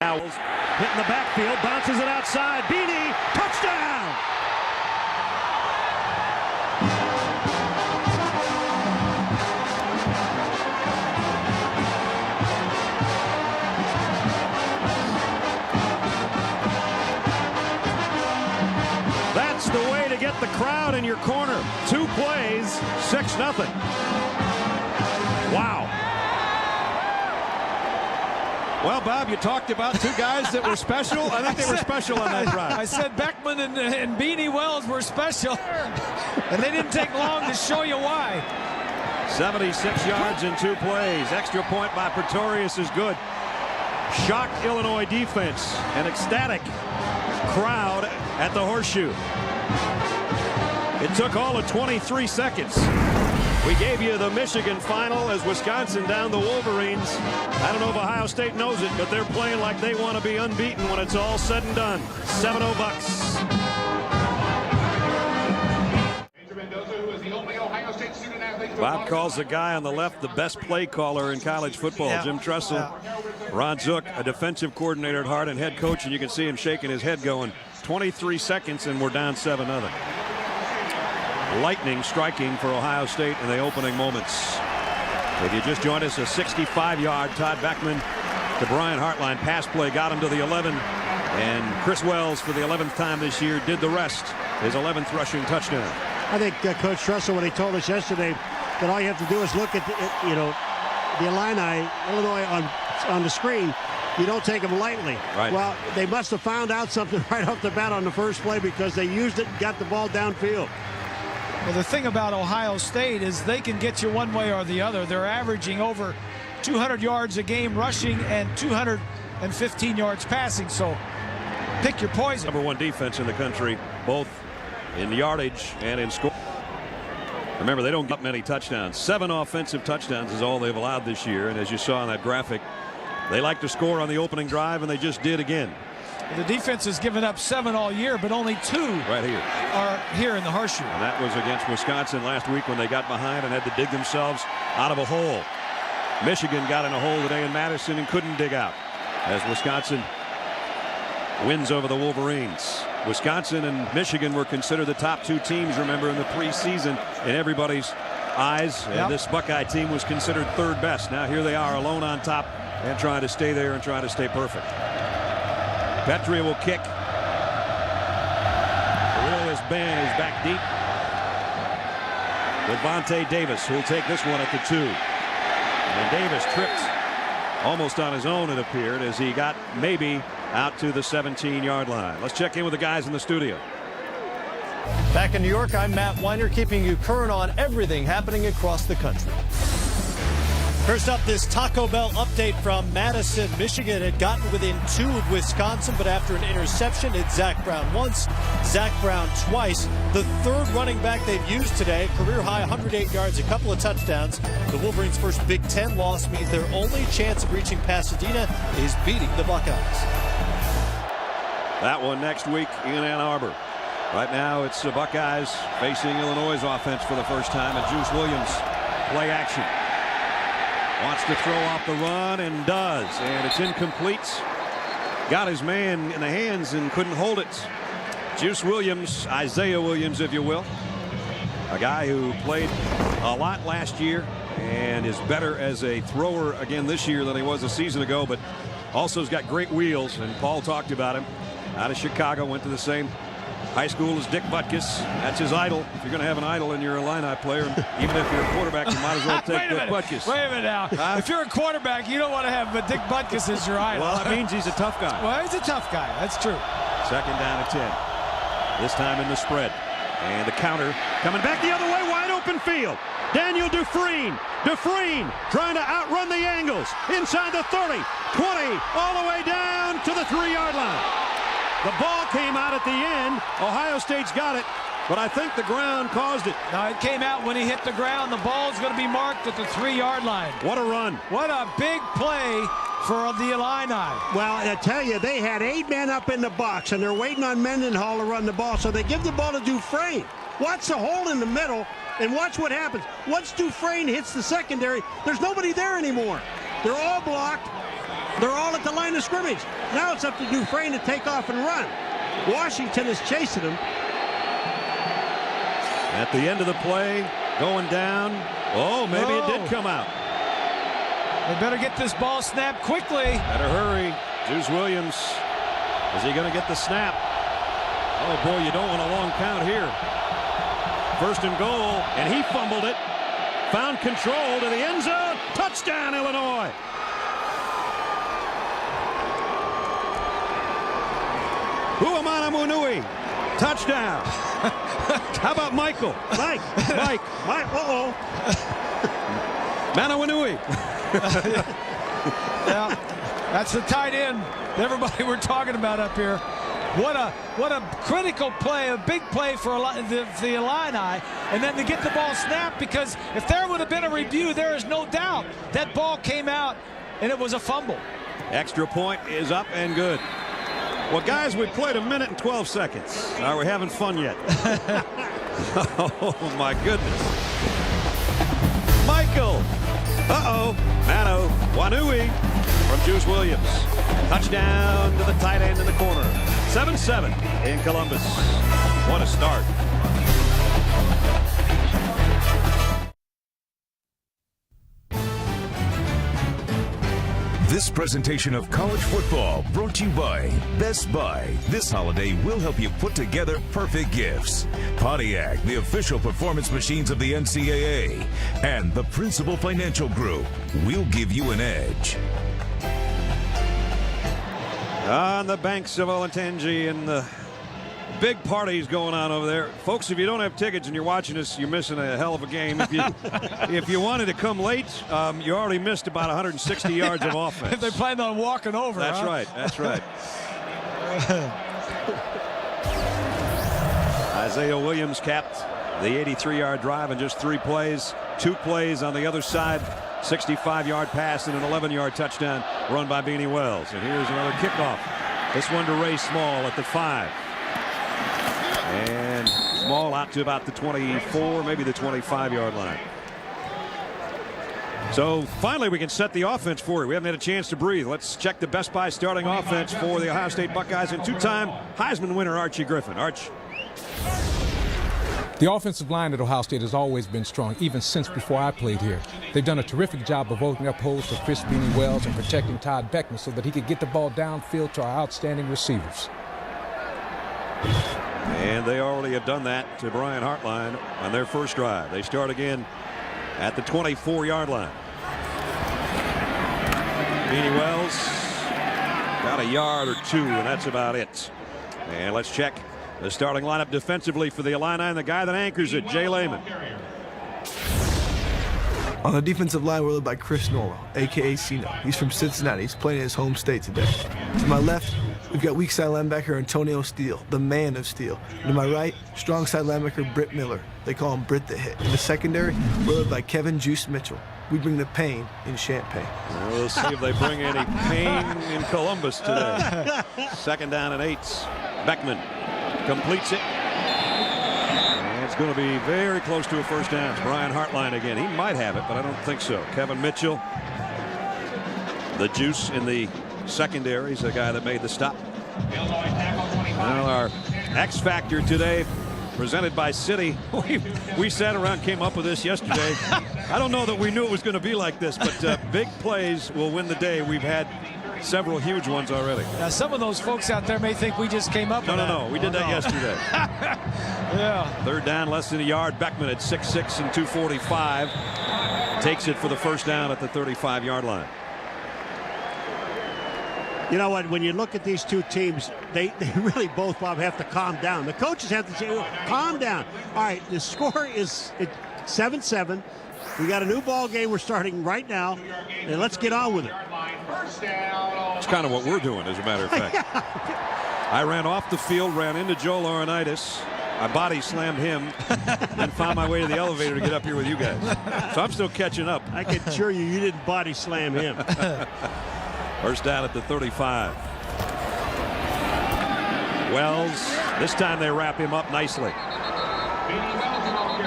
Hitting the backfield, bounces it outside. Beanie, touchdown! That's the way to get the crowd in your corner. 2 plays, 6-0. Wow. Well, Bob, you talked about 2 guys that were special. I think they were special on that drive. I said Beckman and Beanie Wells were special, and they didn't take long to show you why. 76 yards in 2 plays. Extra point by Pretorius is good. Shocked Illinois defense. An ecstatic crowd at the Horseshoe. It took all of 23 seconds. We gave you the Michigan final as Wisconsin down the Wolverines. I don't know if Ohio State knows it, but they're playing like they want to be unbeaten when it's all said and done. 7-0 Bucks. Bob calls the guy on the left the best play caller in college football, yeah. Jim Tressel. Yeah. Ron Zook, a defensive coordinator at heart and head coach, and you can see him shaking his head going 23 seconds and we're down 7-0. Lightning striking for Ohio State in the opening moments. If you just joined us, a 65-yard Todd Beckman to Brian Hartline pass play got him to the 11, and Chris Wells for the 11th time this year did the rest. His 11th rushing touchdown. I think Coach Tressel, when he told us yesterday that all you have to do is look at the Illini, Illinois on the screen, you don't take them lightly. Right. Well, they must have found out something right off the bat on the first play, because they used it and got the ball downfield. Well, the thing about Ohio State is they can get you one way or the other. They're averaging over 200 yards a game rushing and 215 yards passing. So pick your poison. Number 1 defense in the country, both in yardage and in score. Remember, they don't get many touchdowns. 7 offensive touchdowns is all they've allowed this year. And as you saw in that graphic, they like to score on the opening drive, and they just did again. The defense has given up 7 all year, but only 2 right here are here in the Horseshoe. And that was against Wisconsin last week when they got behind and had to dig themselves out of a hole. Michigan got in a hole today in Madison and couldn't dig out as Wisconsin wins over the Wolverines. Wisconsin and Michigan were considered the top 2 teams, remember, in the preseason in everybody's eyes. And this Buckeye team was considered 3rd best. Now here they are alone on top and trying to stay there and trying to stay perfect. Petria will kick. Cornelius Ben is back deep with Vontae Davis, who'll take this one at the 2. And Davis tripped almost on his own, it appeared, as he got maybe out to the 17-yard line. Let's check in with the guys in the studio. Back in New York, I'm Matt Weiner, keeping you current on everything happening across the country. First up, this Taco Bell update from Madison. Michigan had gotten within 2 of Wisconsin, but after an interception, it's Zach Brown once, Zach Brown twice. The 3rd running back they've used today, career-high 108 yards, a couple of touchdowns. The Wolverines' first Big Ten loss means their only chance of reaching Pasadena is beating the Buckeyes. That one next week in Ann Arbor. Right now, it's the Buckeyes facing Illinois' offense for the first time, and Juice Williams play action. Wants to throw off the run and does, and it's incomplete. Got his man in the hands and couldn't hold it. Juice Williams, Isaiah Williams, if you will, a guy who played a lot last year and is better as a thrower again this year than he was a season ago, but also has got great wheels, and Paul talked about him. Out of Chicago, went to the same high school as Dick Butkus. That's his idol. If you're going to have an idol and you're a Illini player, even if you're a quarterback, you might as well take Dick Butkus. Wait a minute now. If you're a quarterback, you don't want to have Dick Butkus as your idol. Well, that means he's a tough guy. Well, he's a tough guy. That's true. 2nd down and 10. This time in the spread. And the counter coming back the other way, wide open field. Daniel Dufresne. Dufresne trying to outrun the angles. Inside the 30, 20, all the way down to the 3-yard line. The ball came out at the end. Ohio State's got it, but I think the ground caused it. No, it came out when he hit the ground. The ball's going to be marked at the 3-yard line. What a run. What a big play for the Illini. Well, I tell you, they had 8 men up in the box, and they're waiting on Mendenhall to run the ball, so they give the ball to Dufresne. Watch the hole in the middle, and watch what happens. Once Dufresne hits the secondary, there's nobody there anymore. They're all blocked. They're all at the line of scrimmage. Now it's up to Dufresne to take off and run. Washington is chasing him. At the end of the play, going down. Oh, maybe it did come out. They better get this ball snapped quickly. Better hurry. Juice Williams. Is he going to get the snap? Oh, boy, you don't want a long count here. First and goal, and he fumbled it. Found control to the end zone. Touchdown, Illinois. Uamanamunui. Touchdown. How about Michael? Mike. Uh-oh. Manawanui. Yeah, that's the tight end everybody we're talking about up here. What a critical play, a big play for the Illini, and then to get the ball snapped, because if there would have been a review, there is no doubt that ball came out and it was a fumble. Extra point is up and good. Well, guys, we played 1 minute and 12 seconds. Are we having fun yet? Oh, my goodness. Michael. Uh-oh. Mano Wanui from Juice Williams. Touchdown to the tight end in the corner. 7-7 in Columbus. What a start. This presentation of college football brought to you by Best Buy. This holiday will help you put together perfect gifts. Pontiac, the official performance machines of the NCAA. And the Principal Financial Group will give you an edge. On the banks of Olentangy, and the big parties going on over there. Folks, if you don't have tickets and you're watching us, you're missing a hell of a game. If you wanted to come late, you already missed about 160 yards of offense. They planned on walking over. That's right. That's right. Isaiah Williams capped the 83-yard drive in just 3 plays. 2 plays on the other side. 65-yard pass and an 11-yard touchdown run by Beanie Wells. And here's another kickoff. This one to Ray Small at the 5. And Small out to about the 24, maybe the 25-yard line. So finally we can set the offense for you. We haven't had a chance to breathe. Let's check the Best Buy starting offense for the Ohio State Buckeyes and 2-time Heisman winner Archie Griffin. Arch. The offensive line at Ohio State has always been strong, even since before I played here. They've done a terrific job of opening up holes for Chris Beanie Wells and protecting Todd Beckman so that he could get the ball downfield to our outstanding receivers. And they already have done that to Brian Hartline on their first drive. They start again at the 24-yard line. Beanie Wells got a yard or 2, and that's about it. And let's check the starting lineup defensively for the Illini, and the guy that anchors it, Jay Lehman. On the defensive line, we're led by Chris Norwell, a.k.a. Sino. He's from Cincinnati. He's playing in his home state today. To my left, we've got weak side linebacker Antonio Steele, the man of steel. And to my right, strong side linebacker Britt Miller. They call him Britt the Hit. In the secondary, we're led by Kevin Juice Mitchell. We bring the pain in Champaign. Well, we'll see if they bring any pain in Columbus today. 2nd down and 8. Beckman completes it. And it's going to be very close to a first down. It's Brian Hartline again. He might have it, but I don't think so. Kevin Mitchell, the Juice in the secondary, is the guy that made the stop. Well, our X Factor today, presented by Citi. We sat around, came up with this yesterday. I don't know that we knew it was going to be like this, but big plays will win the day. We've had several huge ones already. Now, some of those folks out there may think we just came up with that. No. We did that yesterday. Yeah. 3rd down, less than a yard. Beckman at 6'6" and 245. Takes it for the first down at the 35-yard line. You know what? When you look at these two teams, they really both, Bob, have to calm down. The coaches have to say, calm down. All right, the score is 7-7. We got a new ball game we're starting right now, and let's get on with it. It's kind of what we're doing, as a matter of fact. I ran off the field, ran into Joe Laurinaitis. I body slammed him and found my way to the elevator to get up here with you guys. So I'm still catching up. I can assure you didn't body slam him. First down at the 35. Wells, this time they wrap him up nicely.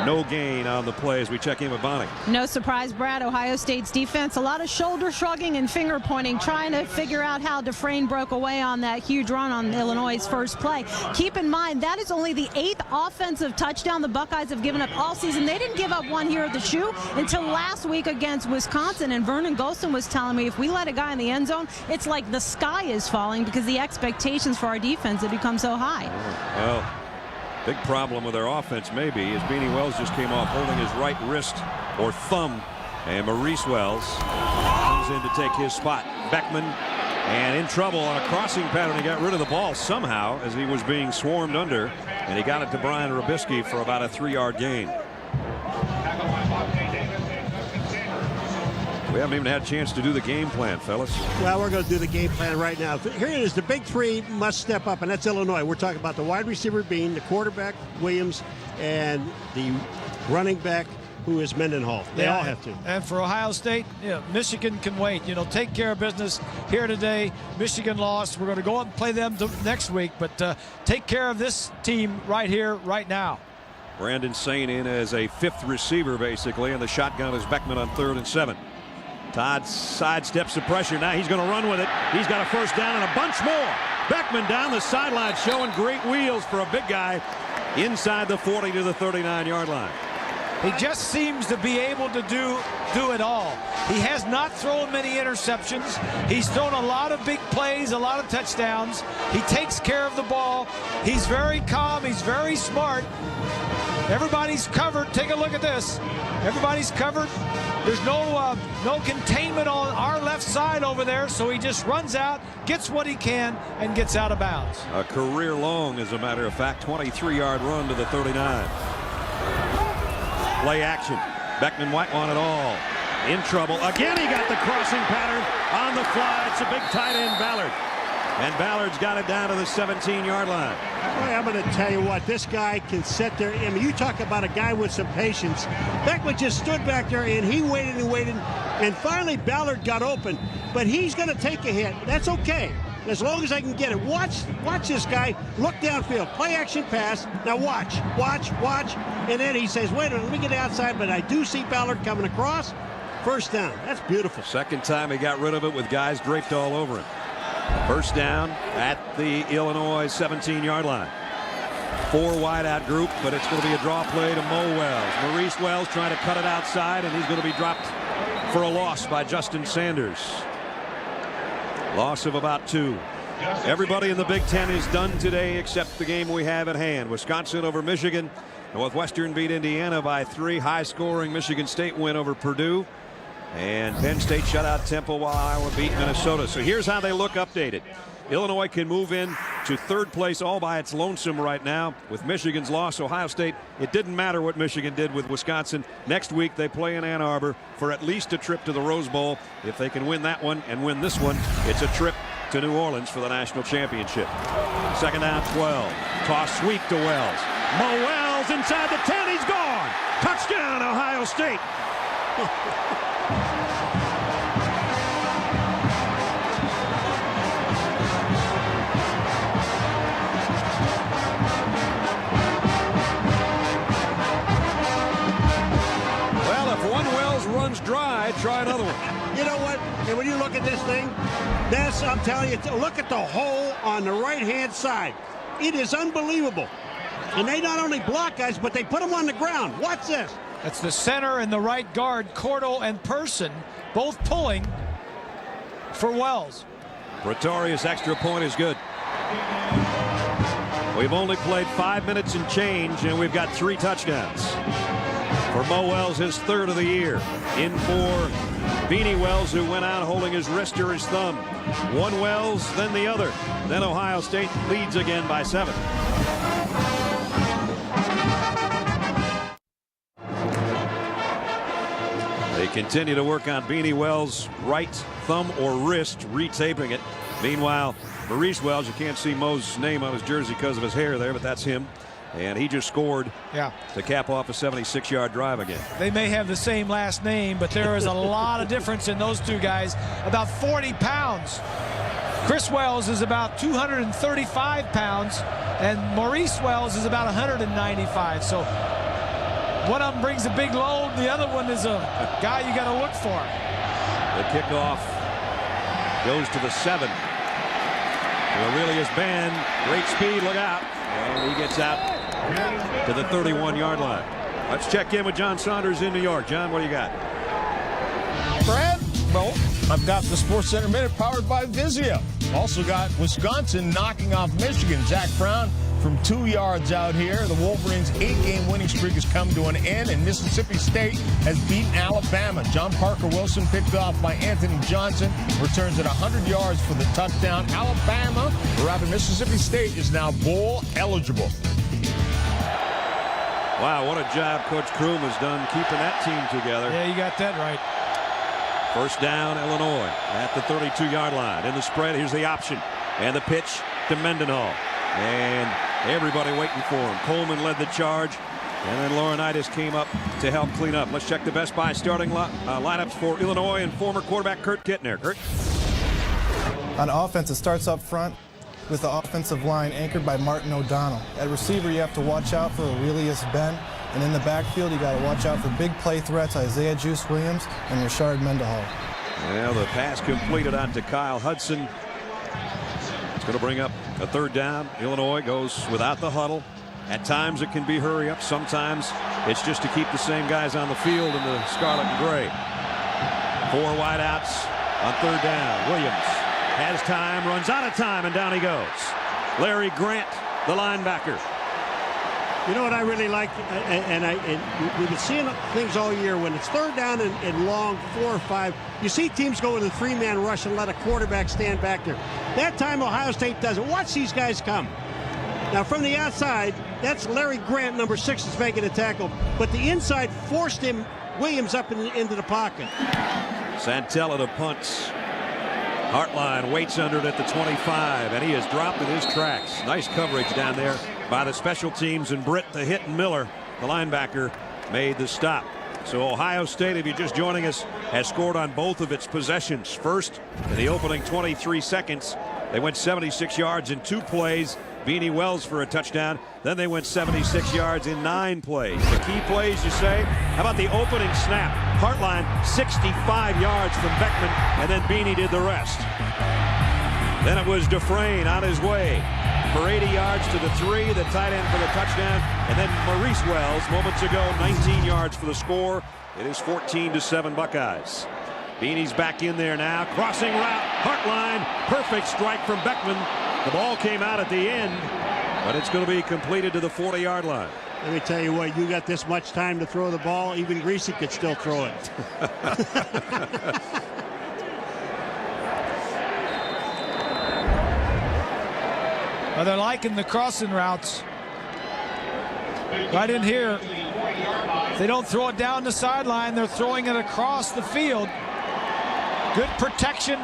No gain on the play as we check in with Bonnie. No surprise, Brad. Ohio State's defense, a lot of shoulder shrugging and finger pointing, trying to figure out how Dufresne broke away on that huge run on Illinois' first play. Keep in mind, that is only the 8th offensive touchdown the Buckeyes have given up all season. They didn't give up one here at the shoe until last week against Wisconsin. And Vernon Golson was telling me, if we let a guy in the end zone, it's like the sky is falling because the expectations for our defense have become so high. Well, big problem with their offense maybe is Beanie Wells just came off holding his right wrist or thumb, and Maurice Wells comes in to take his spot. Beckman and in trouble on a crossing pattern. He got rid of the ball somehow as he was being swarmed under, and he got it to Brian Robisky for about a 3-yard gain. We haven't even had a chance to do the game plan, fellas. Well, we're going to do the game plan right now. Here it is. The big three must step up, and that's Illinois. We're talking about the wide receiver Bean, the quarterback Williams, and the running back who is Mendenhall. They all have to. And for Ohio State, Michigan can wait. Take care of business here today. Michigan lost. We're going to go up and play them next week, but take care of this team right here, right now. Brandon Sain in as a 5th receiver, basically, and the shotgun is Beckman on 3rd and 7. Todd sidesteps the pressure. Now he's going to run with it. He's got a first down and a bunch more. Beckman down the sideline showing great wheels for a big guy inside the 40 to the 39-yard line. He just seems to be able to do it all. He has not thrown many interceptions. He's thrown a lot of big plays, a lot of touchdowns. He takes care of the ball. He's very calm. He's very smart. Everybody's covered. Take a look at this. Everybody's covered. There's no containment on our left side over there, so he just runs out, gets what he can, and gets out of bounds. A career long, as a matter of fact, 23-yard run to the 39. Play action. Beckman might want it all. In trouble. Again, he got the crossing pattern on the fly. It's a big tight end, Ballard. And Ballard's got it down to the 17-yard line. Boy, I'm going to tell you what, this guy can sit there. I mean, you talk about a guy with some patience. Beckman just stood back there, and he waited and waited. And finally, Ballard got open. But he's going to take a hit. That's okay, as long as I can get it. Watch this guy look downfield. Play action pass. Now watch. And then he says, wait a minute, let me get outside. But I do see Ballard coming across. First down. That's beautiful. Second time he got rid of it with guys draped all over him. First down at the Illinois 17-yard line. 4 wide out group, but it's going to be a draw play to Mo Wells. Maurice Wells trying to cut it outside, and he's going to be dropped for a loss by Justin Sanders. Loss of about 2. Everybody in the Big Ten is done today except the game we have at hand. Wisconsin over Michigan. Northwestern beat Indiana by 3. High-scoring Michigan State win over Purdue. And Penn State shut out Temple while Iowa beat Minnesota. So here's how they look updated. Illinois can move in to 3rd place all by its lonesome right now with Michigan's loss. Ohio State, it didn't matter what Michigan did with Wisconsin. Next week they play in Ann Arbor for at least a trip to the Rose Bowl. If they can win that one and win this one, it's a trip to New Orleans for the national championship. 2nd down, 12. Toss sweep to Wells. Mo Wells inside the 10. He's gone. Touchdown, Ohio State. Runs dry, try another one. You know what? And when you look at this thing, I'm telling you, look at the hole on the right-hand side. It is unbelievable. And they not only block guys, but they put them on the ground. Watch this. That's the center and the right guard, Cordell and Person, both pulling for Wells. Pretorius extra point is good. We've only played 5 minutes and change, and we've got 3 touchdowns. For Mo Wells, his 3rd of the year. In for Beanie Wells, who went out holding his wrist or his thumb. One Wells, then the other. Then Ohio State leads again by 7. They continue to work on Beanie Wells' right thumb or wrist, retaping it. Meanwhile, Maurice Wells, you can't see Mo's name on his jersey because of his hair there, but that's him. And he just scored to cap off a 76-yard drive again. They may have the same last name, but there is a lot of difference in those two guys. About 40 pounds. Chris Wells is about 235 pounds. and Maurice Wells is about 195. So one of them brings a big load. The other one is a guy you got to look for. The kickoff goes to the 7. Aurelius Ben, great speed, look out. And he gets out to the 31-yard line. Let's check in with John Saunders in New York. John, what do you got? Brad, well, I've got the Sports Center Minute powered by Vizio. Also got Wisconsin knocking off Michigan. Zach Brown from 2 yards out here. The Wolverines' 8-game winning streak has come to an end, and Mississippi State has beaten Alabama. John Parker Wilson picked off by Anthony Johnson, returns at 100 yards for the touchdown. Alabama, or rather Mississippi State, is now bowl eligible. Wow, what a job Coach Kroom has done keeping that team together. Yeah, you got that right. First down, Illinois at the 32-yard line. In the spread, here's the option. And the pitch to Mendenhall. And everybody waiting for him. Coleman led the charge. And then Laurinaitis came up to help clean up. Let's check the Best Buy starting lineups for Illinois and former quarterback Kurt Kittner. Kurt? On offense, it starts up front with the offensive line anchored by Martin O'Donnell. At receiver, you have to watch out for Aurelius Ben. And in the backfield, you got to watch out for big play threats, Isaiah Juice Williams and Rashard Mendenhall. Well, the pass completed on to Kyle Hudson. It's going to bring up a third down. Illinois goes without the huddle. At times it can be hurry up. Sometimes it's just to keep the same guys on the field in the scarlet and gray. 4 wideouts on third down. Williams has time, runs out of time, and down he goes. Larry Grant, the linebacker. You know what I really like, and we've been seeing things all year. When it's third down and long, 4 or 5, you see teams go with a 3-man rush and let a quarterback stand back there. That time Ohio State doesn't. Watch these guys come. Now from the outside, that's Larry Grant, number 6, is making a tackle. But the inside forced Williams up into the pocket. Santella to punts. Hartline waits under it at the 25, and he has dropped in his tracks. Nice coverage down there by the special teams, and Britt, the hit, and Miller, the linebacker, made the stop. So Ohio State, if you're just joining us, has scored on both of its possessions. First, in the opening 23 seconds, they went 76 yards in 2 plays. Beanie Wells for a touchdown. Then they went 76 yards in 9 plays. The key plays, you say? How about the opening snap? Hartline, 65 yards from Beckman, and then Beanie did the rest. Then it was Dufresne on his way for 80 yards to the 3, the tight end for the touchdown, and then Maurice Wells moments ago, 19 yards for the score. It is 14-7 Buckeyes. Beanie's back in there now, crossing route, Hartline, perfect strike from Beckman. The ball came out at the end, but it's going to be completed to the 40-yard line. Let me tell you what, you got this much time to throw the ball, even Greasy could still throw it. Well, they're liking the crossing routes. Right in here, if they don't throw it down the sideline, they're throwing it across the field. Good protection.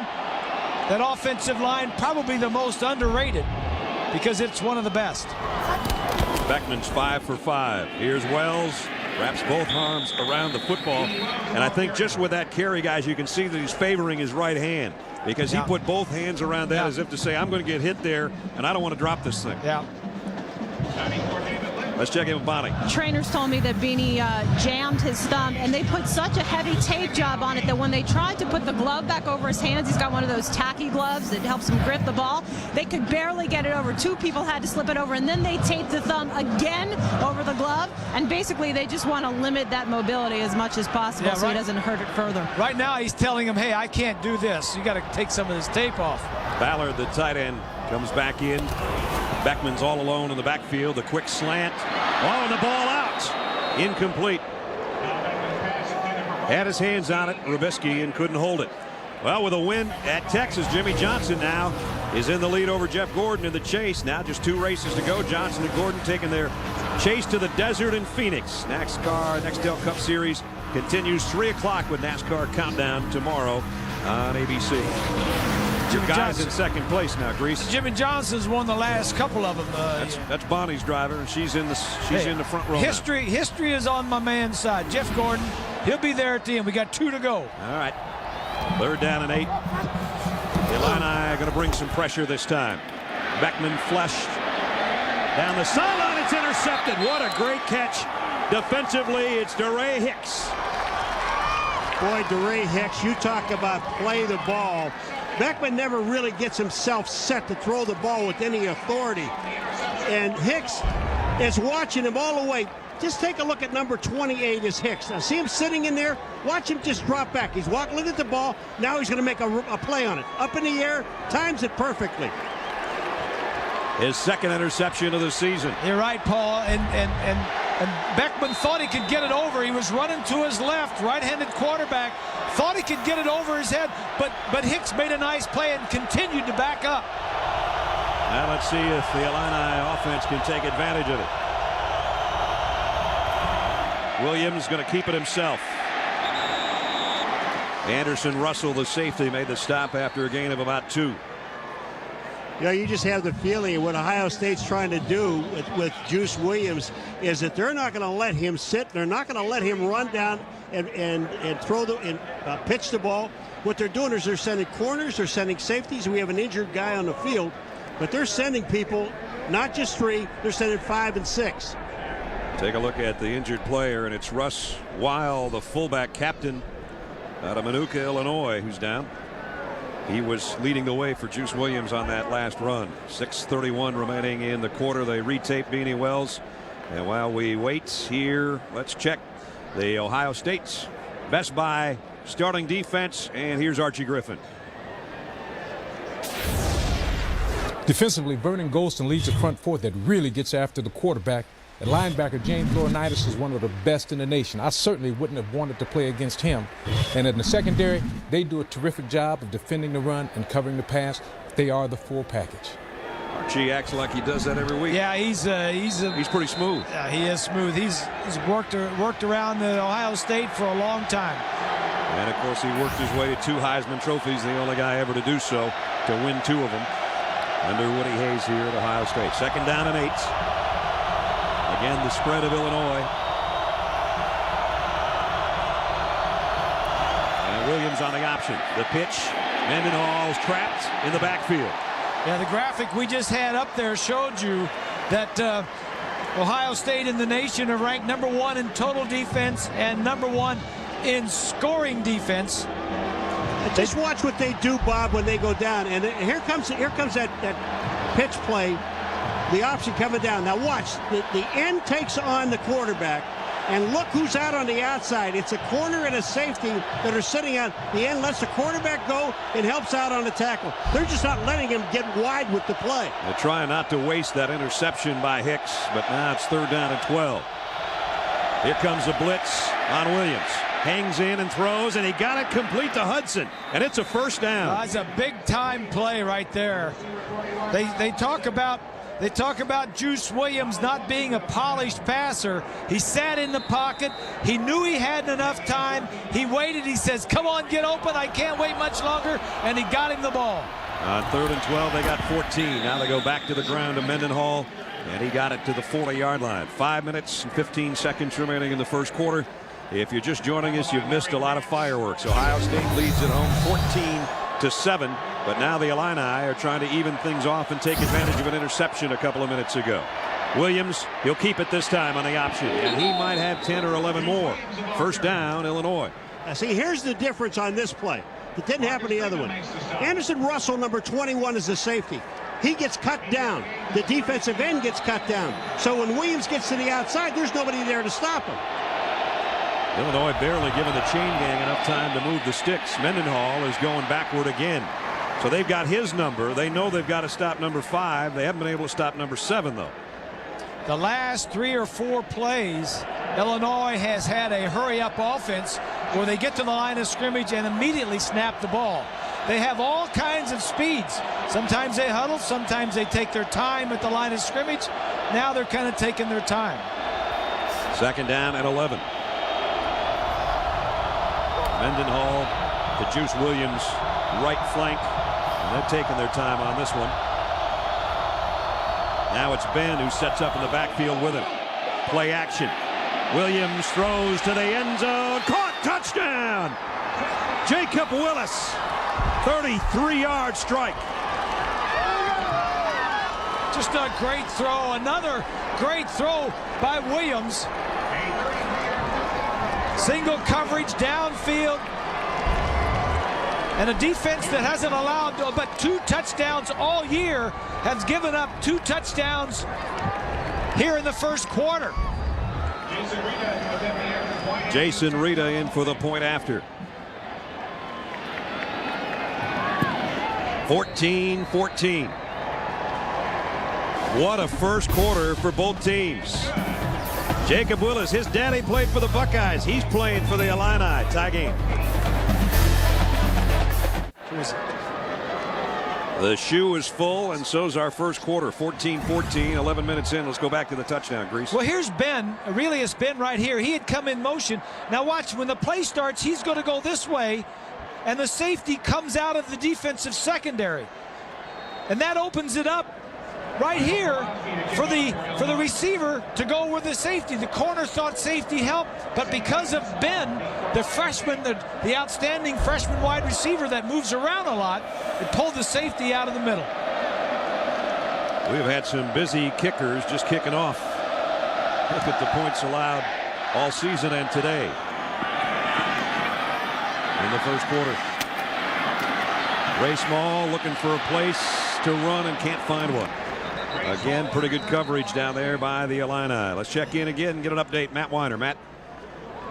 That offensive line, probably the most underrated, because it's one of the best. Beckman's 5 for 5. Here's Wells, wraps both arms around the football, and I think just with that carry, guys, you can see that he's favoring his right hand, because he put both hands around that as if to say, I'm going to get hit there, and I don't want to drop this thing. Yeah. Let's check in with Bonnie. Trainers told me that Beanie jammed his thumb, and they put such a heavy tape job on it that when they tried to put the glove back over his hands, he's got one of those tacky gloves that helps him grip the ball. They could barely get it over. 2 people had to slip it over, and then they taped the thumb again over the glove, and basically they just want to limit that mobility as much as possible so he doesn't hurt it further. Right now he's telling him, hey, I can't do this. You got to take some of this tape off. Ballard, the tight end, comes back in. Beckman's all alone in the backfield. The quick slant. Oh, and the ball out. Incomplete. Had his hands on it, Rubisky, and couldn't hold it. Well, with a win at Texas, Jimmy Johnson now is in the lead over Jeff Gordon in the chase. Now just 2 races to go. Johnson and Gordon taking their chase to the desert in Phoenix. NASCAR Nextel Cup Series continues 3 o'clock with NASCAR Countdown tomorrow on ABC. Jimmy guys Johnson in second place now, Grease. Jimmy Johnson's won the last couple of them. That's Bonnie's driver, and she's in the front row. History is on my man's side. Jeff Gordon, he'll be there at the end. We got 2 to go. All right, 3rd down and 8. The Illini going to bring some pressure this time. Beckman flushed. Down the sideline, it's intercepted. What a great catch. Defensively, it's DeRay Hicks. Boy, DeRay Hicks, you talk about play the ball. Beckman never really gets himself set to throw the ball with any authority. And Hicks is watching him all the way. Just take a look at number 28 is Hicks. Now see him sitting in there. Watch him just drop back. He's walking, look at the ball. Now he's going to make a play on it. Up in the air, times it perfectly. His second interception of the season. You're right, Paul. And Beckman thought he could get it over. He was running to his left, right-handed quarterback. Thought he could get it over his head, but Hicks made a nice play and continued to back up. Now let's see if the Illini offense can take advantage of it. Williams going to keep it himself. Anderson Russell, the safety, made the stop after a gain of about 2. You know, you just have the feeling what Ohio State's trying to do with Juice Williams is that they're not going to let him sit. They're not going to let him run down and throw and pitch the ball. What they're doing is they're sending corners, they're sending safeties. We have an injured guy on the field, but they're sending people, not just 3, they're sending 5 and 6. Take a look at the injured player, and it's Russ Weil, the fullback captain out of Manuka, Illinois, who's down. He was leading the way for Juice Williams on that last run. 6:31 remaining in the quarter. They retape Beanie Wells. And while we wait here, let's check the Ohio State's Best Buy starting defense. And here's Archie Griffin. Defensively, Vernon Golston leads the front four that really gets after the quarterback. At linebacker, James Laurinaitis is one of the best in the nation. I certainly wouldn't have wanted to play against him. And in the secondary, they do a terrific job of defending the run and covering the pass. They are the full package. Archie acts like he does that every week. Yeah, he's pretty smooth. Yeah, he is smooth. He's worked around the Ohio State for a long time. And of course, he worked his way to 2 Heisman trophies, the only guy ever to do so, to win 2 of them under Woody Hayes here at Ohio State. 2nd down and 8. Again, the spread of Illinois. And Williams on the option. The pitch. Mendenhall's trapped in the backfield. Yeah, the graphic we just had up there showed you that Ohio State in the nation are ranked number 1 in total defense and number 1 in scoring defense. Just watch what they do, Bob, when they go down. And here comes that pitch play. The option coming down. Now watch. The end takes on the quarterback. And look who's out on the outside. It's a corner and a safety that are sitting out. The end lets the quarterback go and helps out on the tackle. They're just not letting him get wide with the play. They're trying not to waste that interception by Hicks, but now it's 3rd down and 12. Here comes the blitz on Williams. Hangs in and throws, and he got it complete to Hudson. And it's a 1st down. That's a big-time play right there. They talk about Juice Williams not being a polished passer. He sat in the pocket. He knew he had enough time. He waited. He says, come on, get open. I can't wait much longer. And he got him the ball. On 3rd and 12, they got 14. Now they go back to the ground to Mendenhall, and he got it to the 40-yard line. 5 minutes and 15 seconds remaining in the first quarter. If you're just joining us, you've missed a lot of fireworks. Ohio State leads at home 14-7. But now the Illini are trying to even things off and take advantage of an interception a couple of minutes ago. Williams, he'll keep it this time on the option, and he might have 10 or 11 more. 1st down, Illinois. Now see, here's the difference on this play. It didn't happen the other one. Anderson Russell, number 21, is the safety. He gets cut down. The defensive end gets cut down. So when Williams gets to the outside, there's nobody there to stop him. Illinois barely giving the chain gang enough time to move the sticks. Mendenhall is going backward again. So they've got his number. They know they've got to stop number 5. They haven't been able to stop number 7, though. The last 3 or 4 plays, Illinois has had a hurry-up offense where they get to the line of scrimmage and immediately snap the ball. They have all kinds of speeds. Sometimes they huddle, sometimes they take their time at the line of scrimmage. Now they're kind of taking their time. 2nd down and 11. Mendenhall to Juice Williams, right flank. And they're taking their time on this one. Now it's Ben who sets up in the backfield with him. Play action. Williams throws to the end zone. Caught. Touchdown. Jacob Willis. 33-yard strike. Just a great throw. Another great throw by Williams. Single coverage downfield. And a defense that hasn't allowed but 2 touchdowns all year has given up 2 touchdowns here in the first quarter. Jason Rita in for the point after. 14-14. What a first quarter for both teams. Jacob Willis, his daddy played for the Buckeyes. He's playing for the Illini. Tie game. The shoe is full, and so's our first quarter. 14-14, 11 minutes in. Let's go back to the touchdown, Grease. Well, here's Ben, Aurelius Ben right here. He had come in motion. Now watch, when the play starts, he's going to go this way, and the safety comes out of the defensive secondary. And that opens it up right here for the receiver to go with the safety. The corner thought safety helped, but because of Ben, the freshman, the outstanding freshman wide receiver that moves around a lot, it pulled the safety out of the middle. We've had some busy kickers just kicking off. Look at the points allowed all season and today in the first quarter. Ray Small looking for a place to run and can't find one. Again, pretty good coverage down there by the Illini. Let's check in again and get an update. Matt Weiner. Matt.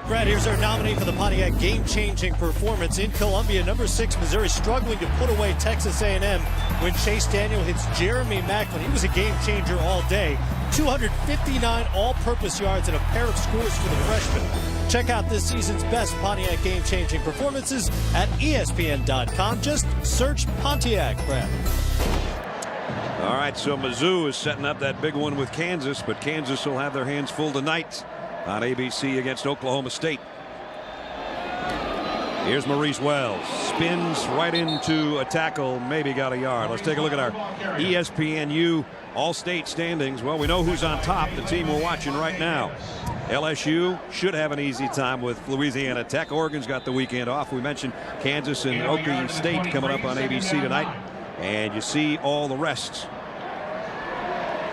Brad, here's our nominee for the Pontiac game-changing performance in Columbia. Number 6, Missouri, struggling to put away Texas A&M when Chase Daniel hits Jeremy Macklin. He was a game-changer all day. 259 all-purpose yards and a pair of scores for the freshman. Check out this season's best Pontiac game-changing performances at ESPN.com. Just search Pontiac, Brad. All right, so Mizzou is setting up that big one with Kansas, but Kansas will have their hands full tonight on ABC against Oklahoma State. Here's Maurice Wells. Spins right into a tackle, maybe got a yard. Let's take a look at our ESPNU All-State standings. Well, we know who's on top, the team we're watching right now. LSU should have an easy time with Louisiana Tech. Oregon's got the weekend off. We mentioned Kansas and Oklahoma State coming up on ABC tonight. And you see all the rest.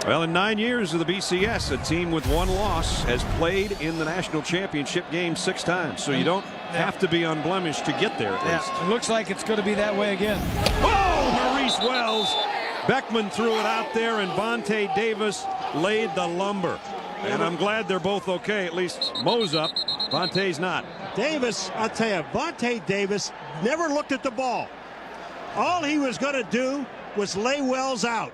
Well, in 9 years of the BCS, a team with 1 loss has played in the national championship game 6 times. So you don't have to be unblemished to get there at least. It looks like it's going to be that way again. Oh, Maurice Wells. Beckman threw it out there, and Vontae Davis laid the lumber. And I'm glad they're both okay. At least Mo's up. Vontae's not. Davis, I'll tell you, Vontae Davis never looked at the ball. All he was going to do was lay Wells out.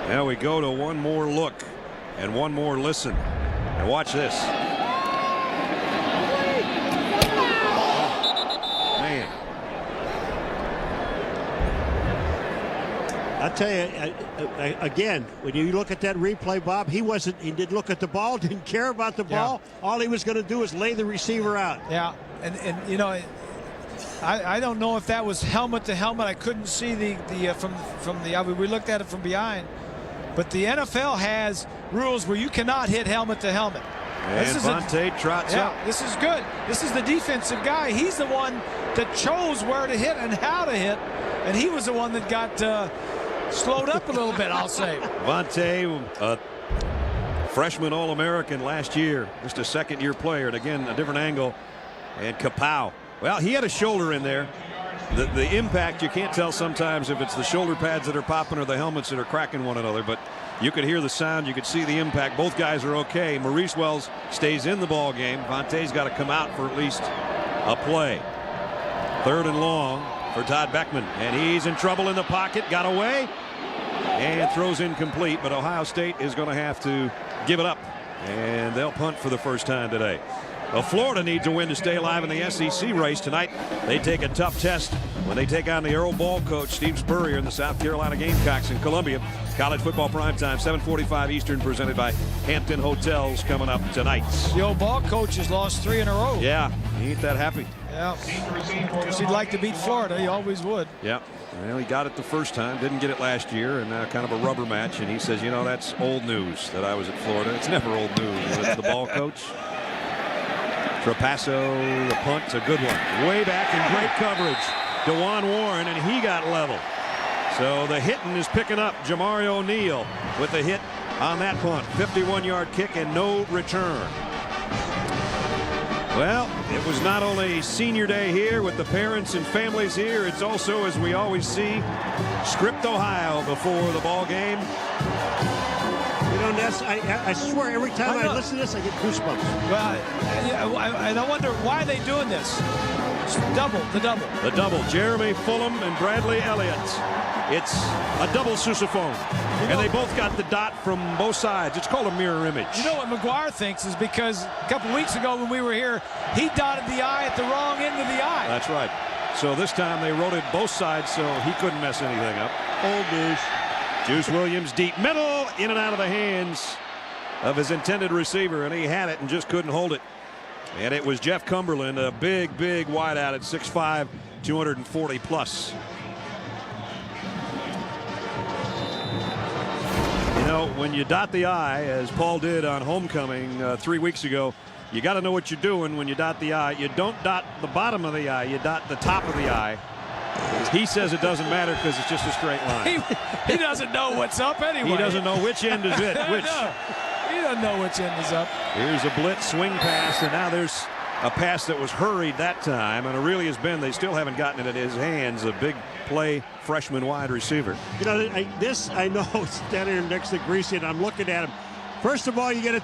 Now we go to one more look and one more listen. And watch this. Man. I'll tell you, again, when you look at that replay, Bob, he didn't look at the ball, didn't care about the ball. All he was going to do was lay the receiver out. Yeah, and you know, I don't know if that was helmet to helmet. I couldn't see we looked at it from behind. But the NFL has rules where you cannot hit helmet to helmet. And Vontae trots up. This is good. This is the defensive guy. He's the one that chose where to hit and how to hit. And he was the one that got slowed up a little bit, I'll say. Vontae, freshman All-American last year, just a second-year player, and again, a different angle. And Kapow. Well, he had a shoulder in there. The impact, you can't tell sometimes if it's the shoulder pads that are popping or the helmets that are cracking one another, but you could hear the sound, you could see the impact. Both guys are okay. Maurice Wells stays in the ball game. Vontae's got to come out for at least a play. 3rd and long for Todd Beckman, and he's in trouble in the pocket. Got away and throws incomplete, but Ohio State is going to have to give it up, and they'll punt for the first time today. Well, Florida needs a win to stay alive in the SEC race tonight. They take a tough test when they take on the Earl Ball coach Steve Spurrier and the South Carolina Gamecocks in Columbia. College football primetime, 7:45 Eastern, presented by Hampton Hotels, coming up tonight. The old ball coach has lost 3 in a row. Yeah, he ain't that happy. Yeah, because he'd like to beat Florida. He always would. Yeah, well, he got it the first time, didn't get it last year, and now kind of a rubber match. And he says, you know, that's old news that I was at Florida. It's never old news when it's the ball coach. Trapasso, the punt's a good one. Way back in great coverage. DeJuan Warren, and he got level. So the hitting is picking up. Jamari O'Neal with the hit on that punt. 51-yard kick and no return. Well, it was not only senior day here with the parents and families here, it's also, as we always see, Script, Ohio before the ball game. You know, Ness, I swear every time I listen to this, I get goosebumps. Well, and I wonder why they're doing this. It's the double. The double. Jeremy Fulham and Bradley Elliott. It's a double sousaphone. And they both got the dot from both sides. It's called a mirror image. You know what McGuire thinks is because a couple weeks ago when we were here, he dotted the I at the wrong end of the I. That's right. So this time they wrote it both sides so he couldn't mess anything up. Old news. Juice Williams deep middle, in and out of the hands of his intended receiver, and he had it and just couldn't hold it. And it was Jeff Cumberland, a big wideout at 6'5", 240 plus. You know, when you dot the I, as Paul did on homecoming 3 weeks ago, you got to know what you're doing when you dot the I. You don't dot the bottom of the I, you dot the top of the I. He says it doesn't matter because it's just a straight line. He doesn't know what's up anyway. He doesn't know which end is it. Which? No, he doesn't know which end is up. Here's a blitz swing pass, and now there's a pass that was hurried that time, and Aurelius Ben, they still haven't gotten it in his hands. A big play freshman wide receiver. You know, I know standing here next to Greasy, and I'm looking at him. First of all, you get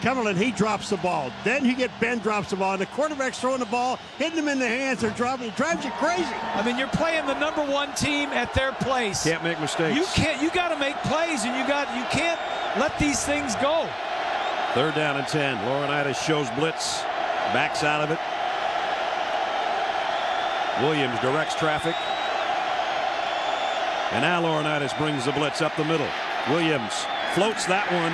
Cumberland, he drops the ball. Then you get Ben drops the ball, and the quarterback's throwing the ball, hitting him in the hands, or dropping. It drives you crazy. I mean, you're playing the #1 team at their place. Can't make mistakes. You got to make plays, and you can't let these things go. 3rd down and 10. Laurinaitis shows blitz, backs out of it. Williams directs traffic. And now Laurinaitis brings the blitz up the middle. Williams floats that one,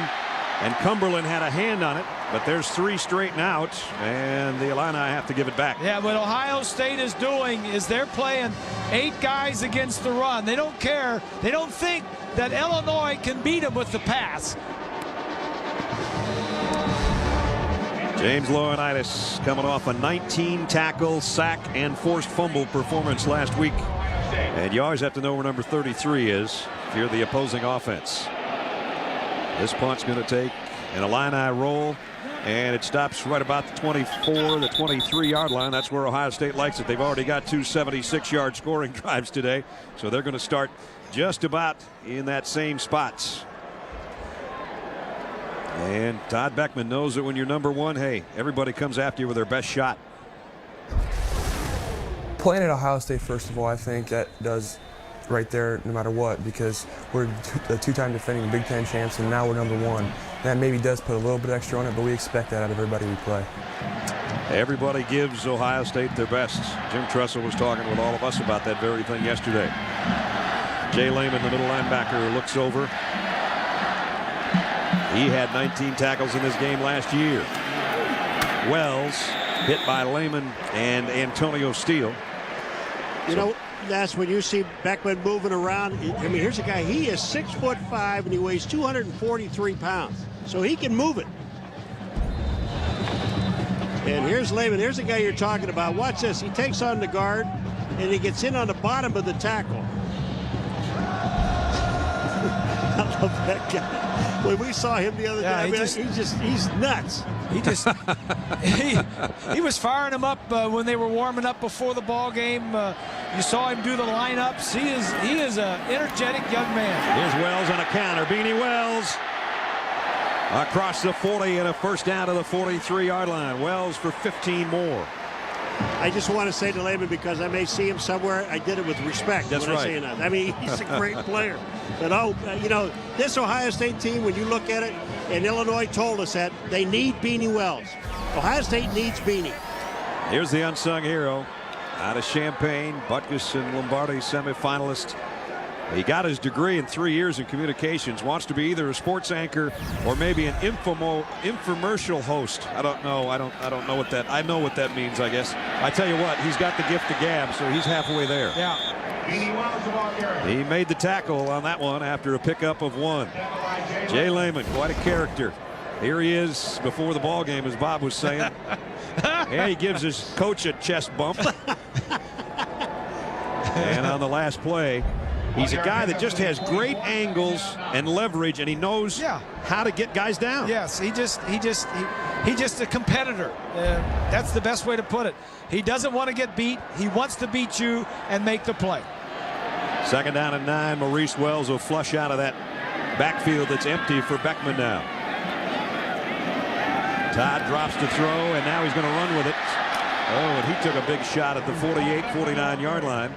and Cumberland had a hand on it, but there's 3 straight out, and the Illini have to give it back. Yeah, what Ohio State is doing is they're playing 8 guys against the run. They don't care. They don't think that Illinois can beat them with the pass. James Laurinaitis coming off a 19-tackle, sack, and forced fumble performance last week. And you always have to know where number 33 is if you're the opposing offense. This punt's going to take an Illini roll, and it stops right about the 24, the 23-yard line. That's where Ohio State likes it. They've already got 2 76-yard scoring drives today, so they're going to start just about in that same spots. And Todd Beckman knows that when you're #1, hey, everybody comes after you with their best shot. Playing at Ohio State, first of all, I think that does right there no matter what, because we're a 2-time defending Big Ten champs, and now we're #1. That maybe does put a little bit extra on it, but we expect that out of everybody we play. Everybody gives Ohio State their best. Jim Tressel was talking with all of us about that very thing yesterday. Jay Lehman, the middle linebacker, looks over. He had 19 tackles in this game last year. Wells hit by Lehman and Antonio Steele. You know, that's when you see Beckman moving around. I mean, here's a guy, he is 6'5" and he weighs 243 pounds. So he can move it. And here's Lehman. Here's the guy you're talking about. Watch this. He takes on the guard and he gets in on the bottom of the tackle. I love that guy. When we saw him the other day, he's nuts. He was firing him up when they were warming up before the ball game. You saw him do the lineups. He is an energetic young man. Here's Wells on a counter. Beanie Wells across the 40 and a first down to the 43-yard line. Wells for 15 more. I just want to say to Lehman, because I may see him somewhere, I did it with respect. That's right. I mean, he's a great player. But, you know, this Ohio State team, when you look at it, and Illinois told us that they need Beanie Wells. Ohio State needs Beanie. Here's the unsung hero out of Champaign, Butkus and Lombardi semifinalist. He got his degree in 3 years in communications, wants to be either a sports anchor or maybe an infomercial host. I don't know. I don't know what that. I know what that means, I guess. I tell you what, he's got the gift of gab, so he's halfway there. Yeah. He made the tackle on that one after a pickup of 1. Jay Lehman, quite a character. Here he is before the ball game, as Bob was saying. Yeah, he gives his coach a chest bump. And on the last play, he's a guy that just has great angles and leverage, and he knows how to get guys down. Yes, he's just a competitor. That's the best way to put it. He doesn't want to get beat. He wants to beat you and make the play. 2nd down and 9. Maurice Wells will flush out of that backfield that's empty for Beckman now. Todd drops to throw, and now he's going to run with it. Oh, and he took a big shot at the 48, 49-yard line.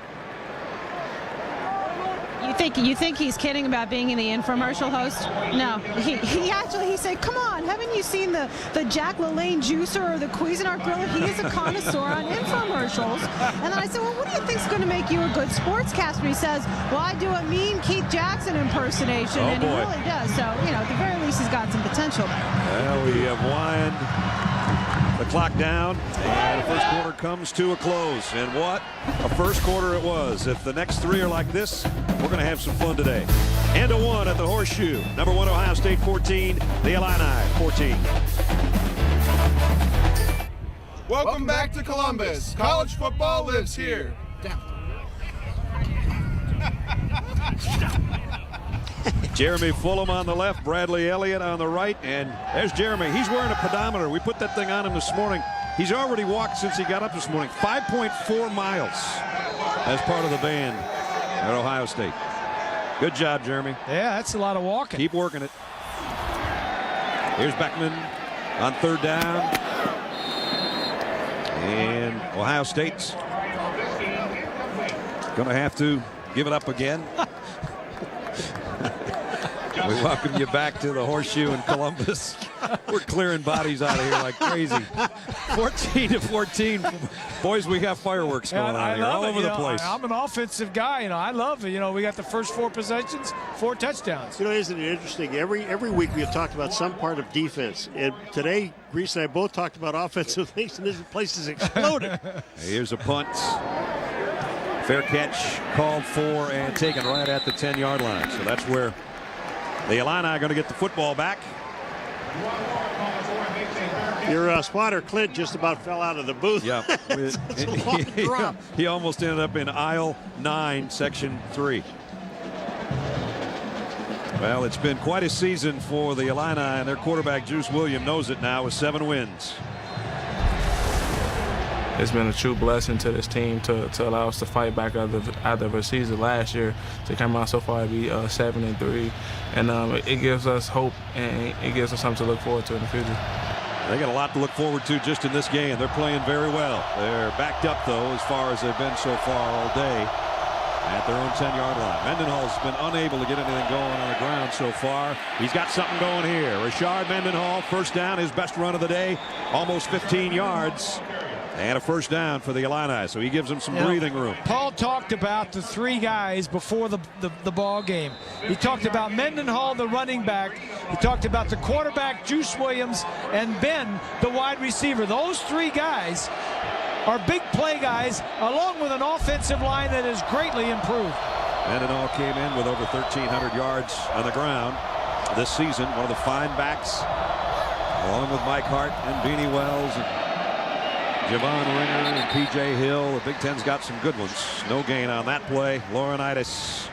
You think he's kidding about being in the infomercial host? No, he said, come on, haven't you seen the Jack LaLanne juicer or the Cuisinart griller? He is a connoisseur on infomercials. And then I said, well, what do you think's going to make you a good sportscaster? He says, well, I do a mean Keith Jackson impersonation, and he really does. So, at the very least, he's got some potential there. Well, we have wind the clock down, and the first quarter comes to a close. And what a first quarter it was. If the next 3 are like this, we're going to have some fun today. And a 1 at the Horseshoe. Number 1 Ohio State 14, the Illini 14. Welcome back to Columbus. College football lives here. Jeremy Fulham on the left, Bradley Elliott on the right, and there's Jeremy. He's wearing a pedometer. We put that thing on him this morning. He's already walked since he got up this morning, 5.4 miles as part of the band at Ohio State. Good job, Jeremy. Yeah, that's a lot of walking. Keep working it. Here's Beckman on 3rd down. And Ohio State's going to have to give it up again. We welcome you back to the Horseshoe in Columbus. We're clearing bodies out of here like crazy. 14-14. Boys, we got fireworks going on here all over the place. I'm an offensive guy. I love it. We got the first 4 possessions, 4 touchdowns. Isn't it interesting? Every week we have talked about some part of defense. And today, Reese and I both talked about offensive things, and this place is exploding. Here's a punt. Fair catch called for and taken right at the 10-yard line. So that's where the Illini are going to get the football back. Your spotter, Clint, just about fell out of the booth. Yeah. It's a long drop. He almost ended up in aisle 9, section 3. Well, it's been quite a season for the Illini, and their quarterback, Juice Williams, knows it now with 7 wins. It's been a true blessing to this team to allow us to fight back out of a season last year to come out so far and be 7-3, and it gives us hope and it gives us something to look forward to in the future. They got a lot to look forward to just in this game. They're playing very well. They're backed up though as far as they've been so far all day at their own 10-yard line. Mendenhall's been unable to get anything going on the ground so far. He's got something going here. Rashard Mendenhall, first down, his best run of the day, almost 15 yards. And a first down for the Illini, so he gives them some breathing room. Paul talked about the 3 guys before the ball game. He talked about Mendenhall, the running back. He talked about the quarterback, Juice Williams, and Ben, the wide receiver. Those 3 guys are big play guys, along with an offensive line that is greatly improved. Mendenhall came in with over 1,300 yards on the ground this season. One of the fine backs, along with Mike Hart and Beanie Wells and Javon Ringer and P.J. Hill. The Big Ten's got some good ones. No gain on that play. Laurinaitis,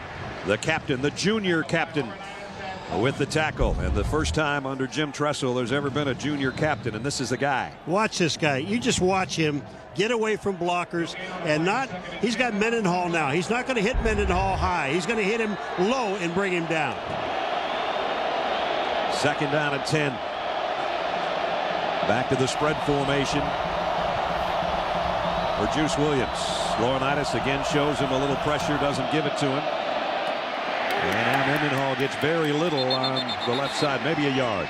the captain, the junior captain, with the tackle. And the first time under Jim Tressel there's ever been a junior captain, and this is the guy. Watch this guy. You just watch him get away from blockers and he's got Mendenhall now. He's not going to hit Mendenhall high. He's going to hit him low and bring him down. 2nd down and 10. Back to the spread formation for Juice Williams. Laurinaitis again shows him a little pressure, doesn't give it to him. And now Mendenhall gets very little on the left side, maybe a yard.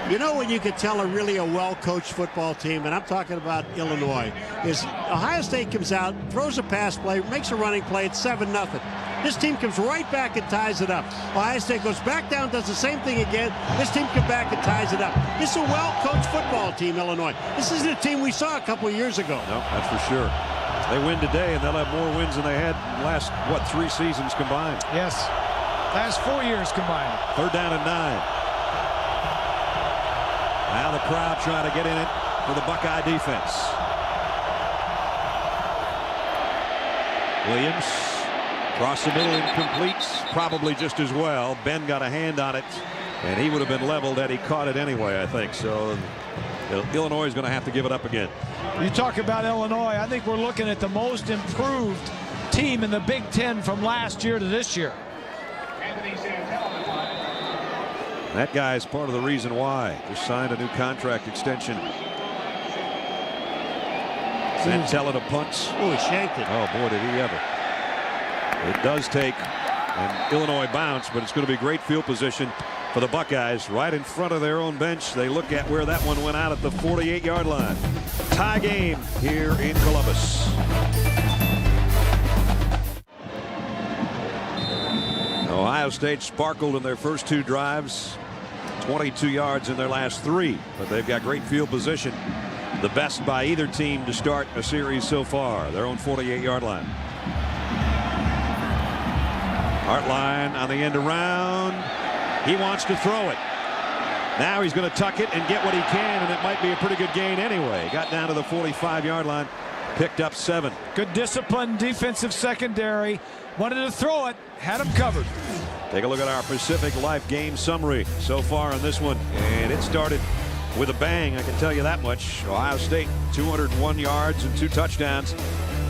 When you could tell a well-coached football team, and I'm talking about Illinois, is Ohio State comes out, throws a pass play, makes a running play, it's 7-0. This team comes right back and ties it up. Ohio State goes back down, does the same thing again. This team comes back and ties it up. This is a well-coached football team, Illinois. This isn't a team we saw a couple of years ago. No, that's for sure. They win today, and they'll have more wins than they had in the last, 3 seasons combined. Yes, last 4 years combined. 3rd down and 9. Now the crowd trying to get in it for the Buckeye defense. Williams across the middle, incomplete, probably just as well. Ben got a hand on it, and he would have been leveled had he caught it anyway, I think. So Illinois is going to have to give it up again. You talk about Illinois, I think we're looking at the most improved team in the Big Ten from last year to this year. That guy is part of the reason why. Just signed a new contract extension. Santella to punts. Oh, he shanked it. Oh, boy, did he ever. It does take an Illinois bounce, but it's going to be great field position for the Buckeyes right in front of their own bench. They look at where that one went out at the 48-yard line. Tie game here in Columbus. Ohio State sparkled in their first 2 drives. 22 yards in their last 3, but they've got great field position. The best by either team to start a series so far. Their own 48-yard line. Hartline on the end around. He wants to throw it. Now he's going to tuck it and get what he can, and it might be a pretty good gain anyway. Got down to the 45-yard line, picked up 7. Good discipline, defensive secondary. Wanted to throw it, had him covered. Take a look at our Pacific Life game summary so far on this one, and it started with a bang, I can tell you that much. Ohio State 201 yards and 2 touchdowns.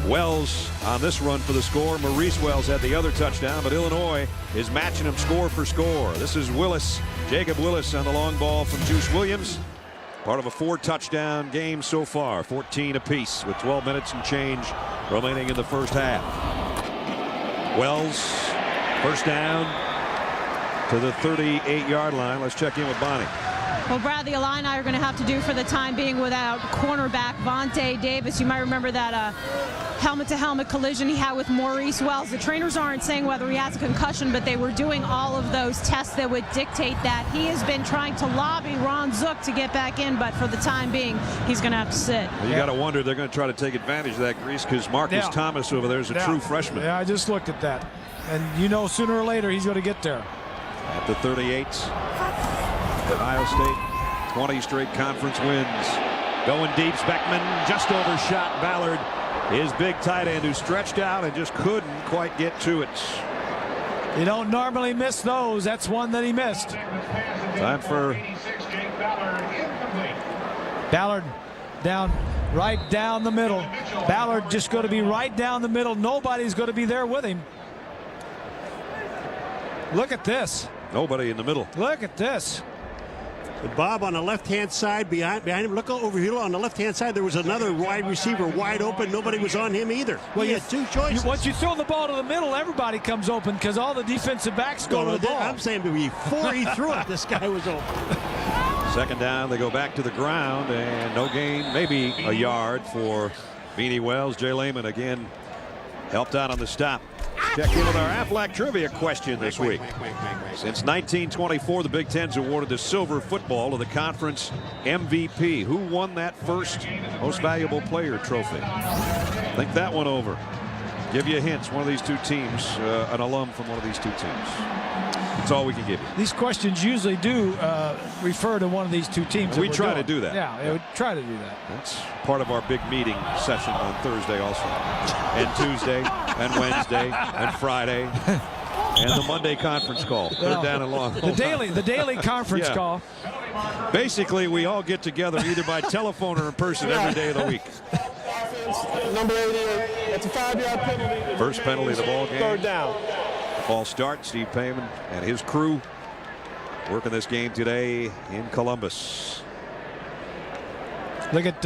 Wells on this run for the score. Maurice Wells had the other touchdown, but Illinois is matching him score for score. This is Willis, Jacob Willis on the long ball from Juice Williams. Part of a 4-touchdown game so far, 14 apiece with 12 minutes and change remaining in the first half. Wells, first down to the 38-yard line. Let's check in with Bonnie. Well, Brad, the Illini are going to have to do for the time being without cornerback Vontae Davis. You might remember that helmet-to-helmet collision he had with Maurice Wells. The trainers aren't saying whether he has a concussion, but they were doing all of those tests that would dictate that. He has been trying to lobby Ron Zook to get back in, but for the time being, he's going to have to sit. Well, you got to wonder they're going to try to take advantage of that, Grease, because Marcus Thomas over there is a true freshman. Yeah, I just looked at that. And you know sooner or later he's going to get there. At the 38, Ohio State, 20 straight conference wins. Going deep, Beckman just overshot Ballard. His big tight end who stretched out and just couldn't quite get to it. You don't normally miss those. That's one that he missed. Time for Ballard down, right down the middle. Ballard just going to be right down the middle. Nobody's going to be there with him. Look at this. Nobody in the middle. Look at this. Bob on the left-hand side behind him. Look over here on the left-hand side. There was another wide receiver wide open. Nobody was on him either. Well, he had 2 choices. Once you throw the ball to the middle, everybody comes open because all the defensive backs go to the ball. I'm saying before he threw it, this guy was open. Second down, they go back to the ground, and no gain, maybe a yard for Beanie Wells. Jay Lehman again helped out on the stop. Check in with our Aflac trivia question this week. Since 1924, the Big Ten's awarded the silver football to the conference MVP. Who won that first most valuable player trophy? Think that one over. Give you hints. One of these 2 teams, an alum from one of these 2 teams. That's all we can give you. These questions usually do refer to one of these 2 teams. We try to do that. Yeah, we try to do that. That's part of our big meeting session on Thursday also. And Tuesday and Wednesday and Friday. And the Monday conference call. Third down and long. The daily conference call. Basically, we all get together either by telephone or in person every day of the week. Number 88, that's a 5-yard penalty. First penalty of the ball game. Third down. Ball start. Steve Payman and his crew working this game today in Columbus. Look at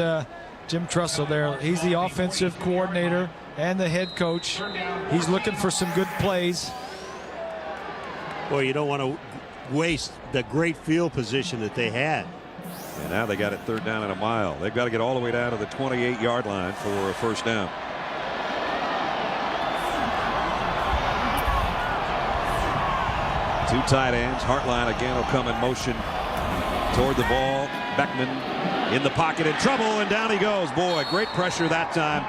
Jim Trussell there. He's the offensive coordinator and the head coach. He's looking for some good plays. Well, you don't want to waste the great field position that they had. And now they got it third down and a mile. They've got to get all the way down to the 28-yard line for a first down. Two tight ends. Hartline again will come in motion toward the ball. Beckman in the pocket in trouble, and down he goes. Boy, great pressure that time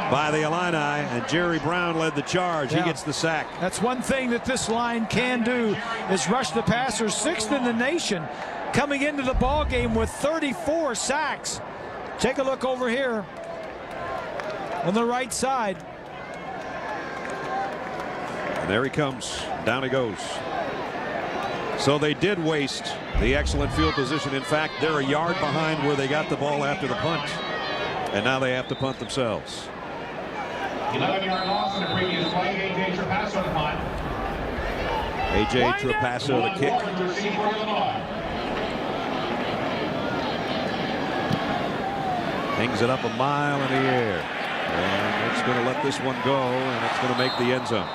by the Illini, and Jerry Brown led the charge. He gets the sack. That's one thing that this line can do is rush the passer. 6th in the nation, coming into the ball game with 34 sacks. Take a look over here on the right side. And there he comes. Down he goes. So they did waste the excellent field position. In fact, they're a yard behind where they got the ball after the punt. And now they have to punt themselves. 11-yard loss in the previous play. A.J. Trapasso to punt. A.J. Trapasso to kick. Hangs it up a mile in the air. And it's going to let this one go, and it's going to make the end zone.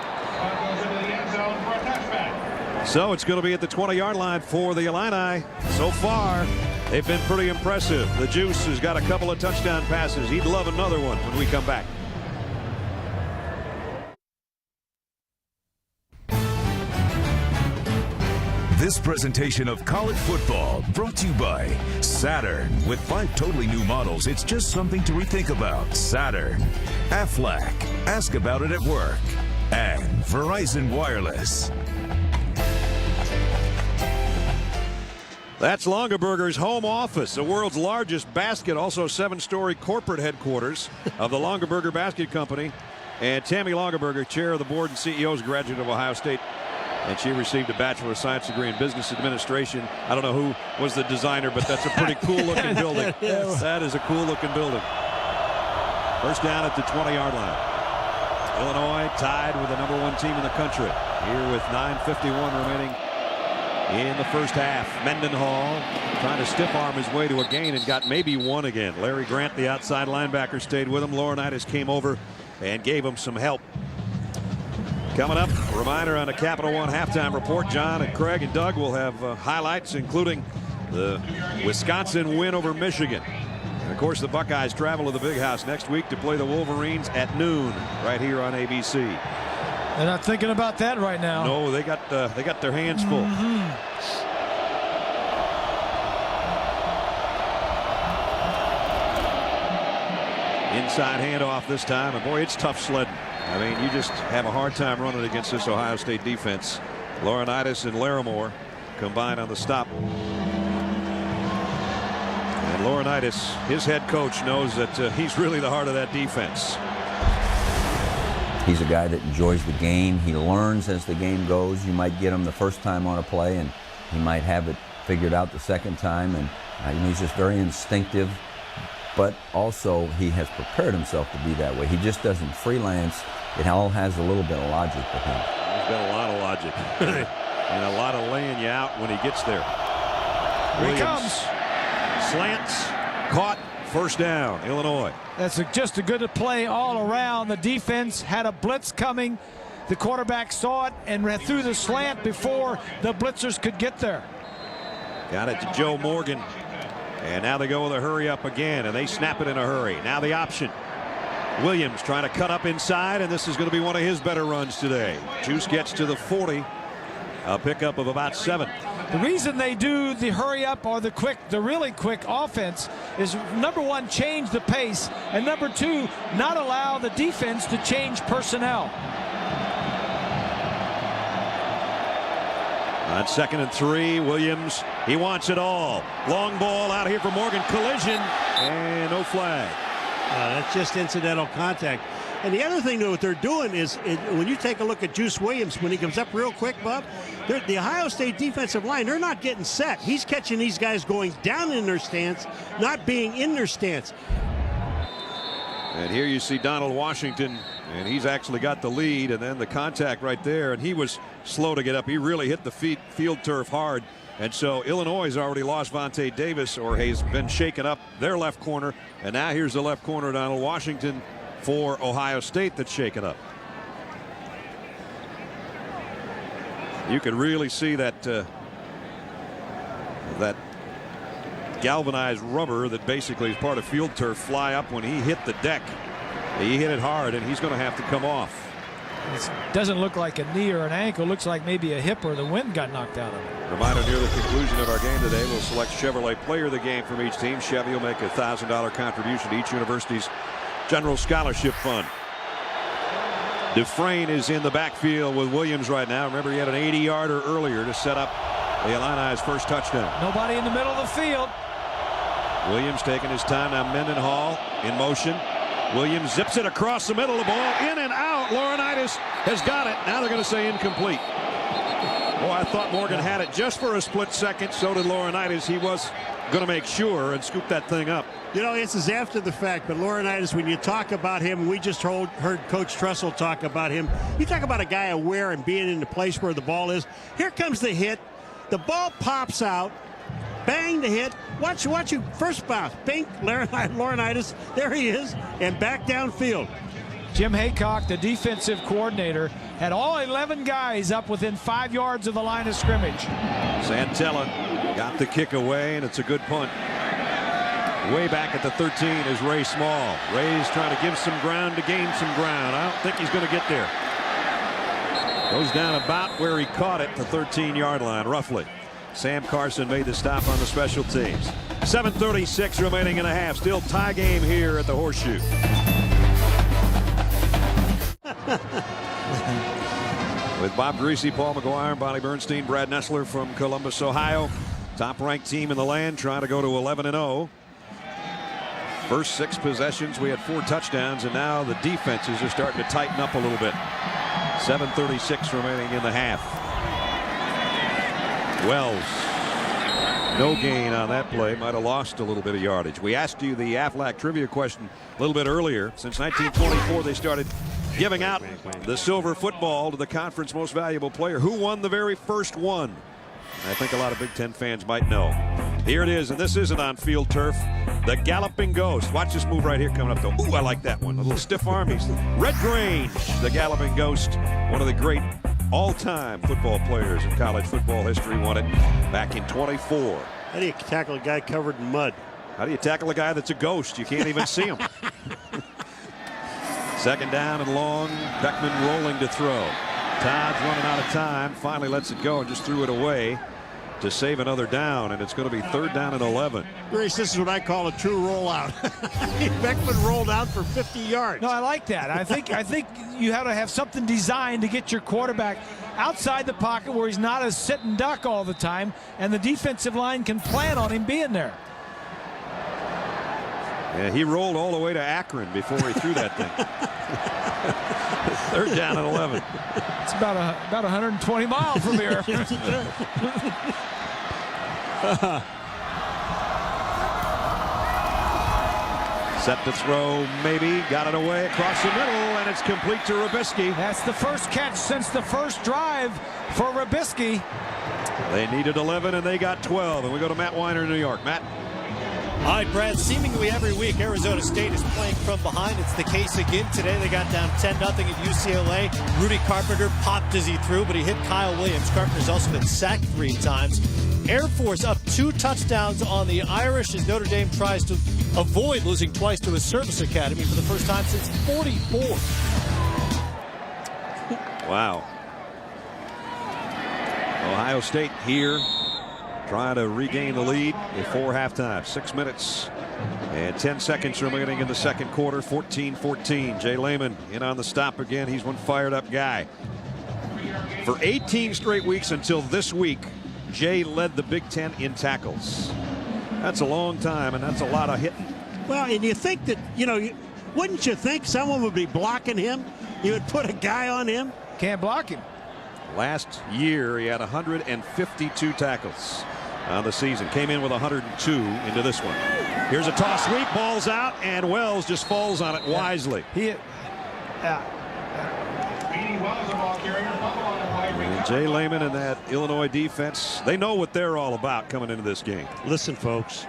So it's going to be at the 20-yard line for the Illini. So far, they've been pretty impressive. The Juice has got a couple of touchdown passes. He'd love another one when we come back. This presentation of college football brought to you by Saturn. With 5 totally new models, it's just something to rethink about. Saturn. Aflac. Ask about it at work. And Verizon Wireless. That's Longaberger's home office, the world's largest basket, also 7-story corporate headquarters of the Longaberger Basket Company. And Tammy Longaberger, chair of the board and CEO, is a graduate of Ohio State. And she received a Bachelor of Science degree in Business Administration. I don't know who was the designer, but that's a pretty cool-looking building. Yes. That is a cool-looking building. First down at the 20-yard line. Illinois tied with the #1 team in the country. Here with 9:51 remaining in the first half. Mendenhall trying to stiff-arm his way to a gain and got maybe one again. Larry Grant, the outside linebacker, stayed with him. Laurinaitis came over and gave him some help. Coming up, a reminder on the Capital One halftime report. John and Craig and Doug will have highlights, including the Wisconsin win over Michigan. And of course, the Buckeyes travel to the Big House next week to play the Wolverines at noon right here on ABC. They're not thinking about that right now. No, they got their hands full. Inside handoff this time, and boy, it's tough sledding. I mean, you just have a hard time running against this Ohio State defense. Laurinaitis and Larimore combine on the stop. And Laurinaitis, his head coach, knows that he's really the heart of that defense. He's a guy that enjoys the game. He learns as the game goes. You might get him the first time on a play, and he might have it figured out the second time. And he's just very instinctive. But also, he has prepared himself to be that way. He just doesn't freelance. It all has a little bit of logic with him. There's got a lot of logic. And a lot of laying you out when he gets there. Here he comes. Slants, caught, first down, Illinois. That's just a good play all around. The defense had a blitz coming. The quarterback saw it and ran through the slant before the blitzers could get there. Got it to Joe Morgan. And now they go with a hurry up again, and they snap it in a hurry. Now the option. Williams trying to cut up inside, and this is going to be one of his better runs today. Juice gets to the 40. A pickup of about 7. The reason they do the hurry up or the really quick offense is, number one, change the pace, and number two, not allow the defense to change personnel. On 2nd and 3, Williams, he wants it all. Long ball out here for Morgan. Collision, and no flag. That's just incidental contact. And the other thing that what they're doing is, when you take a look at Juice Williams, when he comes up real quick, Bob, the Ohio State defensive line, they're not getting set. He's catching these guys going down in their stance, not being in their stance. And here you see Donald Washington, and he's actually got the lead, and then the contact right there, and he was slow to get up. He really hit the field turf hard. And so Illinois has already lost Vontae Davis, or has been shaken up their left corner. And now here's the left corner, Donald Washington, for Ohio State, that's shaken up. You can really see that that galvanized rubber that basically is part of field turf fly up when he hit the deck. He hit it hard, and he's going to have to come off. It doesn't look like a knee or an ankle. Looks like maybe a hip, or the wind got knocked out of it. Reminder, near the conclusion of our game today, we'll select Chevrolet Player of the Game from each team. Chevy will make a $1,000 contribution to each university's General Scholarship Fund. Dufresne is in the backfield with Williams right now. Remember, he had an 80-yarder earlier to set up the Illini's first touchdown. Nobody in the middle of the field. Williams taking his time. Now Mendenhall in motion. Williams zips it across the middle of the ball. In and out. Laurinaitis Laurinaitis has got it. Now they're going to say incomplete. Oh, I thought Morgan had it just for a split second. So did Laurinaitis. He was going to make sure and scoop that thing up. You know, this is after the fact, but Laurinaitis, when you talk about him, we just heard Coach Trussell talk about him. You talk about a guy aware and being in the place where the ball is. Here comes the hit. The ball pops out. Bang, the hit. Watch you. First bounce. Bing, Laurinaitis. There he is. And back downfield. Jim Haycock, the defensive coordinator, had all 11 guys up within 5 yards of the line of scrimmage. Santella got the kick away, and it's a good punt. Way back at the 13 is Ray Small. Ray's trying to give some ground to gain some ground. I don't think he's going to get there. Goes down about where he caught it, the 13-yard line, roughly. Sam Carson made the stop on the special teams. 7:36 remaining in a half. Still tie game here at the Horseshoe. With Bob Greasy, Paul McGuire, Bonnie Bernstein, Brad Nessler from Columbus, Ohio. Top-ranked team in the land, trying to go to 11-0. First 6 possessions, we had 4 touchdowns, and now the defenses are starting to tighten up a little bit. 7:36 remaining in the half. Wells, no gain on that play. Might have lost a little bit of yardage. We asked you the Aflac trivia question a little bit earlier. Since 1924, they started giving out the silver football to the conference most valuable player. Who won the very first one? I think a lot of Big Ten fans might know. Here it is, and this isn't on field turf. The Galloping Ghost. Watch this move right here coming up, though. Ooh, I like that one. A little stiff arm. He's Red Grange, the Galloping Ghost. One of the great all-time football players in college football history. Won it back in 24. How do you tackle a guy covered in mud? How do you tackle a guy that's a ghost? You can't even see him. Second down and long. Beckman rolling to throw. Todd's running out of time. Finally lets it go and just threw it away to save another down, and it's going to be 3rd down and 11. Grace, this is what I call a true rollout. Beckman rolled out for 50 yards. No, I like that. I think you have to have something designed to get your quarterback outside the pocket where he's not a sit and duck all the time, and the defensive line can plan on him being there. Yeah, he rolled all the way to Akron before he threw that thing. 3rd down and 11. It's about 120 miles from here. Set to throw, maybe. Got it away across the middle, and it's complete to Robisky. That's the first catch since the first drive for Robisky. They needed 11, and they got 12. And we go to Matt Weiner in New York. Matt. All right, Brad, seemingly every week Arizona State is playing from behind. It's the case again today. They got down 10-0 at UCLA. Rudy Carpenter popped as he threw, but he hit Kyle Williams. Carpenter's also been sacked 3 times. Air Force up 2 touchdowns on the Irish as Notre Dame tries to avoid losing twice to a service academy for the first time since 44. Wow. Ohio State here trying to regain the lead before halftime. 6 minutes and 10 seconds remaining in the second quarter. 14-14. Jay Lehman in on the stop again. He's one fired up guy. For 18 straight weeks until this week, Jay led the Big Ten in tackles. That's a long time, and that's a lot of hitting. Well, and you think that, wouldn't you think someone would be blocking him? You would put a guy on him? Can't block him. Last year, he had 152 tackles on the season. Came in with 102 into this one. Here's a toss sweep, ball's out, and Wells just falls on it wisely. And Jay Lehman and that Illinois defense, they know what they're all about coming into this game. Listen, folks.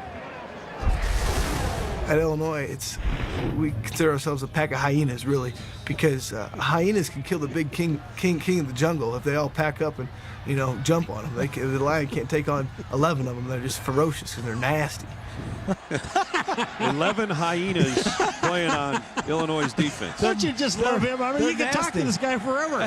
At Illinois, we consider ourselves a pack of hyenas, really, because hyenas can kill the big king of the jungle if they all pack up and jump on them. The lion can't take on 11 of them. They're just ferocious and they're nasty. 11 hyenas playing on Illinois' defense. Don't you just love him? I mean, you can talk to this guy forever.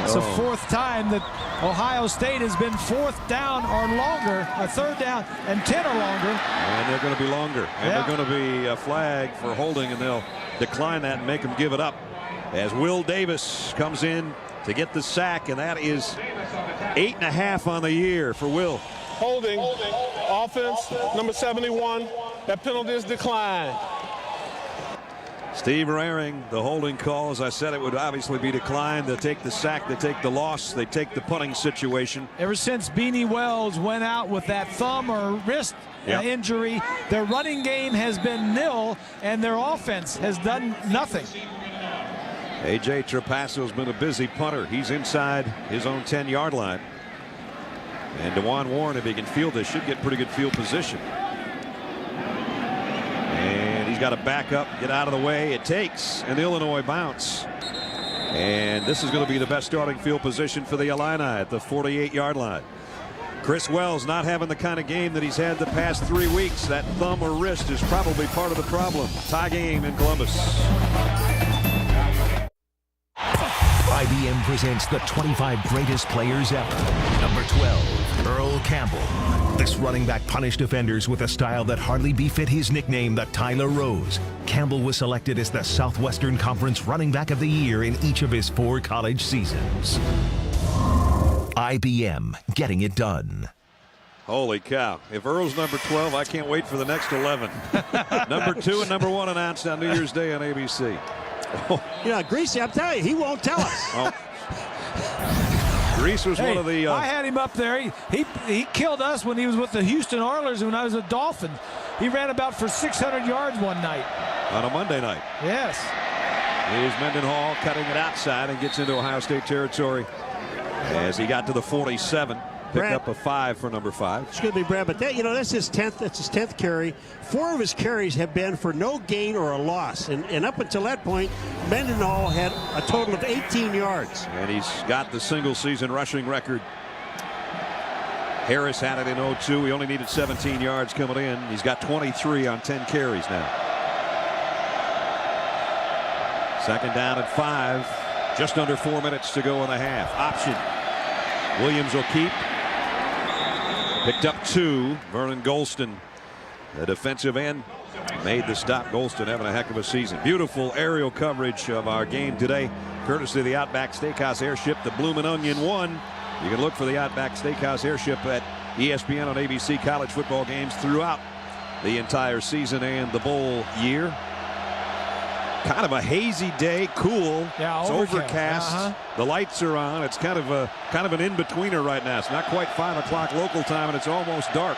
It's the 4th time that Ohio State has been 4th down or longer, a 3rd down and 10 or longer. And they're going to be longer. And they're going to be a flag for holding, and they'll decline that and make them give it up. As Will Davis comes in to get the sack, and that is 8.5 on the year for Will. Holding. Offense, number 71. That penalty is declined. Steve Raring, the holding call, as I said, it would obviously be declined. They take the sack, they take the loss, they take the punting situation. Ever since Beanie Wells went out with that thumb or wrist injury, their running game has been nil, and their offense has done nothing. A.J. Trapasso's been a busy punter. He's inside his own 10-yard line. And DeJuan Warren, if he can field this, should get pretty good field position. And he's got to back up, get out of the way. It takes an Illinois bounce. And this is going to be the best starting field position for the Illini at the 48-yard line. Chris Wells not having the kind of game that he's had the past 3 weeks. That thumb or wrist is probably part of the problem. Tie game in Columbus. IBM presents the 25 greatest players ever. Number 12, Earl Campbell. This running back punished defenders with a style that hardly befit his nickname, the Tyler Rose. Campbell was selected as the Southwestern Conference Running Back of the Year in each of his 4 college seasons. IBM, getting it done. Holy cow. If Earl's number 12, I can't wait for the next 11. Number 2 and number 1 announced on New Year's Day on ABC. You know, Greasy, I'm telling you, he won't tell us. Grease was one of the... I had him up there. He killed us when he was with the Houston Oilers when I was a Dolphin. He ran about for 600 yards one night. On a Monday night. Yes. Here's Mendenhall cutting it outside and gets into Ohio State territory as he got to the 47. Pick up a 5 for number 5. It's going to be Brad, but that's his 10th. That's his 10th carry. 4 of his carries have been for no gain or a loss, and up until that point, Mendenhall had a total of 18 yards. And he's got the single-season rushing record. Harris had it in 02. He only needed 17 yards coming in. He's got 23 on 10 carries now. Second down at 5. Just under 4 minutes to go in the half. Option. Williams will keep. Picked up 2. Vernon Golston, the defensive end, made the stop. Golston having a heck of a season. Beautiful aerial coverage of our game today, courtesy of the Outback Steakhouse Airship, the Bloomin' Onion 1. You can look for the Outback Steakhouse Airship at ESPN on ABC college football games throughout the entire season and the bowl year. Kind of a hazy day, cool. Yeah, it's overcast. The lights are on. It's kind of an in-betweener right now. It's not quite 5 o'clock local time, and it's almost dark.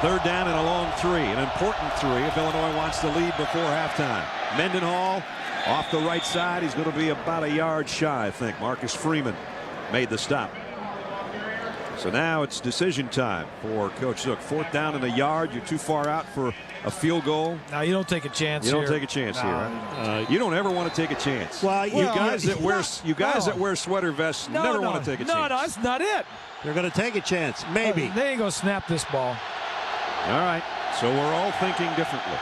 Third down and a long 3, an important 3 if Illinois wants to lead before halftime. Mendenhall off the right side. He's going to be about a yard shy, I think. Marcus Freeman made the stop. So now it's decision time for Coach Zook. 4th down and a yard. You're too far out for a field goal. Now you don't take a chance. You don't take a chance here. Right? You don't ever want to take a chance. Well, you guys that wear sweater vests never want to take a chance. No, that's not it. They're going to take a chance, maybe. They ain't going to snap this ball. All right, so we're all thinking differently.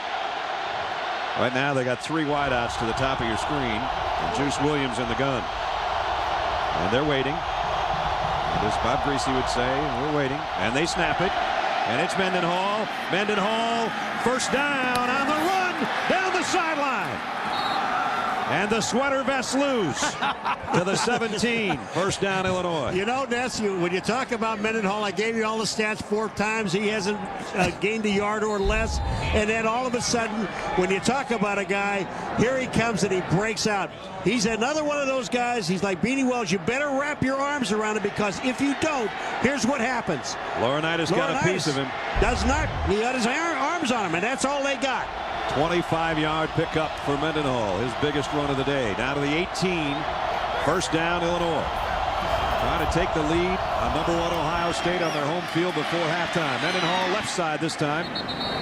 Right now they got 3 wideouts to the top of your screen, and Juice Williams in the gun, and they're waiting. As Bob Greasy would say, we're waiting, and they snap it, and it's Mendenhall. Mendenhall, first down on the run down the sideline, and the sweater vests lose to the 17. First down, Illinois. You know, Ness, when you talk about Mendenhall, I gave you all the stats 4 times. He hasn't gained a yard or less. And then all of a sudden, when you talk about a guy, here he comes and he breaks out. He's another one of those guys. He's like Beanie Wells. You better wrap your arms around him, because if you don't, here's what happens. Laurinaitis got a piece of him. Does not. He got his arms on him, and that's all they got. 25-yard pickup for Mendenhall, his biggest run of the day. Down to the 18. First down, Illinois. Trying to take the lead on number 1 Ohio State on their home field before halftime. Mendenhall left side this time,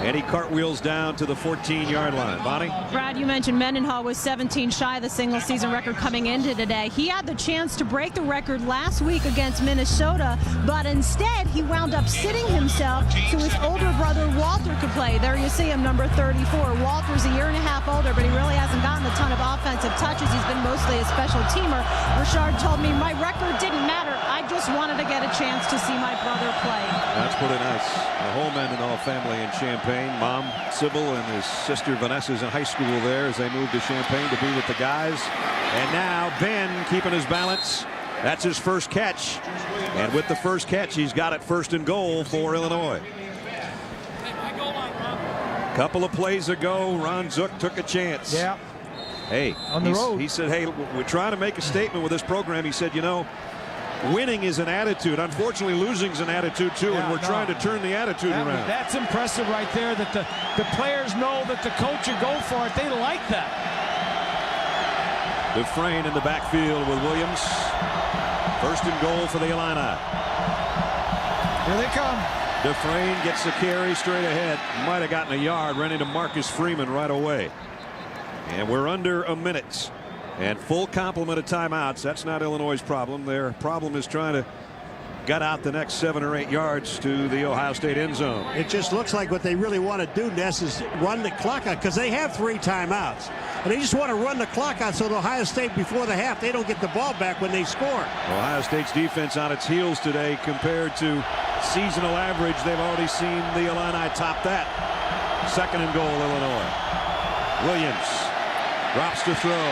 and he cartwheels down to the 14-yard line. Bonnie? Brad, you mentioned Mendenhall was 17 shy of the single-season record coming into today. He had the chance to break the record last week against Minnesota, but instead he wound up sitting himself so his older brother Walter could play. There you see him, number 34. Walter's a year and a half older, but he really hasn't gotten a ton of offensive touches. He's been mostly a special teamer. Richard told me my record didn't matter. I just wanted to get a chance to see my brother play. That's pretty nice. The whole Mendenhall family in Champaign. Mom, Sybil, and his sister Vanessa's in high school there as they moved to Champaign to be with the guys. And now Ben keeping his balance. That's his first catch. And with the first catch, he's got it 1st and goal for Illinois. Couple of plays ago, Ron Zook took a chance. Yeah. Hey, on the road. He said, hey, we're trying to make a statement with this program. He said, you know, winning is an attitude. Unfortunately, losing is an attitude too, and we're trying to turn the attitude around. That's impressive right there, that the players know that the coach will go for it. They like that. Dufresne in the backfield with Williams. First and goal for the Illini. Here they come. Dufresne gets the carry straight ahead. Might have gotten a yard, ran into Marcus Freeman right away. And we're under a minute. And full complement of timeouts. That's not Illinois' problem. Their problem is trying to gut out the next 7 or 8 yards to the Ohio State end zone. It just looks like what they really want to do, Ness, is run the clock out, because they have 3 timeouts. And they just want to run the clock out so that Ohio State, before the half, they don't get the ball back when they score. Ohio State's defense on its heels today compared to seasonal average. They've already seen the Illini top that. Second and goal, Illinois. Williams drops to throw.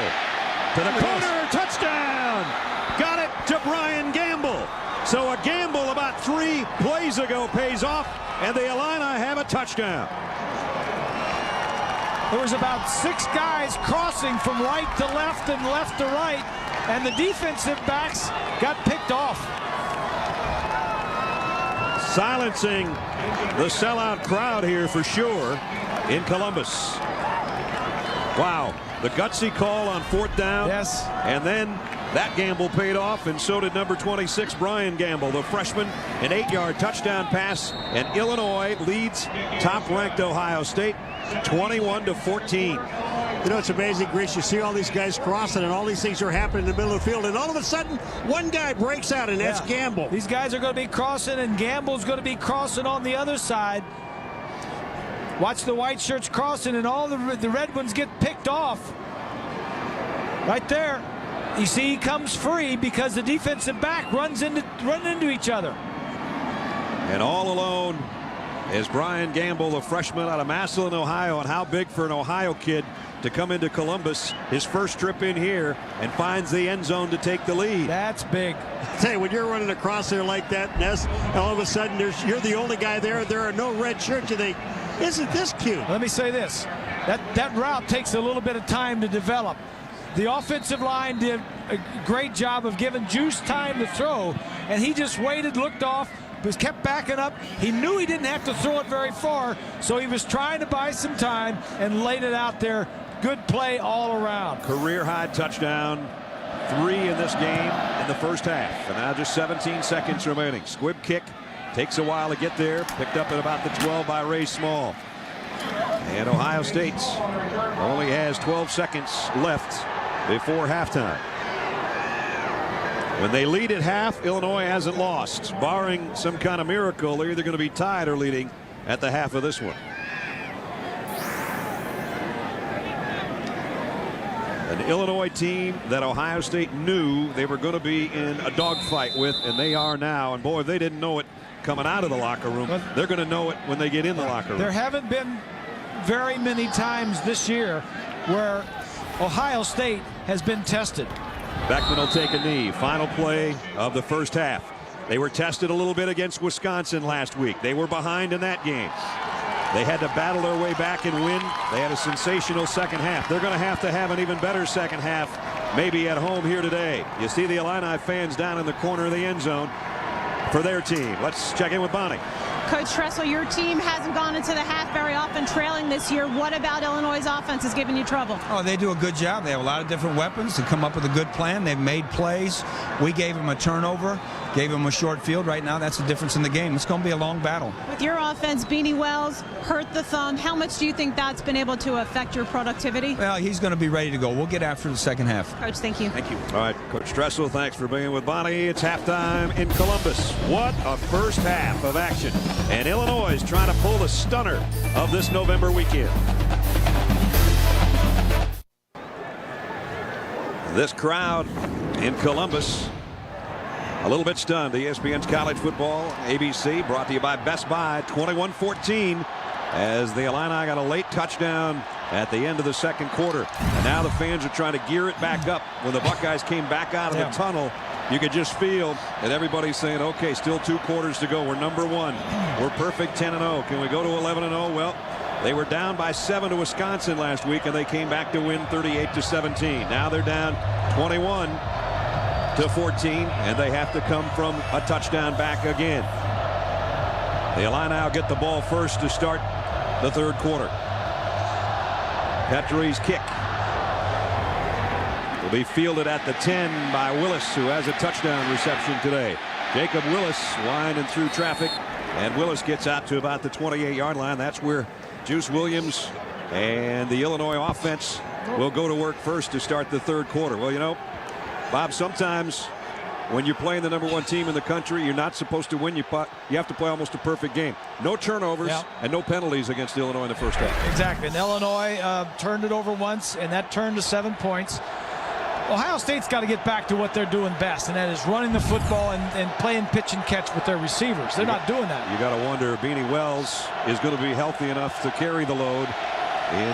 To the corner, touchdown! Got it to Brian Gamble. So a gamble about 3 plays ago pays off, and the Illini have a touchdown. There was about 6 guys crossing from right to left and left to right, and the defensive backs got picked off. Silencing the sellout crowd here for sure in Columbus. Wow. The gutsy call on 4th down. Yes. And then that gamble paid off, and so did number 26, Brian Gamble, the freshman, an 8-yard touchdown pass, and Illinois leads top-ranked Ohio State 21-14. You know, it's amazing, Grease. You see all these guys crossing, and all these things are happening in the middle of the field, and all of a sudden, one guy breaks out, and that's Gamble. These guys are going to be crossing, and Gamble's going to be crossing on the other side. Watch the white shirts crossing, and all the red ones get picked off. Right there. You see, he comes free because the defensive back run into each other. And all alone is Brian Gamble, the freshman out of Massillon, Ohio. And how big for an Ohio kid to come into Columbus, his first trip in here, and finds the end zone to take the lead. That's big. Say, when you're running across there like that, Ness, all of a sudden you're the only guy there. There are no red shirts. You think, isn't this cute? Let me say this. That route takes a little bit of time to develop. The offensive line did a great job of giving Juice time to throw, and he just waited, looked off, was kept backing up. He knew he didn't have to throw it very far, so he was trying to buy some time and laid it out there. Good play all around. Career high touchdown, 3 in this game in the first half, and now just 17 seconds remaining. Squib kick takes a while to get there, picked up at about the 12 by Ray Small. And Ohio State only has 12 seconds left before halftime. When they lead at half, Illinois hasn't lost. Barring some kind of miracle, they're either going to be tied or leading at the half of this one. An Illinois team that Ohio State knew they were going to be in a dogfight with, and they are now. And boy, if they didn't know it coming out of the locker room, they're going to know it when they get in the locker room. There haven't been very many times this year where Ohio State has been tested. Beckman will take a knee. Final play of the first half. They were tested a little bit against Wisconsin last week. They were behind in that game. They had to battle their way back and win. They had a sensational second half. They're going to have an even better second half, maybe at home here today. You see the Illini fans down in the corner of the end zone for their team. Let's check in with Bonnie. Coach Tressel, your team hasn't gone into the half very often trailing this year. What about Illinois' offense is giving you trouble? Oh, they do a good job. They have a lot of different weapons to come up with a good plan. They've made plays. We gave them a turnover, gave them a short field. Right now, that's the difference in the game. It's going to be a long battle. With your offense, Beanie Wells hurt the thumb. How much do you think that's been able to affect your productivity? Well, he's going to be ready to go. We'll get after the second half. Coach, thank you. Thank you. All right, Coach Tressel, thanks for being with Bonnie. It's halftime in Columbus. What a first half of action. And Illinois is trying to pull the stunner of this November weekend. This crowd in Columbus a little bit stunned. ESPN's College Football ABC brought to you by Best Buy. 21-14 as the Illini got a late touchdown at the end of the second quarter. And now the fans are trying to gear it back up. When the Buckeyes came back out of the tunnel, you could just feel that everybody's saying, okay, still 2 quarters to go. We're number 1. We're perfect 10-0. Can we go to 11-0? Well, They were down by 7 to Wisconsin last week, and they came back to win 38-17. Now they're down 21-14, and they have to come from a touchdown back again. The Illini will get the ball first to start the third quarter. Petrie's kick will be fielded at the 10 by Willis, who has a touchdown reception today. Jacob Willis winding through traffic, and Willis gets out to about the 28-yard line. That's where Juice Williams and the Illinois offense will go to work first to start the third quarter. Well, you know, Bob, sometimes when you're playing the number 1 team in the country, you're not supposed to win. You have to play almost a perfect game. No turnovers and no penalties against Illinois in the first half. Exactly. And Illinois turned it over once, and that turned to 7 points. Ohio State's got to get back to what they're doing best, and that is running the football and playing pitch and catch with their receivers. They're not doing that. You got to wonder, Beanie Wells is going to be healthy enough to carry the load in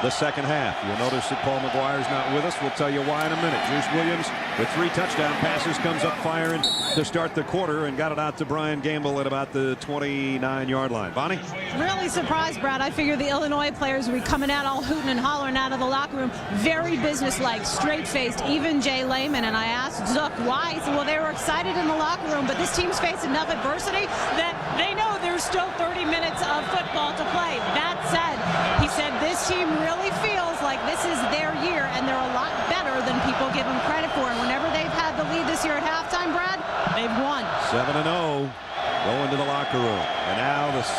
the second half. You'll notice that Paul McGuire's not with us. We'll tell you why in a minute. Juice Williams with 3 touchdown passes comes up firing to start the quarter and got it out to Brian Gamble at about the 29-yard line. Bonnie? Really surprised, Brad. I figured the Illinois players would be coming out all hooting and hollering out of the locker room. Very businesslike, straight-faced, even Jay Lehman. And I asked Zook why. He said, well, they were excited in the locker room, but this team's faced enough adversity that they know there's still 30 minutes of football to play. That said, he said this team really feels like this is their year, and they're a lot better than people give them credit for. And whenever they've had the lead this year at halftime, Brad, they've won. 7-0 going to the locker room. And now this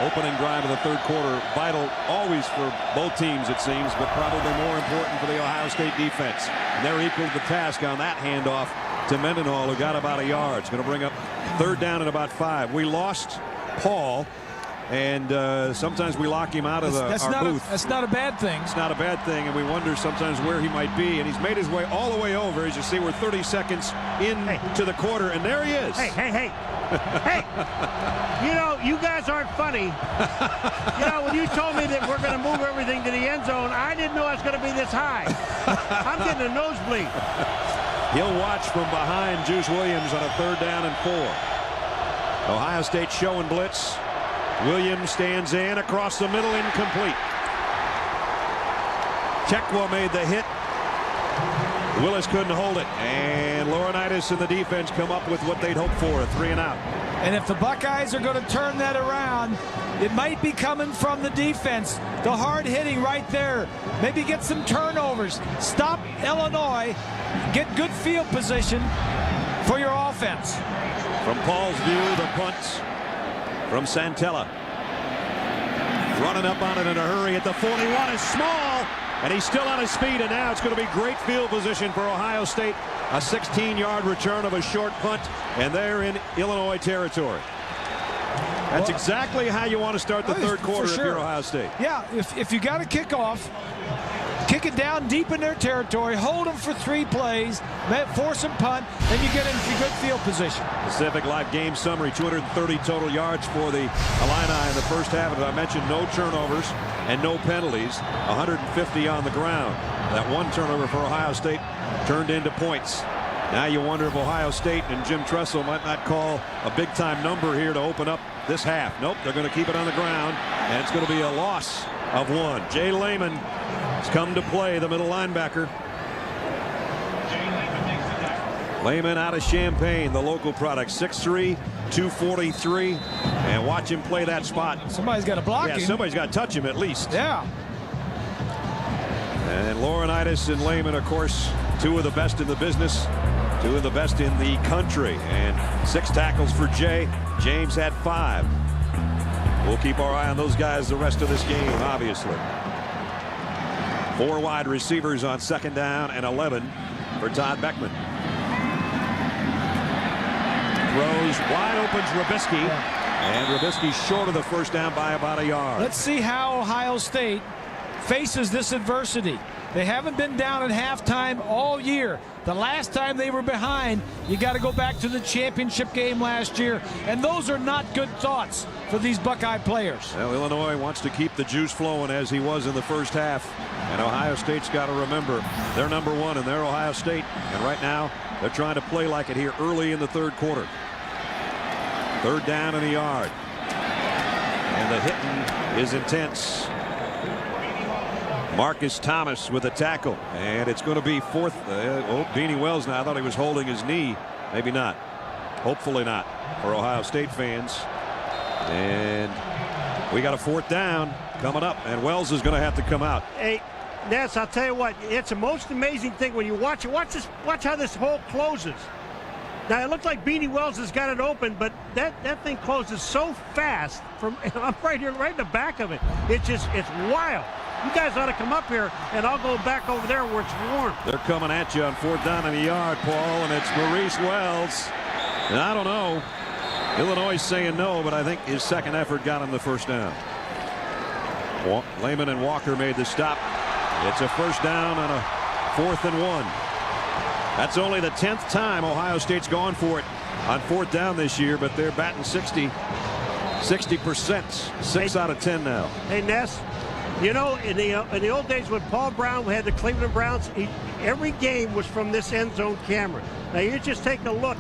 opening drive of the third quarter, vital always for both teams, it seems, but probably more important for the Ohio State defense. And they're equal to the task on that handoff to Mendenhall, who got about a yard. It's going to bring up third down at about 5. We lost Paul, and sometimes we lock him out of our booth. That's not a bad thing. It's not a bad thing, and we wonder sometimes where he might be. And he's made his way all the way over. As you see, we're 30 seconds into the quarter, and there he is. Hey. You know, you guys aren't funny. You know, when you told me that we're going to move everything to the end zone, I didn't know I was going to be this high. I'm getting a nosebleed. He'll watch from behind Juice Williams on a 3rd down and 4. Ohio State showing blitz. Williams stands in across the middle, incomplete. Chekwa made the hit. Willis couldn't hold it, and Laurinaitis and the defense come up with what they'd hoped for, a 3-and-out. And if the Buckeyes are going to turn that around, it might be coming from the defense. The hard hitting right there. Maybe get some turnovers. Stop Illinois. Get good field position for your offense. From Paul's view, the punt from Santella. Running up on it in a hurry at the 41 is small, and he's still on his feet, and now it's going to be great field position for Ohio State. A 16-yard return of a short punt, and they're in Illinois territory. That's exactly how you want to start the third quarter if you're Ohio State. Yeah, if you got to kick off, kick it down deep in their territory, hold them for 3 plays, force them punt, then you get into good field position. Pacific Live game summary, 230 total yards for the Illini in the first half. As I mentioned, no turnovers and no penalties, 150 on the ground. That one turnover for Ohio State turned into points. Now you wonder if Ohio State and Jim Tressel might not call a big-time number here to open up this half. Nope, they're going to keep it on the ground, and it's going to be a loss of 1. Jay Lehman has come to play, the middle linebacker. Lehman out of Champaign, the local product, 6'3", 243, and watch him play that spot. Somebody's got to block him. Yeah, somebody's got to touch him at least. Yeah. And Laurinaitis and Lehman, of course, 2 of the best in the business, 2 of the best in the country, and 6 tackles for Jay. James had 5. We'll keep our eye on those guys the rest of this game, obviously. 4 wide receivers on 2nd down and 11 for Todd Beckman. Throws wide open to Robisky, and Robisky short of the first down by about a yard. Let's see how Ohio State faces this adversity. They haven't been down at halftime all year. The last time they were behind, you got to go back to the championship game last year, and those are not good thoughts for these Buckeye players. Well, Illinois wants to keep the juice flowing as he was in the first half, and Ohio State's got to remember they're number 1 and they're Ohio State, and right now they're trying to play like it here early in the third quarter. 3rd down and a yard. And the hitting is intense. Marcus Thomas with a tackle, and it's going to be fourth. Beanie Wells now. I thought he was holding his knee. Maybe not. Hopefully not for Ohio State fans. And we got a fourth down coming up, and Wells is going to have to come out. Hey, Ness, I'll tell you what, it's the most amazing thing when you watch it. Watch how this hole closes. Now, it looks like Beanie Wells has got it open, but that thing closes so fast. I'm right here, right in the back of it. It's wild. You guys ought to come up here, and I'll go back over there where it's warm. They're coming at you on fourth down in the yard, Paul, and it's Maurice Wells. And I don't know. Illinois is saying no, but I think his second effort got him the first down. Lehman and Walker made the stop. It's a first down and a 4th and 1. That's only the 10th time Ohio State's gone for it on fourth down this year, but they're batting 60%. 6 out of 10 now. Hey, Ness, you know, in the old days when Paul Brown had the Cleveland Browns, every game was from this end zone camera. Now, you just take a look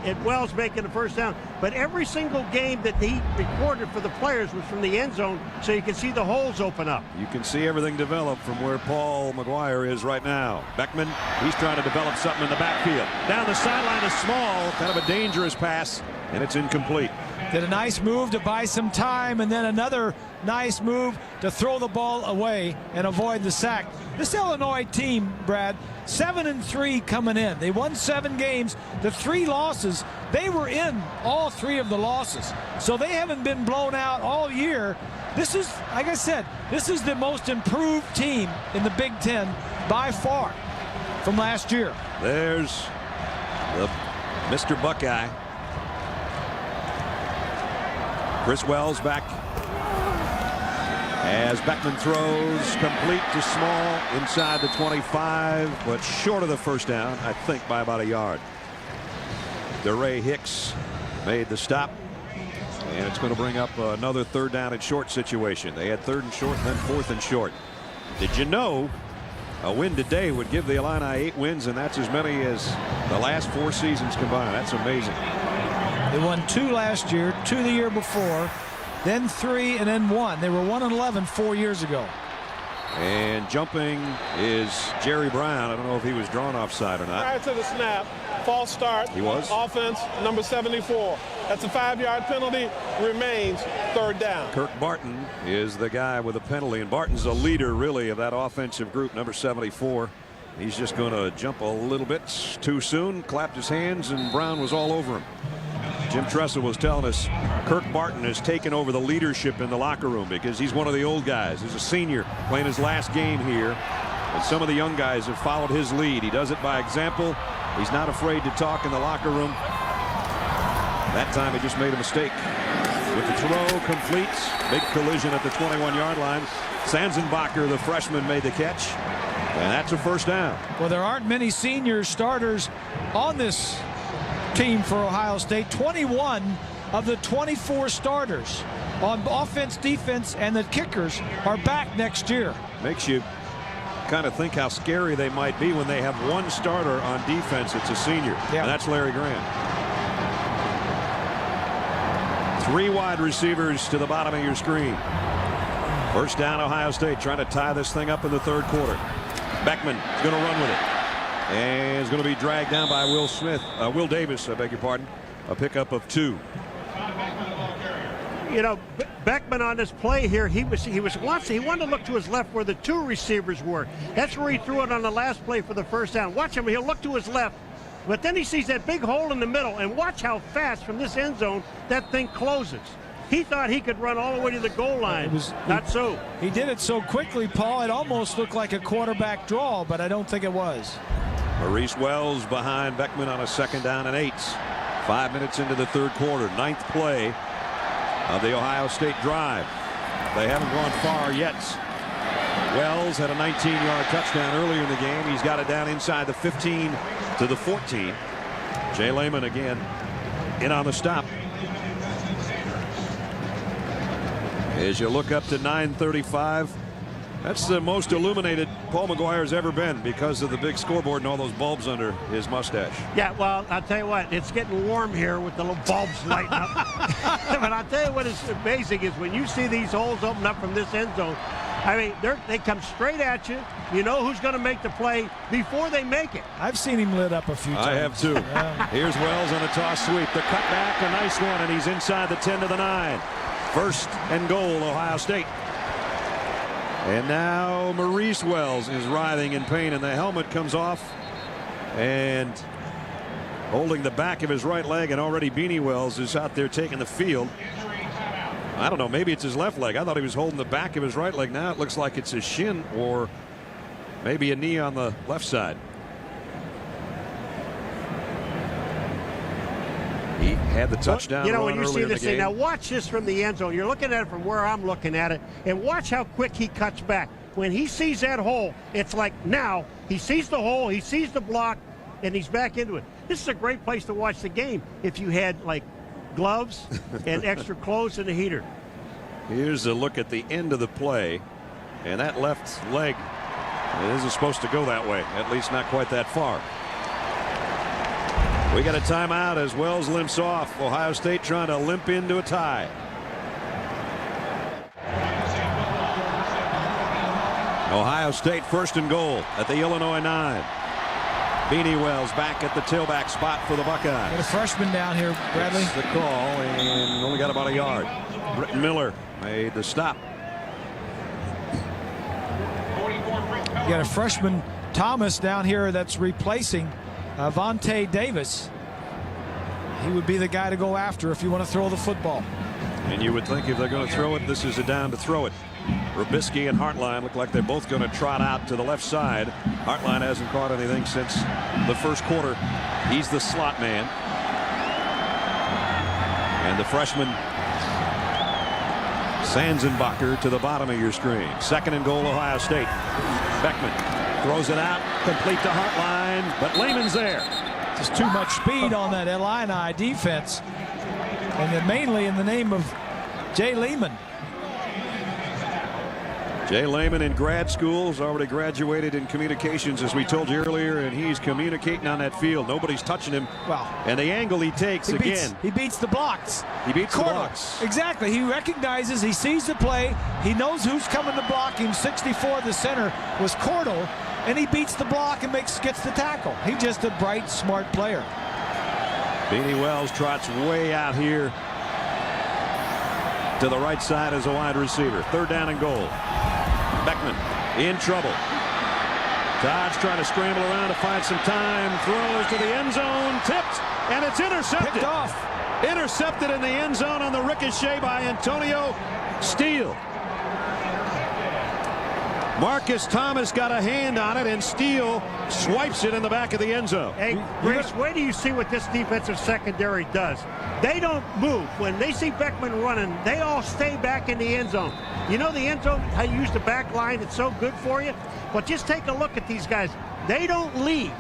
at Wells making the first down, but every single game that he recorded for the players was from the end zone, so you can see the holes open up. You can see everything develop from where Paul McGuire is right now. Beckman, he's trying to develop something in the backfield. Down the sideline is small, kind of a dangerous pass, and it's incomplete. Did a nice move to buy some time, and then another nice move to throw the ball away and avoid the sack. This Illinois team, Brad, 7-3 coming in. They won 7 games. The 3 losses, they were in all 3 of the losses. So they haven't been blown out all year. This is, like I said, this is the most improved team in the Big Ten by far from last year. There's the Mr. Buckeye. Chris Wells back as Beckman throws complete to Small inside the 25, but short of the first down, I think, by about a yard. DeRay Hicks made the stop, and it's going to bring up another third down and short situation. They had third and short and then fourth and short. Did you know a win today would give the Illini 8 wins, and that's as many as the last 4 seasons combined? That's amazing. They won 2 last year, 2 the year before, then 3, and then 1. They were 1-11 4 years ago. And jumping is Jerry Brown. I don't know if he was drawn offside or not. Prior to the snap, false start. He was. Offense, number 74. That's a 5-yard penalty. Remains third down. Kirk Barton is the guy with the penalty, and Barton's a leader, really, of that offensive group, number 74. He's just going to jump a little bit too soon, clapped his hands, and Brown was all over him. Jim Tressel was telling us Kirk Barton has taken over the leadership in the locker room because he's one of the old guys. He's a senior playing his last game here, and some of the young guys have followed his lead. He does it by example. He's not afraid to talk in the locker room. That time he just made a mistake. With the throw complete, big collision at the 21-yard line. Sanzenbacher, the freshman, made the catch, and that's a first down. Well, there aren't many senior starters on this team for Ohio State. 21 of the 24 starters on offense, defense, and the kickers are back next year. Makes you kind of think how scary they might be when they have one starter on defense. It's a senior, and that's Larry Grant. 3 wide receivers to the bottom of your screen. First down, Ohio State, trying to tie this thing up in the third quarter. Beckman is going to run with it. And is going to be dragged down by Will Davis, I beg your pardon. A pickup of 2. You know, Beckman on this play here, he wanted to look to his left where the 2 receivers were. That's where he threw it on the last play for the first down. Watch him, he'll look to his left, but then he sees that big hole in the middle, and watch how fast from this end zone that thing closes. He thought he could run all the way to the goal line. Not so. He did it so quickly, Paul, it almost looked like a quarterback draw, but I don't think it was. Maurice Wells behind Beckman on a 2nd down and 8. 5 minutes into the third quarter, 9th play of the Ohio State drive. They haven't gone far yet. Wells had a 19-yard touchdown earlier in the game. He's got it down inside the 15 to the 14. Jay Lehman again in on the stop. As you look up to 9:35, That's the most illuminated Paul McGuire's ever been because of the big scoreboard and all those bulbs under his mustache. Yeah, well, I'll tell you what, it's getting warm here with the little bulbs lighting up. But I'll tell you what is amazing is when you see these holes open up from this end zone, I mean, they come straight at you. You know who's going to make the play before they make it. I've seen him lit up a few times. I have too. Yeah. Here's Wells on a toss sweep. The cutback, a nice one, and he's inside the 10 to the 9. First and goal, Ohio State. And now Maurice Wells is writhing in pain, and the helmet comes off. And holding the back of his right leg, and already Beanie Wells is out there taking the field. I don't know, maybe it's his left leg. I thought he was holding the back of his right leg. Now it looks like it's his shin or maybe a knee on the left side. He had the touchdown. You know, run when you see this thing, game. now watch this from the end zone. You're looking at it from where I'm looking at it, and watch how quick he cuts back. When he sees that hole, it's like now he sees the hole, he sees the block, and he's back into it. This is a great place to watch the game if you had like gloves and extra clothes and a heater. Here's a look at the end of the play, and that left leg isn't supposed to go that way, at least not quite that far. We got a timeout as Wells limps off. Ohio State trying to limp into a tie. Ohio State first and goal at the Illinois 9. Beanie Wells back at the tailback spot for the Buckeyes. Got a freshman down here, Bradley. That's the call, and only got about a yard. Britton Miller made the stop. You got a freshman, Thomas, down here that's replacing Vontae Davis. He would be the guy to go after if you want to throw the football. And you would think if they're going to throw it, this is a down to throw it. Rubisky and Hartline look like they're both going to trot out to the left side. Hartline hasn't caught anything since the first quarter. He's the slot man. And the freshman Sanzenbacher to the bottom of your screen. Second and goal, Ohio State. Beckman throws it out, complete to Hartline, but Lehman's there. Just too much speed on that Illini defense. And then mainly in the name of Jay Lehman. Jay Lehman in grad school, has already graduated in communications, as we told you earlier, and he's communicating on that field. Nobody's touching him. Well, and the angle he takes he again. Beats the blocks. He beats the blocks. Exactly. He recognizes, he sees the play, he knows who's coming to block him. 64, the center, was Cordell, and he beats the block and gets the tackle. He's just a bright, smart player. Beanie Wells trots way out here to the right side as a wide receiver. Third down and goal. Beckman in trouble. Todd's trying to scramble around to find some time. Throws to the end zone. Tipped. And it's intercepted. Picked off. Intercepted in the end zone on the ricochet by Antonio Steele. Marcus Thomas got a hand on it, and Steele swipes it in the back of the end zone. Hey, Grace, wait till you see what this defensive secondary does. They don't move. When they see Beckman running, they all stay back in the end zone. You know the end zone, how you use the back line, it's so good for you. But just take a look at these guys. They don't leave.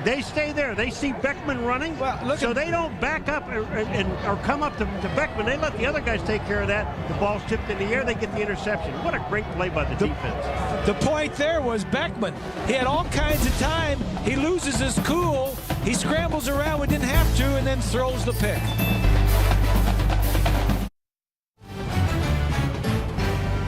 They stay there. They see Beckman running, so they don't back up or come up to Beckman. They let the other guys take care of that. The ball's tipped in the air. They get the interception. What a great play by the defense. The point there was Beckman. He had all kinds of time. He loses his cool. He scrambles around when he didn't have to, and then throws the pick.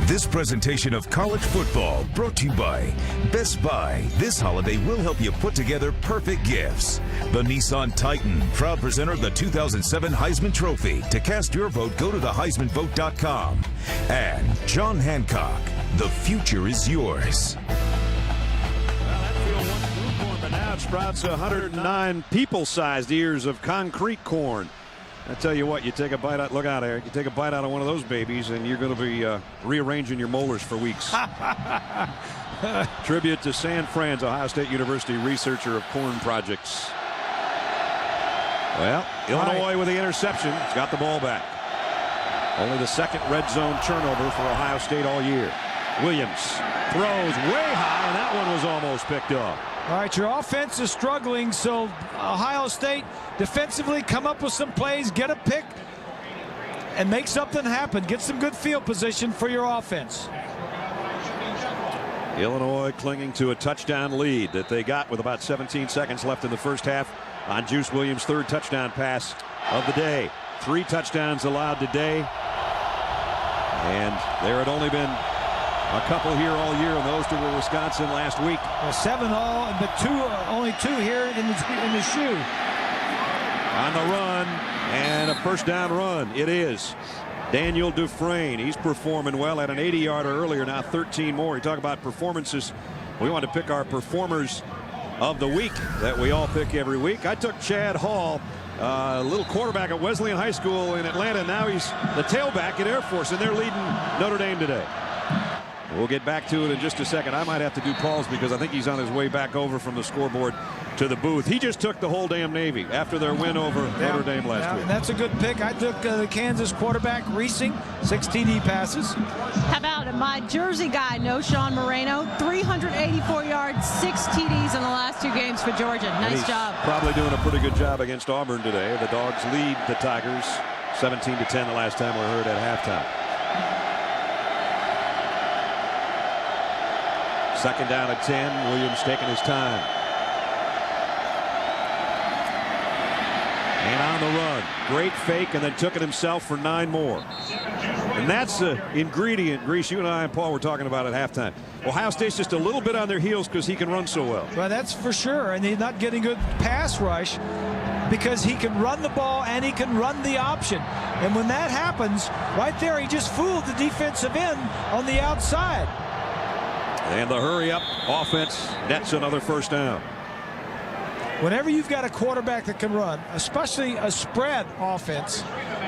This presentation of college football brought to you by Best Buy. This holiday will help you put together perfect gifts. The Nissan Titan, proud presenter of the 2007 Heisman Trophy. To cast your vote, go to theheismanvote.com. And John Hancock, the future is yours. But now it sprouts 109 people-sized ears of concrete corn. I tell you what, you take a bite out, look out, Eric, you take a bite out of one of those babies and you're going to be rearranging your molars for weeks. Tribute to San Fran's Ohio State University researcher of corn projects. Well, Illinois with the interception. It's got the ball back. Only the second red zone turnover for Ohio State all year. Williams throws way high, and that one was almost picked off. All right, your offense is struggling, so Ohio State defensively come up with some plays, get a pick, and make something happen. Get some good field position for your offense. Illinois clinging to a touchdown lead that they got with about 17 seconds left in the first half on Juice Williams' third touchdown pass of the day. 3 touchdowns allowed today, and there had only been a couple here all year, and those 2 were Wisconsin last week. Well, 7 all, but only 2 here in the shoe. On the run, and a first down run. It is Daniel Dufresne. He's performing well at an 80-yarder earlier, now 13 more. You talk about performances. We want to pick our performers of the week that we all pick every week. I took Chad Hall, a little quarterback at Wesleyan High School in Atlanta. Now he's the tailback at Air Force, and they're leading Notre Dame today. We'll get back to it in just a second. I might have to do Paul's because I think he's on his way back over from the scoreboard to the booth. He just took the whole damn Navy after their win over Notre Dame last week. That's a good pick. I took the Kansas quarterback, Reesing, 6 TD passes. How about my Jersey guy, Sean Moreno, 384 yards, 6 TDs in the last 2 games for Georgia. Nice job. Probably doing a pretty good job against Auburn today. The Dogs lead the Tigers 17-10 the last time we heard at halftime. Second down at 10. Williams taking his time. And on the run. Great fake, and then took it himself for 9 more. And that's the ingredient, Grease, you and I and Paul were talking about at halftime. Ohio State's just a little bit on their heels because he can run so well. Well, that's for sure. And he's not getting good pass rush because he can run the ball and he can run the option. And when that happens, right there, he just fooled the defensive end on the outside. And the hurry-up offense nets another first down. Whenever you've got a quarterback that can run, especially a spread offense,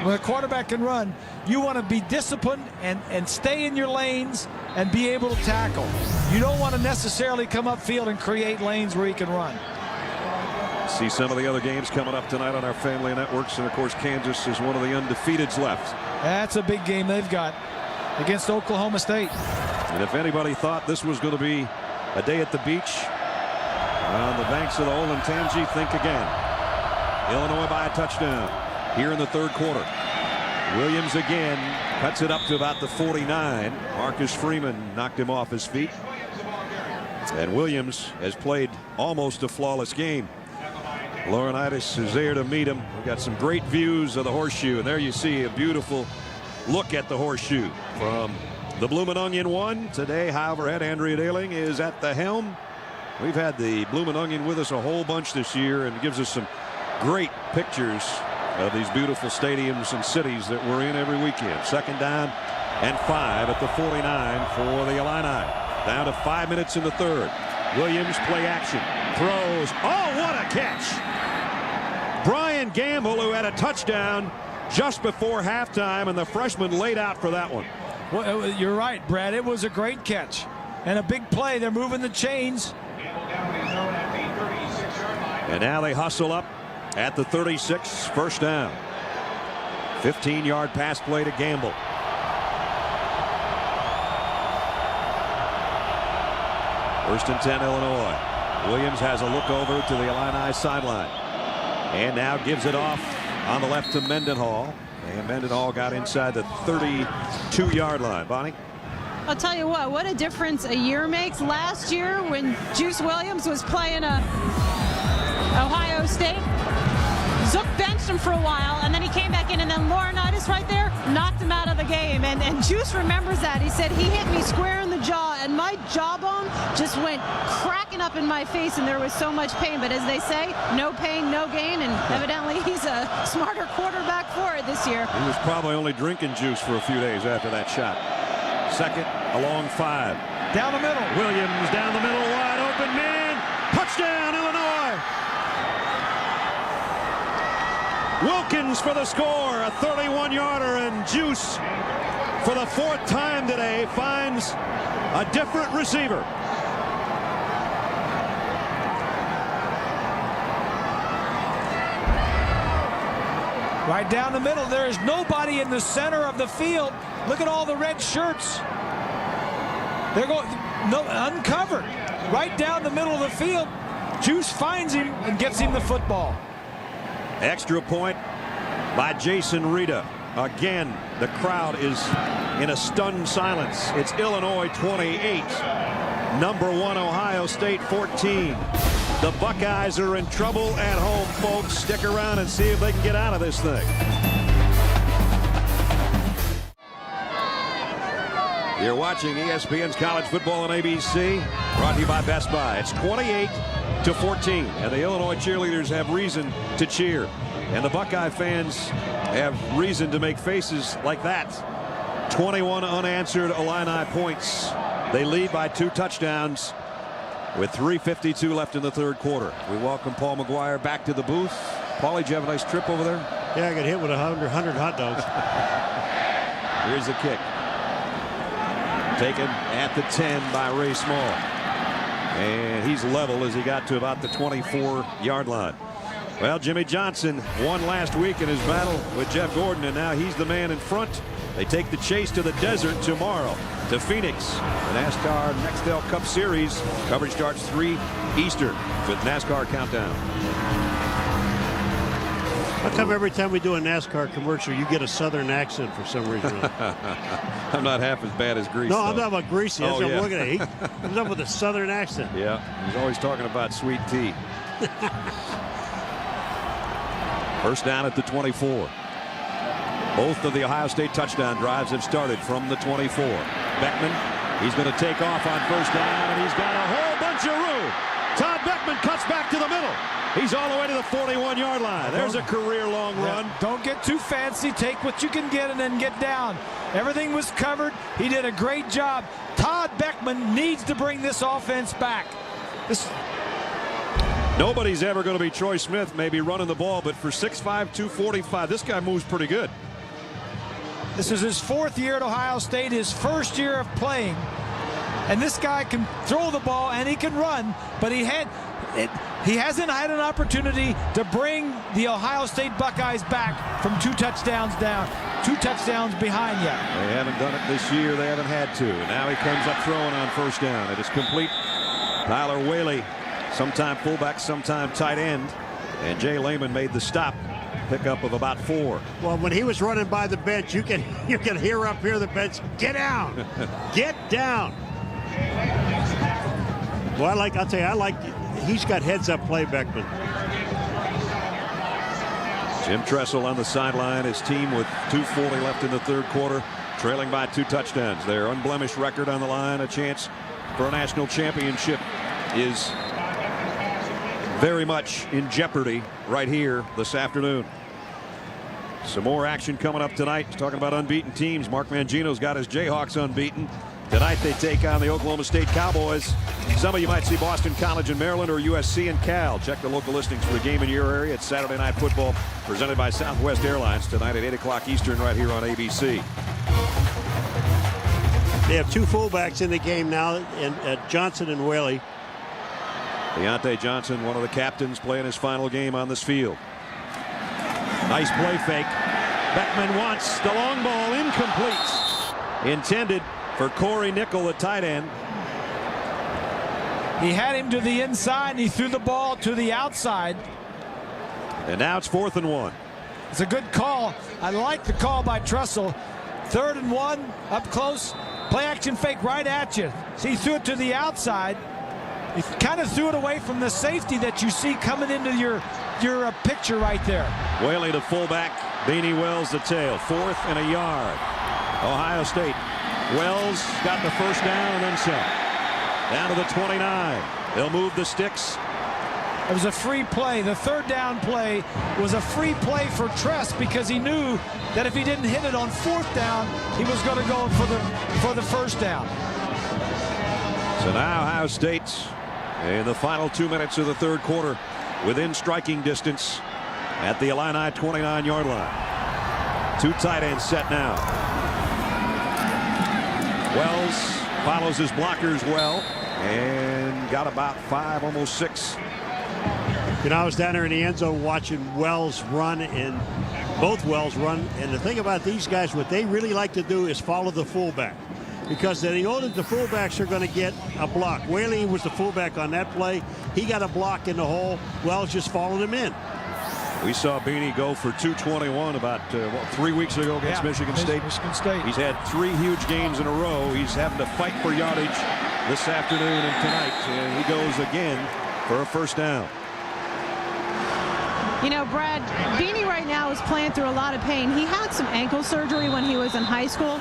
when a quarterback can run, you want to be disciplined and stay in your lanes and be able to tackle. You don't want to necessarily come upfield and create lanes where he can run. See some of the other games coming up tonight on our family networks, and of course Kansas is one of the undefeateds left. That's a big game they've got against Oklahoma State. And if anybody thought this was going to be a day at the beach on the banks of the Olentangy, think again. Illinois by a touchdown here in the third quarter. Williams again cuts it up to about the 49. Marcus Freeman knocked him off his feet. And Williams has played almost a flawless game. Laurinaitis is there to meet him. We've got some great views of the horseshoe, and there you see a beautiful look at the horseshoe from the Bloomin' Onion one today. However, Ed Andrea Daling is at the helm. We've had the Bloomin' Onion with us a whole bunch this year, and it gives us some great pictures of these beautiful stadiums and cities that we're in every weekend. Second down and 5 at the 49 for the Illini. Down to 5 minutes in the third. Williams play action. Throws. Oh, what a catch! Brian Gamble, who had a touchdown just before halftime, and the freshman laid out for that one. Well, you're right, Brad. It was a great catch and a big play. They're moving the chains. And now they hustle up at the 36, first down. 15-yard pass play to Gamble. First and 10, Illinois. Williams has a look over to the Illini sideline. And now gives it off on the left to Mendenhall. And Mendenhall got inside the 32-yard line. Bonnie? I'll tell you what a difference a year makes. Last year when Juice Williams was playing Ohio State, Zook benched him for a while, and then he came back in, and then Laurinaitis right there knocked him out of the game. And Juice remembers that. He said, he hit me square in the jaw, and my jawbone just went cracking up in my face, and there was so much pain. But as they say, no pain, no gain, and evidently he's a smarter quarterback for it this year. He was probably only drinking juice for a few days after that shot. Second, a long 5. Down the middle. Williams down the middle, wide open man. Touchdown, Illinois. Wilkins for the score, a 31-yarder, and Juice for the 4th time today finds a different receiver. Right down the middle. There is nobody in the center of the field. Look at all the red shirts. They're going uncovered. Right down the middle of the field. Juice finds him and gets him the football. Extra point by Jason Rita. Again, the crowd is in a stunned silence. It's Illinois 28, Number 1 Ohio State 14. The Buckeyes are in trouble at home, folks. Stick around and see if they can get out of this thing. You're watching ESPN's College Football on ABC, brought to you by Best Buy. It's 28-14, and the Illinois cheerleaders have reason to cheer. And the Buckeye fans have reason to make faces like that. 21 unanswered Illini points. They lead by 2 touchdowns with 3:52 left in the third quarter. We welcome Paul McGuire back to the booth. Paulie, did you have a nice trip over there? Yeah, I got hit with 100 hot dogs. Here's the kick. Taken at the 10 by Ray Small. And he's level as he got to about the 24-yard line. Well, Jimmy Johnson won last week in his battle with Jeff Gordon, and now he's the man in front. They take the chase to the desert tomorrow to Phoenix. The NASCAR Nextel Cup Series coverage starts 3 Eastern with NASCAR Countdown. How come every time we do a NASCAR commercial, you get a southern accent for some reason? I'm not half as bad as Grease. No, though. I'm talking about Greasy. That's Oh, what yeah. I'm looking at. He comes up with a southern accent. Yeah, he's always talking about sweet tea. First down at the 24. Both of the Ohio State touchdown drives have started from the 24. Beckman, he's going to take off on first down, and he's got a whole bunch of room. Todd Beckman cuts back to the middle. He's all the way to the 41-yard line. There's a career-long run. Don't get too fancy. Take what you can get and then get down. Everything was covered. He did a great job. Todd Beckman needs to bring this offense back. Nobody's ever going to be Troy Smith, maybe running the ball, but for 6'5", 245, this guy moves pretty good. This is his 4th year at Ohio State, his first year of playing. And this guy can throw the ball and he can run, but he hasn't had an opportunity to bring the Ohio State Buckeyes back from 2 touchdowns down, 2 touchdowns behind yet. They haven't done it this year. They haven't had to. Now he comes up throwing on first down. It is complete. Tyler Whaley, sometime fullback, sometime tight end. And Jay Lehman made the stop. Pickup of about 4. Well, when he was running by the bench, you can hear up here the bench, get down, get down. Well, I'll tell you, he's got heads-up play, Beckman. Jim Tressel on the sideline, his team with 2:40 left in the third quarter, trailing by 2 touchdowns. Their unblemished record on the line, a chance for a national championship is very much in jeopardy right here this afternoon. Some more action coming up tonight. Talking about unbeaten teams. Mark Mangino's got his Jayhawks unbeaten. Tonight they take on the Oklahoma State Cowboys. Some of you might see Boston College in Maryland or USC and Cal. Check the local listings for the game in your area. It's Saturday Night Football presented by Southwest Airlines tonight at 8 o'clock Eastern right here on ABC. They have 2 fullbacks in the game now, and Johnson and Whaley. Deontay Johnson, one of the captains, playing his final game on this field. Nice play fake. Beckman wants the long ball, incomplete. Intended for Corey Nickel, the tight end. He had him to the inside, and he threw the ball to the outside. And now it's 4th and 1. It's a good call. I like the call by Tressel. 3rd and 1, up close. Play action fake right at you. See, he threw it to the outside. He kind of threw it away from the safety that you see coming into your picture right there. Whaley to fullback. Beanie Wells the tail. 4th and a yard. Ohio State. Wells got the first down and then some. Down to the 29. They'll move the sticks. It was a free play. The 3rd down play was a free play for Tress because he knew that if he didn't hit it on 4th down, he was going to go for the first down. So now Ohio State in the final 2 minutes of the third quarter within striking distance at the Illini 29-yard line. 2 tight ends set now. Wells follows his blockers well and got about 5, almost 6. You know, I was down there in the end zone watching Wells run, and both Wells run. And the thing about these guys, what they really like to do is follow the fullback, because they know that the fullbacks are going to get a block. Whaley was the fullback on that play. He got a block in the hole. Wells just followed him in. We saw Beanie go for 221 about 3 weeks ago against Michigan State. Michigan State. He's had 3 huge games in a row. He's having to fight for yardage this afternoon and tonight. And he goes again for a first down. You know, Brad, Beanie right now is playing through a lot of pain. He had some ankle surgery when he was in high school.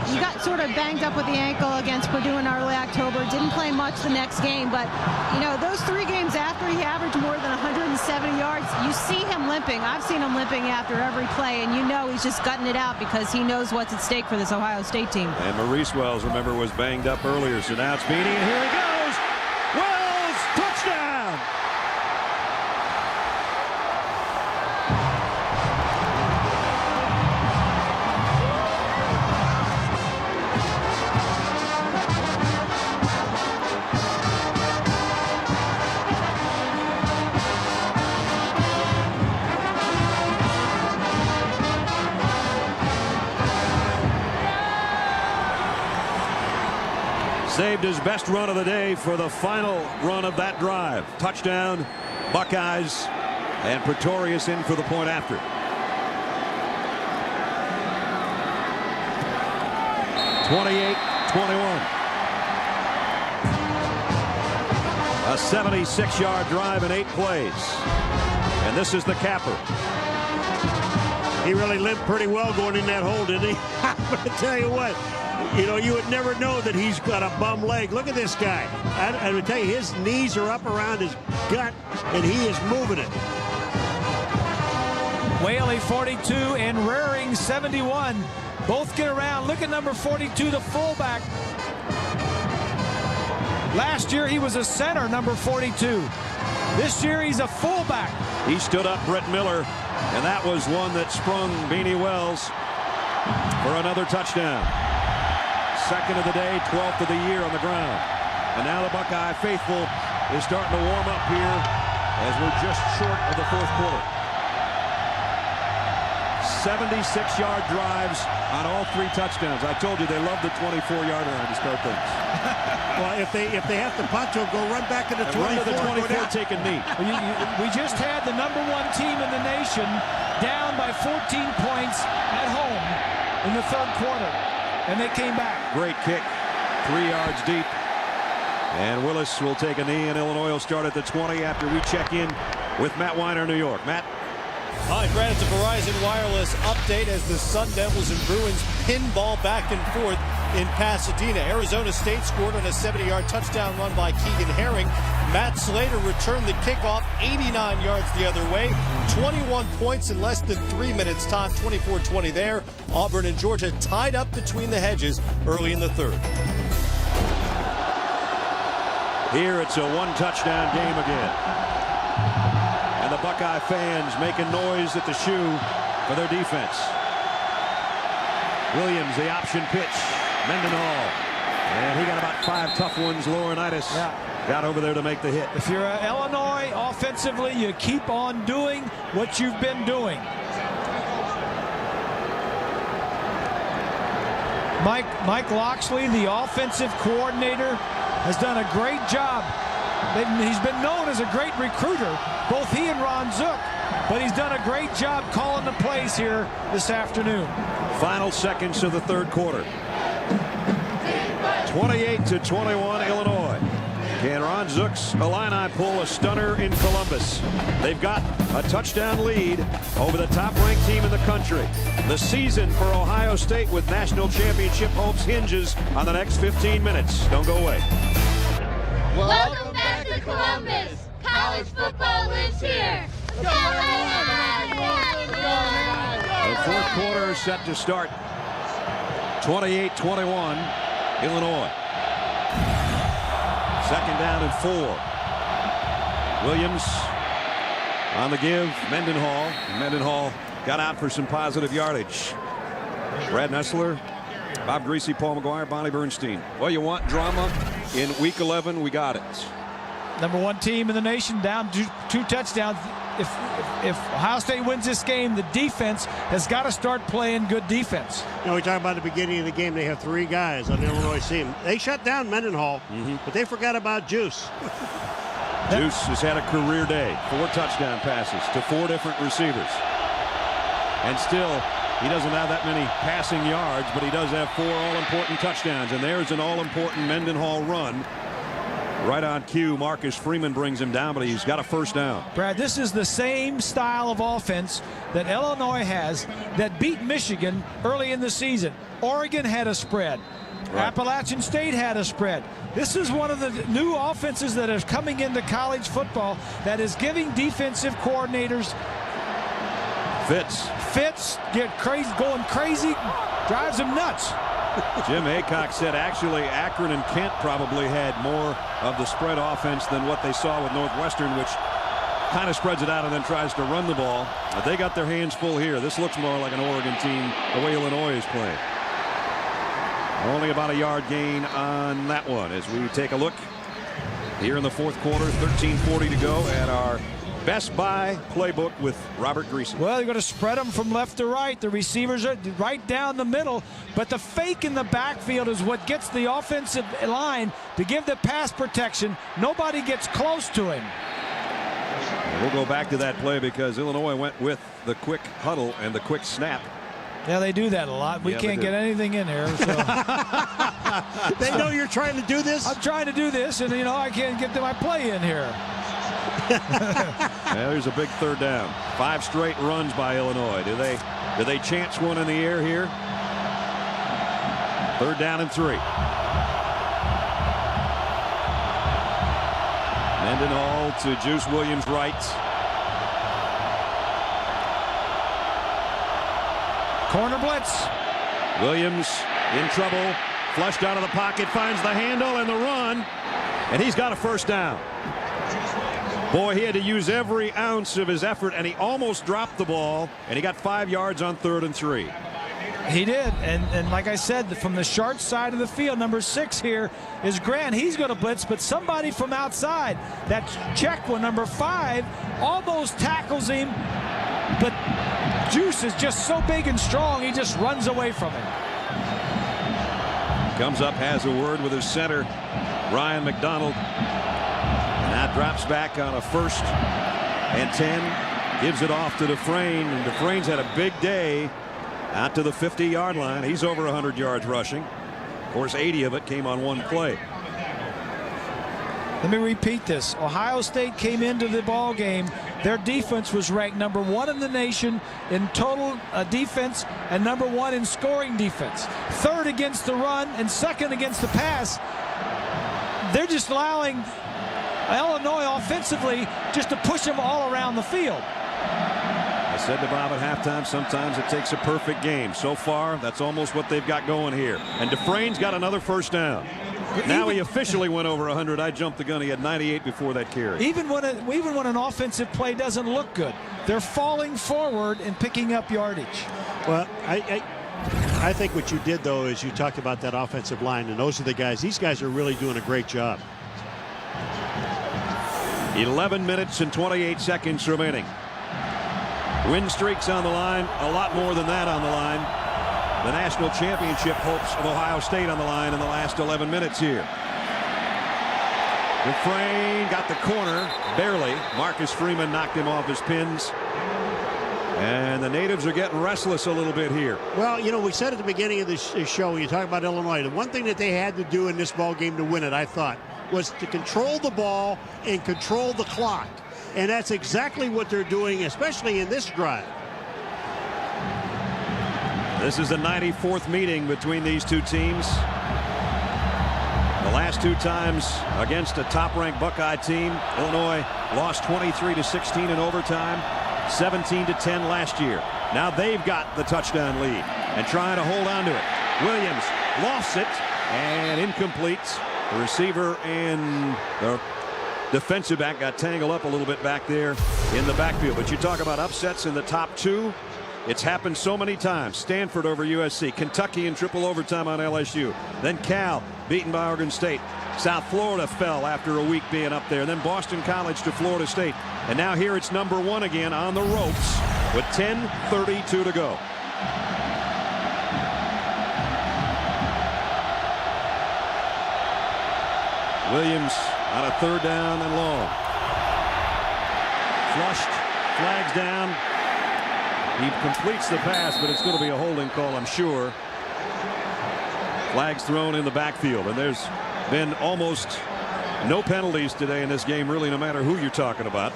He got sort of banged up with the ankle against Purdue in early October. Didn't play much the next game, but, you know, those 3 games after he averaged more than 170 yards, you see him limping. I've seen him limping after every play, and you know he's just gutting it out because he knows what's at stake for this Ohio State team. And Maurice Wells, remember, was banged up earlier, so now it's Beanie, and here he goes! Wells, touchdown! Saved his best run of the day for the final run of that drive. Touchdown, Buckeyes, and Pretorius in for the point after. A 76-yard drive in 8 plays. And this is the capper. He really limped pretty well going in that hole, didn't he? I'm going to tell you what. You know, you would never know that he's got a bum leg. Look at this guy. I would tell you, his knees are up around his gut, and he is moving it. Whaley 42 and Raring 71. Both get around. Look at number 42, the fullback. Last year he was a center, number 42. This year he's a fullback. He stood up Brett Miller, and that was one that sprung Beanie Wells for another touchdown. Second of the day, 12th of the year on the ground. And now the Buckeye faithful is starting to warm up here as we're just short of the 4th quarter. 76-yard drives on all 3 touchdowns. I told you they love the 24-yard line to start things. Well, if they have to punt, he'll go run back to the 24. Run to the 24, take a knee. We just had the number 1 team in the nation down by 14 points at home in the 3rd quarter. And they came back. Great kick, 3 yards deep. And Willis will take a knee, and Illinois will start at the 20 after we check in with Matt Weiner, New York. Matt? Hi, Brad. It's a Verizon Wireless update as the Sun Devils and Bruins pinball back and forth in Pasadena. Arizona State scored on a 70-yard touchdown run by Keegan Herring. Matt Slater returned the kickoff 89 yards the other way. 21 points in less than 3 minutes time, 24-20 there. Auburn and Georgia tied up between the hedges early in the 3rd. Here it's a 1-touchdown game again. And the Buckeye fans making noise at the shoe for their defense. Williams, the option pitch. Mendenhall. And he got about 5 tough ones. Laurinaitis got over there to make the hit. If you're Illinois offensively, you keep on doing what you've been doing. Mike Loxley, the offensive coordinator, has done a great job. He's been known as a great recruiter, both he and Ron Zook, but he's done a great job calling the plays here this afternoon. Final seconds of the 3rd quarter. 28-21 Illinois. Can Ron Zook's Illini pull a stunner in Columbus? They've got a touchdown lead over the top-ranked team in the country. The season for Ohio State with national championship hopes hinges on the next 15 minutes. Don't go away. Welcome back to Columbus. College football lives here. The 4th quarter is set to start. 28-21 Illinois. 2nd down and 4. Williams on the give. Mendenhall. Mendenhall got out for some positive yardage. Brad Nessler, Bob Greasy, Paul McGuire, Bonnie Bernstein. Well, you want drama in Week 11? We got it. Number 1 team in the nation, down 2 touchdowns. If Ohio State wins this game, the defense has got to start playing good defense. You know, we talk about the beginning of the game. They have 3 guys on the Illinois team. They shut down Mendenhall, but they forgot about Juice. Juice has had a career day. 4 touchdown passes to 4 different receivers. And still He doesn't have that many passing yards, but he does have 4 all-important touchdowns. And there's an all-important Mendenhall run. Right on cue, Marcus Freeman brings him down, but he's got a first down. Brad, this is the same style of offense that Illinois has that beat Michigan early in the season. Oregon had a spread. Right. Appalachian State had a spread. This is one of the new offenses that is coming into college football that is giving defensive coordinators fits, get crazy, going crazy, drives them nuts. Jim Aycock said actually Akron and Kent probably had more of the spread offense than what they saw with Northwestern, which kind of spreads it out and then tries to run the ball. But they got their hands full here. This looks more like an Oregon team the way Illinois is playing. Only about a yard gain on that one as we take a look here in the fourth quarter. 13:40 to go at our Best Buy playbook with Robert Greasy. Well, you're going to spread them from left to right. The receivers are right down the middle, but the fake in the backfield is what gets the offensive line to give the pass protection. Nobody gets close to him. We'll go back to that play because Illinois went with the quick huddle and the quick snap. Yeah, they do that a lot. We can't get anything in here. So. They know you're trying to do this? I'm trying to do this, and, I can't get to my play in here. Yeah, there's a big third down. 5 straight runs by Illinois. Do they chance one in the air here? 3rd down and 3. Mendenhall to Juice Williams right. Corner blitz. Williams in trouble. Flushed out of the pocket. Finds the handle and the run. And he's got a first down. Boy, he had to use every ounce of his effort, and he almost dropped the ball, and he got 5 yards on 3rd and 3. He did, and like I said, from the short side of the field, number 6 here is Grant. He's going to blitz, but somebody from outside, that check one, number 5, almost tackles him, but Juice is just so big and strong, he just runs away from him. Comes up, has a word with his center, Ryan McDonald. Now drops back on a 1st and 10. Gives it off to Dufresne, and Dufresne's had a big day out to the 50-yard line. He's over 100 yards rushing. Of course, 80 of it came on one play. Let me repeat this. Ohio State came into the ball game. Their defense was ranked number 1 in the nation in total defense and number 1 in scoring defense. 3rd against the run and 2nd against the pass. They're just allowing Illinois offensively just to push them all around the field. I said to Bob at halftime, sometimes it takes a perfect game. So far, that's almost what they've got going here. And Dufresne's got another first down. Now he officially went over 100. I jumped the gun. He had 98 before that carry. Even when an offensive play doesn't look good, they're falling forward and picking up yardage. Well, I think what you did, though, is you talked about that offensive line, and those are the guys. These guys are really doing a great job. 11 minutes and 28 seconds remaining. Win streaks on the line, a lot more than that on the line. The national championship hopes of Ohio State on the line in the last 11 minutes here. Dufresne got the corner, barely. Marcus Freeman knocked him off his pins. And the natives are getting restless a little bit here. Well, we said at the beginning of this show, when you talk about Illinois, the one thing that they had to do in this ball game to win it, I thought, was to control the ball and control the clock. And that's exactly what they're doing, especially in this drive. This is the 94th meeting between these two teams. The last 2 times against a top-ranked Buckeye team, Illinois lost 23-16 in overtime, 17-10 last year. Now they've got the touchdown lead and trying to hold on to it. Williams lost it and incomplete. The receiver and the defensive back got tangled up a little bit back there in the backfield. But you talk about upsets in the top 2. It's happened so many times. Stanford over USC, Kentucky in triple overtime on LSU, then Cal beaten by Oregon State. South Florida fell after a week being up there, then Boston College to Florida State, and now here it's number 1 again on the ropes with 10:32 to go. Williams on a 3rd down and long. Flushed, flags down. He completes the pass, but it's going to be a holding call, I'm sure. Flags thrown in the backfield, and there's been almost no penalties today in this game, really, no matter who you're talking about.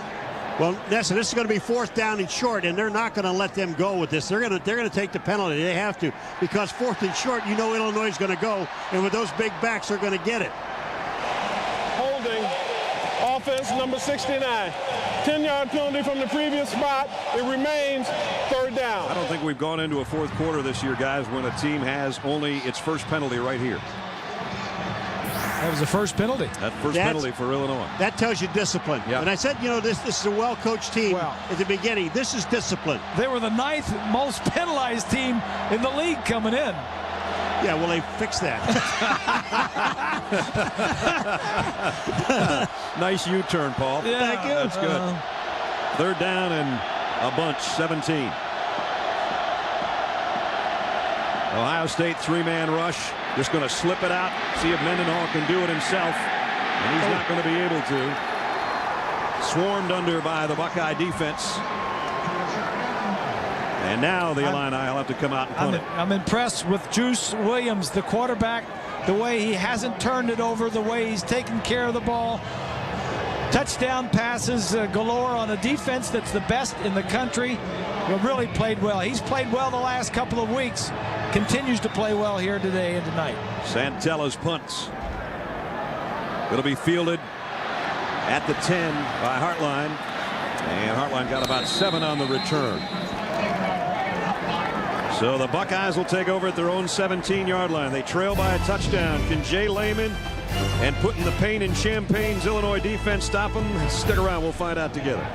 Well, Nessa, this is going to be 4th down and short, and they're not going to let them go with this. They're going to take the penalty. They have to, because 4th and short, you know Illinois is going to go, and with those big backs, they're going to get it. Holding, offense number 69. 10-yard penalty from the previous spot. It remains 3rd down. I don't think we've gone into a 4th quarter this year, guys, when a team has only its first penalty right here. That was the first penalty. That first penalty for Illinois. That tells you discipline. Yep. And I said, you know, this is a well-coached team at the beginning. This is discipline. They were the 9th most penalized team in the league coming in. Yeah, well, they fixed that. Nice U-turn, Paul. Yeah, thank you. That's good. 3rd down and a bunch, 17. Ohio State 3-man rush. Just going to slip it out, see if Mendenhall can do it himself. And he's not going to be able to. Swarmed under by the Buckeye defense. And now the Illini will have to come out and punt it. I'm impressed with Juice Williams, the quarterback, the way he hasn't turned it over, the way he's taken care of the ball. Touchdown passes galore on a defense that's the best in the country. Really played well. He's played well the last couple of weeks. Continues to play well here today and tonight. Santella's punts. It'll be fielded at the 10 by Hartline. And Hartline got about 7 on the return. So the Buckeyes will take over at their own 17-yard line. They trail by a touchdown. Can Jay Lehman and putting the pain in Champagne's Illinois defense stop them? Stick around. We'll find out together.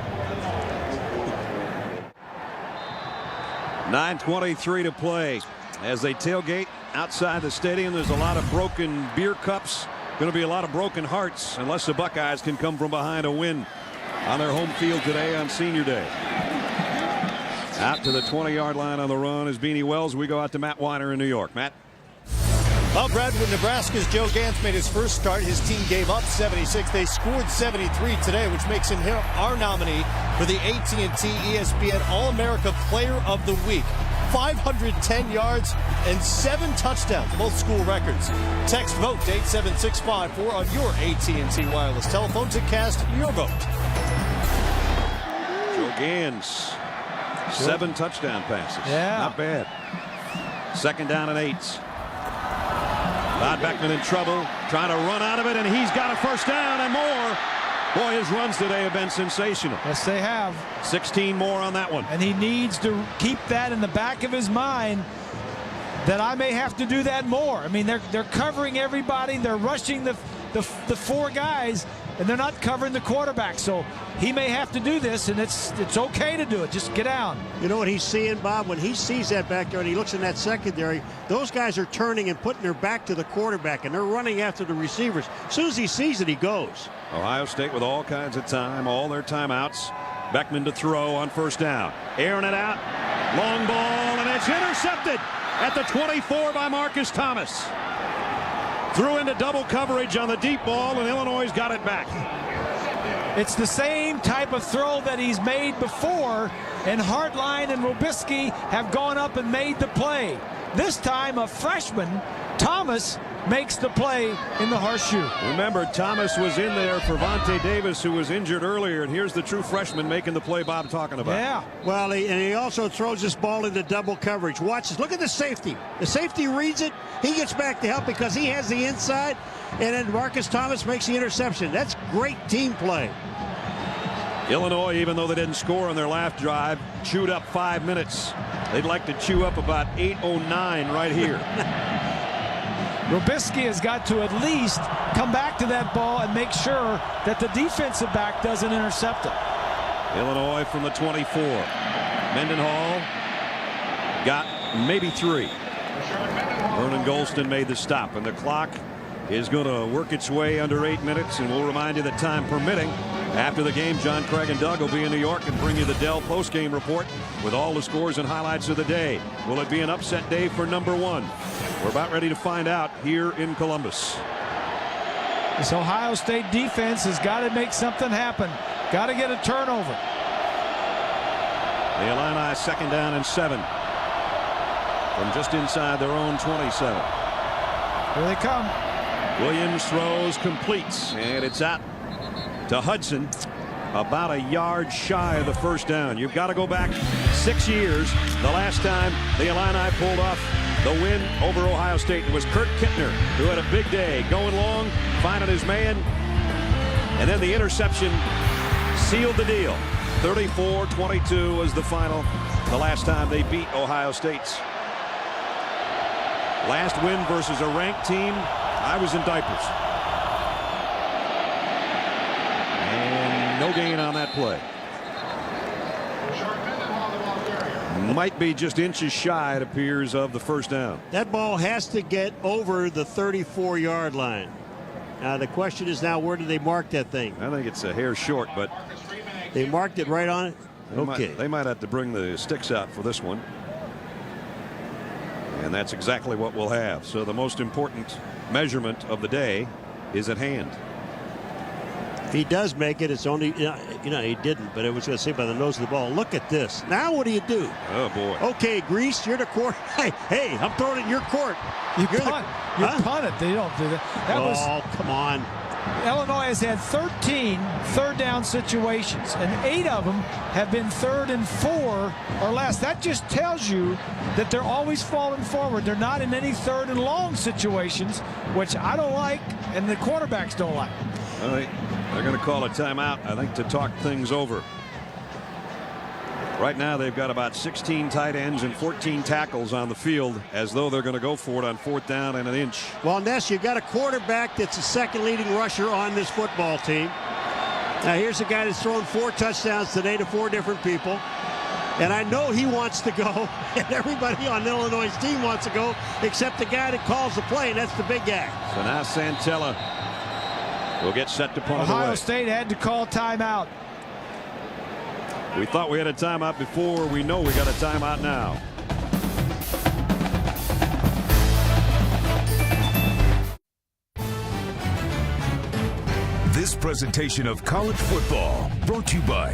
9:23 to play. As they tailgate outside the stadium, there's a lot of broken beer cups. Going to be a lot of broken hearts unless the Buckeyes can come from behind a win on their home field today on Senior Day. Out to the 20-yard line on the run is Beanie Wells. We go out to Matt Weiner in New York. Matt. Well, Brad, when Nebraska's Joe Gantz made his first start, his team gave up 76. They scored 73 today, which makes him our nominee for the AT&T ESPN All-America Player of the Week. 510 yards and 7 touchdowns, both school records. Text VOTE to 87654 on your AT&T wireless telephone to cast your vote. Joe Gantz, 7 touchdown passes. Yeah. Not bad. 2nd down and 8. Todd Beckman in trouble, trying to run out of it, and he's got a 1st down and more. Boy, his runs today have been sensational. Yes, they have. 16 more on that one. And he needs to keep that in the back of his mind that I may have to do that more. I mean, they're covering everybody. They're rushing the 4 guys, and they're not covering the quarterback. So he may have to do this, and it's okay to do it. Just get down. You know what he's seeing, Bob? When he sees that back there and he looks in that secondary, those guys are turning and putting their back to the quarterback, and they're running after the receivers. As soon as he sees it, he goes. Ohio State with all kinds of time, all their timeouts. Beckman to throw on 1st down. Airing it out. Long ball, and it's intercepted at the 24 by Marcus Thomas. Threw into double coverage on the deep ball, and Illinois got it back. It's the same type of throw that he's made before, and Hartline and Robisky have gone up and made the play. This time, a freshman, Thomas, makes the play in the horseshoe. Remember, Thomas was in there for Vontae Davis, who was injured earlier, and here's the true freshman making the play Bob talking about. Yeah. Well, he also throws this ball into double coverage. Watch this. Look at the safety. The safety reads it. He gets back to help because he has the inside, and then Marcus Thomas makes the interception. That's great team play. Illinois, even though they didn't score on their last drive, chewed up 5 minutes. They'd like to chew up about 8:09 right here. Robisky has got to at least come back to that ball and make sure that the defensive back doesn't intercept it. Illinois from the 24. Mendenhall got maybe 3. Vernon Golston made the stop, and the clock is going to work its way under 8 minutes, and we'll remind you that time permitting, after the game, John Craig and Doug will be in New York and bring you the Dell postgame report with all the scores and highlights of the day. Will it be an upset day for number 1? We're about ready to find out here in Columbus. This Ohio State defense has got to make something happen. Got to get a turnover. The Illini 2nd down and 7 from just inside their own 27. Here they come. Williams throws, completes, and it's out to Hudson, about a yard shy of the first down. You've got to go back 6 years. The last time the Illini pulled off the win over Ohio State, it was Kurt Kittner who had a big day, going long, finding his man, and then the interception sealed the deal. 34-22 was the final the last time they beat Ohio State's. Last win versus a ranked team, I was in diapers. And no gain on that play. Might be just inches shy, it appears, of the first down. That ball has to get over the 34-yard line. Now the question is now, where do they mark that thing? I think it's a hair short, but they marked it right on it. Okay. They might have to bring the sticks out for this one. And that's exactly what we'll have. So the most important measurement of the day is at hand. If he does make it, it's only, you know, he didn't, but it was going to say by the nose of the ball. Look at this. Now what do you do? Oh, boy. Okay, Grease, you're the court. Hey, I'm throwing it in your court. You punt it. They don't do that. Come on. Illinois has had 13 third down situations, and 8 of them have been 3rd and 4 or less. That just tells you that they're always falling forward. They're not in any 3rd and long situations, which I don't like, and the quarterbacks don't like. All right. They're going to call a timeout, I think, to talk things over. Right now, they've got about 16 tight ends and 14 tackles on the field, as though they're going to go for it on 4th down and an inch. Well, Ness, you've got a quarterback that's the 2nd leading rusher on this football team. Now, here's a guy that's thrown 4 touchdowns today to 4 different people. And I know he wants to go, and everybody on Illinois' team wants to go, except the guy that calls the play, and that's the big guy. So now Santella will get set to punt it away. Ohio State had to call timeout. We thought we had a timeout before. We know we got a timeout now. This presentation of college football brought to you by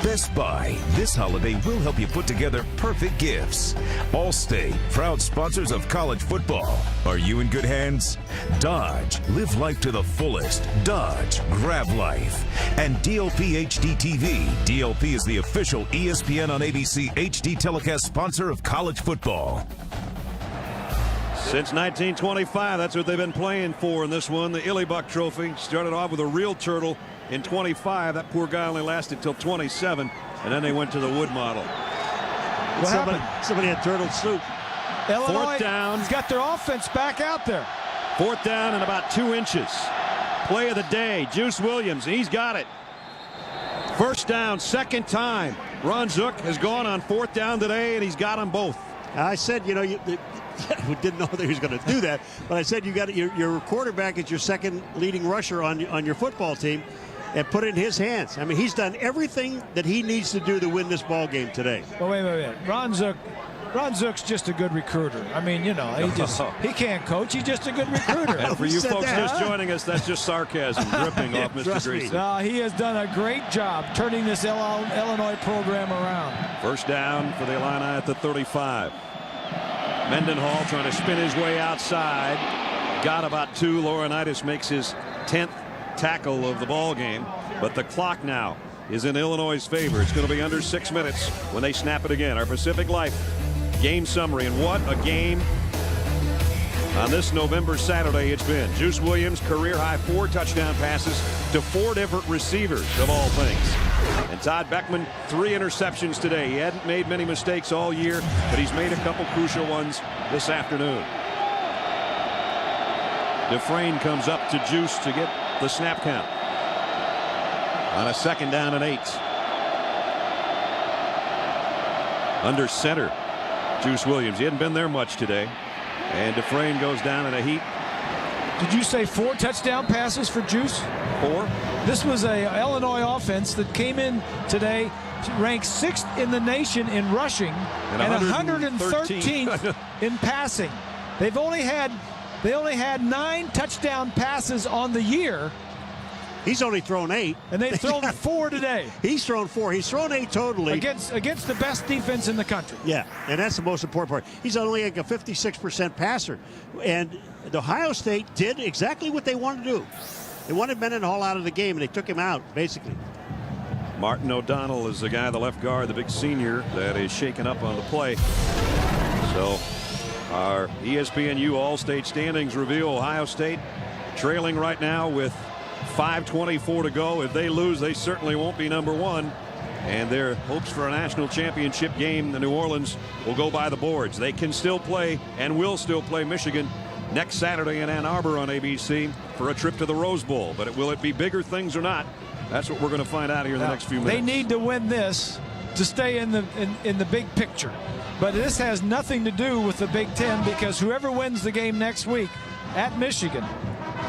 Best Buy. This holiday will help you put together perfect gifts. Allstate, proud sponsors of college football. Are you in good hands? Dodge, live life to the fullest. Dodge, grab life. And DLP HD TV. DLP is the official ESPN on ABC HD telecast sponsor of college football. Since 1925, that's what they've been playing for in this one. The Illybuck Trophy started off with a real turtle in 25. That poor guy only lasted till 27, and then they went to the wood model. What happened? Somebody had turtle soup. Illinois 4th down. has got their offense back out there. 4th down and about 2 inches. Play of the day, Juice Williams. He's got it. 1st down, 2nd time. Ron Zook has gone on 4th down today, and he's got them both. I said, you know, we didn't know that he was going to do that, but I said you got your quarterback is your 2nd leading rusher on your football team, and put it in his hands. I mean, he's done everything that he needs to do to win this ball game today. Well, wait. Ron Zook's just a good recruiter. I mean, you know, he can't coach. He's just a good recruiter. And for you folks just joining us, that's just sarcasm dripping off Mr. Greasy. No, he has done a great job turning this Illinois program around. 1st down for the Illini at the 35. Mendenhall trying to spin his way outside. Got about 2. Laurinaitis makes his 10th tackle of the ball game. But the clock now is in Illinois' favor. It's going to be under 6 minutes when they snap it again. Our Pacific Life game summary. And what a game on this November Saturday it's been. Juice Williams, career high 4 touchdown passes to 4 different receivers, of all things. And Todd Beckman, 3 interceptions today. He hadn't made many mistakes all year, but he's made a couple crucial ones this afternoon. Dufresne comes up to Juice to get the snap count on a 2nd down and 8. Under center, Juice Williams. He hadn't been there much today. And Dufresne goes down in a heap. Did you say 4 touchdown passes for Juice? 4. This was a Illinois offense that came in today, ranked 6th in the nation in rushing and 113th in passing. They only had 9 touchdown passes on the year, He's only thrown 8. And they've thrown 4 today. He's thrown 4. He's thrown 8 totally. Against the best defense in the country. Yeah, and that's the most important part. He's only like a 56% passer. And Ohio State did exactly what they wanted to do. They wanted Mendenhall out of the game, and they took him out, basically. Martin O'Donnell is the guy, the left guard, the big senior, that is shaken up on the play. So our ESPNU All-State standings reveal Ohio State trailing right now with 5:24 to go. If they lose, they certainly won't be number 1. And their hopes for a national championship game in New Orleans will go by the boards. They can still play and will still play Michigan next Saturday in Ann Arbor on ABC for a trip to the Rose Bowl. But will it be bigger things or not? That's what we're going to find out here in the next few minutes. They need to win this to stay in the big picture. But this has nothing to do with the Big Ten, because whoever wins the game next week at Michigan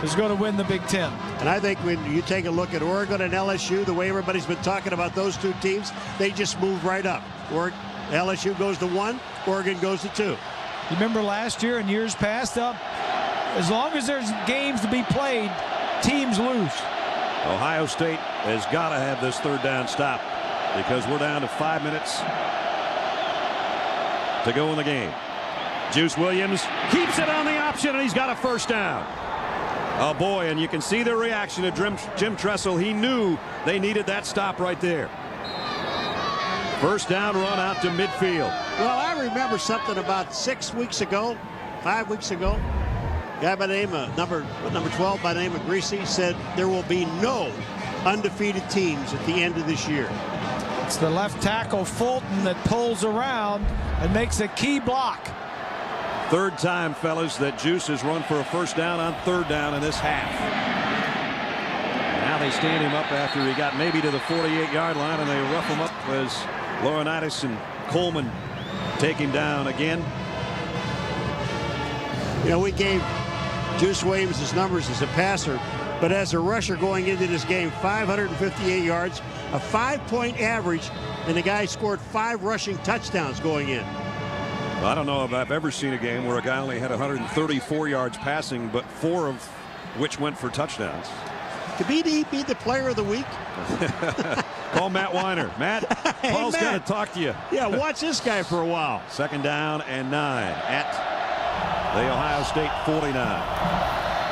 is going to win the Big Ten. And I think when you take a look at Oregon and LSU, the way everybody's been talking about those two teams, they just move right up. LSU goes to 1, Oregon goes to 2. You remember last year and years past, as long as there's games to be played, teams lose. Ohio State has got to have this third down stop, because we're down to 5 minutes to go in the game. Juice Williams keeps it on the option, and he's got a first down. Oh boy, and you can see the reaction of Jim Tressel. He knew they needed that stop right there. First down run out to midfield. Well, I remember something about 5 weeks ago. Guy by the name of number 12 by the name of Greasy said there will be no undefeated teams at the end of this year. It's the left tackle Fulton that pulls around and makes a key block. Third time, fellas, that Juice has run for a first down on third down in this half. Now they stand him up after he got maybe to the 48-yard line, and they rough him up as Laurinaitis and Coleman take him down again. You know, we gave Juice Williams his numbers as a passer, but as a rusher going into this game, 558 yards, a 5-point average, and the guy scored 5 rushing touchdowns going in. Well, I don't know if I've ever seen a game where a guy only had 134 yards passing, but 4 of which went for touchdowns. Could he be the player of the week? Call Matt Weiner. Matt, hey, Paul's Matt. going to talk to you. Yeah, watch this guy for a while. Second down and 9 at the Ohio State 49.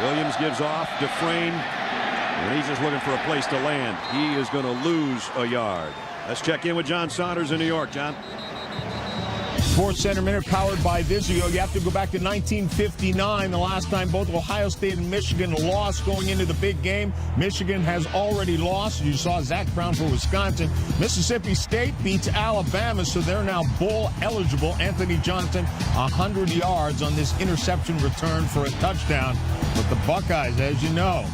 Williams gives off. Dufresne, and he's just looking for a place to land. He is going to lose a yard. Let's check in with John Saunders in New York. John. Sports Center Minute powered by Vizio. You have to go back to 1959, the last time both Ohio State and Michigan lost going into the big game. Michigan has already lost. You saw Zach Brown for Wisconsin. Mississippi State beats Alabama, so they're now bowl eligible. Anthony Johnson, 100 yards on this interception return for a touchdown. But the Buckeyes, as you know,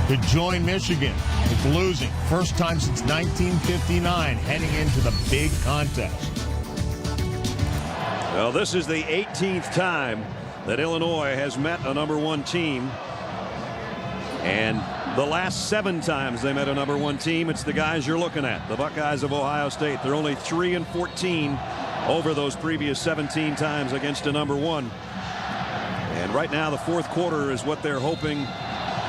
to join Michigan with losing. First time since 1959 heading into the big contest. Well, this is the 18th time that Illinois has met a #1 team. And the last 7 times they met a #1 team, it's the guys you're looking at, the Buckeyes of Ohio State. They're only 3-14 over those previous 17 times against a #1. And right now, the fourth quarter is what they're hoping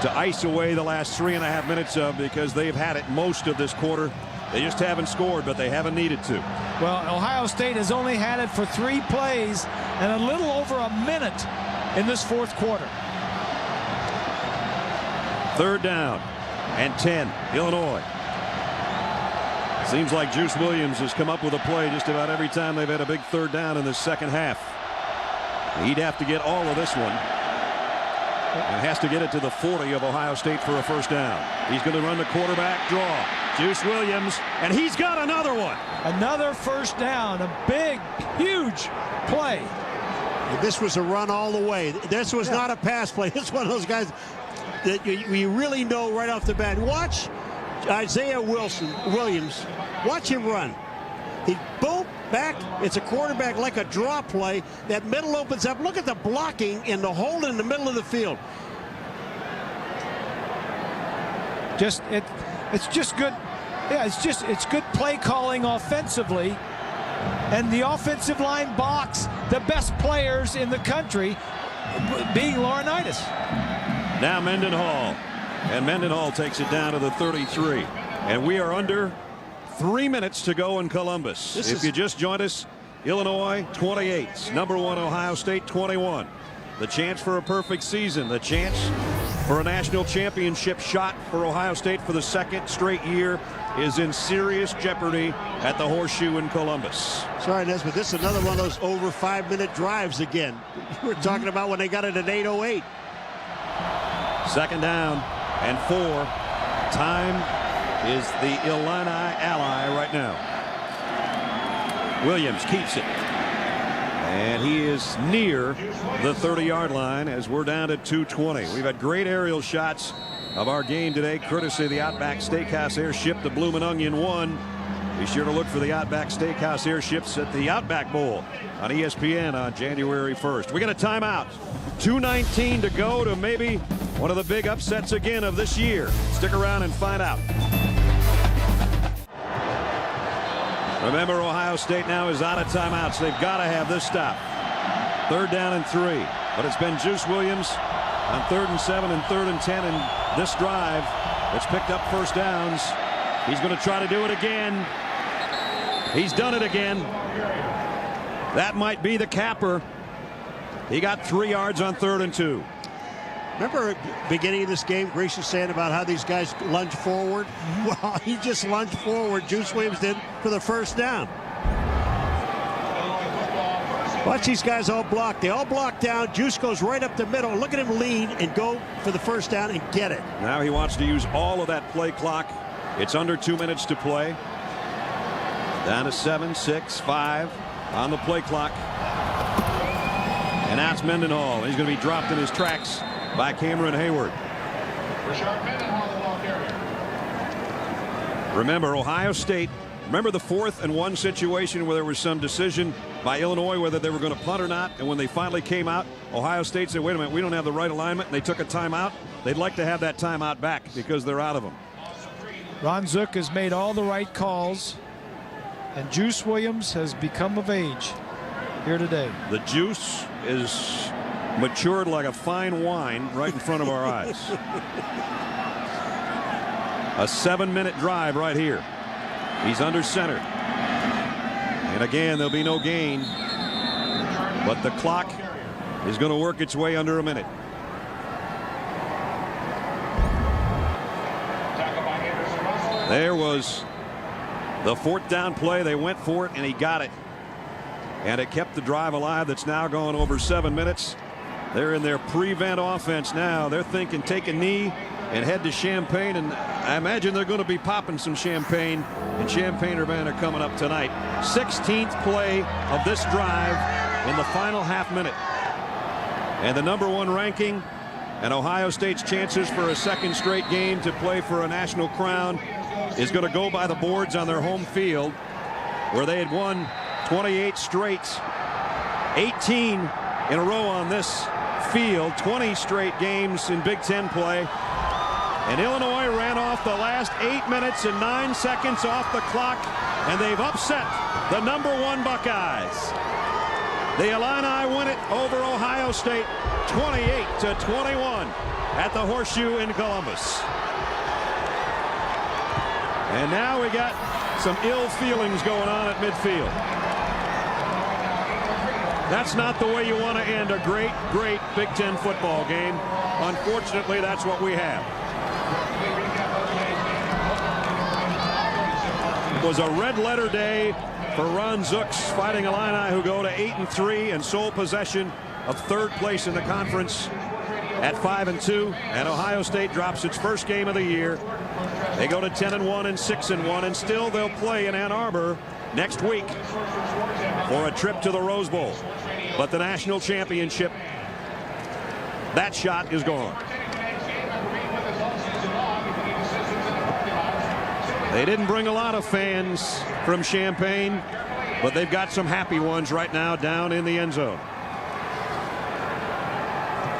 to ice away the last 3.5 minutes of, because they've had it most of this quarter. They just haven't scored, but they haven't needed to. Well, Ohio State has only had it for 3 plays and a little over a minute in this fourth quarter. Third down and 10, Illinois. Seems like Juice Williams has come up with a play just about every time they've had a big third down in the second half. He'd have to get all of this one, and has to get it to the 40 of Ohio State for a first down. He's going to run the quarterback draw. Juice Williams, and he's got another one. Another first down, a big, huge play. This was a run all the way. This was not a pass play. This is one of those guys that you really know right off the bat. Watch Isaiah Williams. Watch him run. He boom, back. It's a quarterback like a draw play. That middle opens up. Look at the blocking and the hole in the middle of the field. It's just good. Yeah, it's good play calling offensively, and the offensive line box the best players in the country, being Laurinaitis. Now Mendenhall And Mendenhall takes it down to the 33. And we are under 3 minutes to go in Columbus. If you just joined us, Illinois 28, #1 Ohio State 21. The chance for a perfect season, the chance for a national championship shot for Ohio State for the second straight year is in serious jeopardy at the Horseshoe in Columbus. Sorry, Nesbitt, this is another one of those over 5-minute drives again. We're talking about when they got it at 8:08. Second down and 4. Time is the Illini ally right now. Williams keeps it. And he is near the 30-yard line as we're down to 2:20. We've had great aerial shots of our game today, courtesy of the Outback Steakhouse Airship, the Bloomin' Onion 1. Be sure to look for the Outback Steakhouse Airships at the Outback Bowl on ESPN on January 1st. We got a timeout. 2:19 to go to maybe one of the big upsets again of this year. Stick around and find out. Remember, Ohio State now is out of timeouts. They've got to have this stop. 3rd down and 3. But it's been Juice Williams on 3rd and 7 and 3rd and 10 in this drive. It's picked up first downs. He's going to try to do it again. He's done it again. That might be the capper. He got 3 yards on 3rd and 2. Remember at the beginning of this game, Grace was saying about how these guys lunge forward? Well, he just lunged forward. Juice Williams did for the first down. Watch these guys all block. They all block down. Juice goes right up the middle. Look at him lead and go for the first down and get it. Now he wants to use all of that play clock. It's under 2 minutes to play. Down to 7, 6, 5 on the play clock. And that's Mendenhall. He's going to be dropped in his tracks by Cameron Hayward. Remember, Ohio State, remember the 4th and 1 situation where there was some decision by Illinois whether they were going to punt or not, and when they finally came out, Ohio State said, wait a minute, we don't have the right alignment, and they took a timeout. They'd like to have that timeout back because they're out of them. Ron Zook has made all the right calls, and Juice Williams has become of age here today. The juice is matured like a fine wine right in front of our eyes. A 7-minute drive right here. He's under center. And again, there'll be no gain. But the clock is going to work its way under a minute. There was the 4th down play. They went for it, and he got it. And it kept the drive alive that's now going over 7 minutes. They're in their prevent offense now. They're thinking take a knee and head to Champaign, and I imagine they're going to be popping some champagne, and Champaign-Urbana coming up tonight. 16th play of this drive in the final half minute. And the #1 ranking and Ohio State's chances for a second straight game to play for a national crown is going to go by the boards on their home field, where they had won 28 straight, 18 in a row on this field, 20 straight games in Big Ten play. And Illinois ran off the last 8 minutes and 9 seconds off the clock, and they've upset the #1 Buckeyes. The Illini win it over Ohio State 28-21 at the Horseshoe in Columbus. And now we got some ill feelings going on at midfield. That's not the way you want to end a great, great Big Ten football game. Unfortunately, that's what we have. It was a red-letter day for Ron Zook's Fighting Illini, who go to 8-3 and sole possession of 3rd place in the conference at 5-2. And Ohio State drops its first game of the year. They go to 10-1 and 6-1, and still they'll play in Ann Arbor next week for a trip to the Rose Bowl. But the national championship, that shot is gone. They didn't bring a lot of fans from Champaign, but they've got some happy ones right now down in the end zone.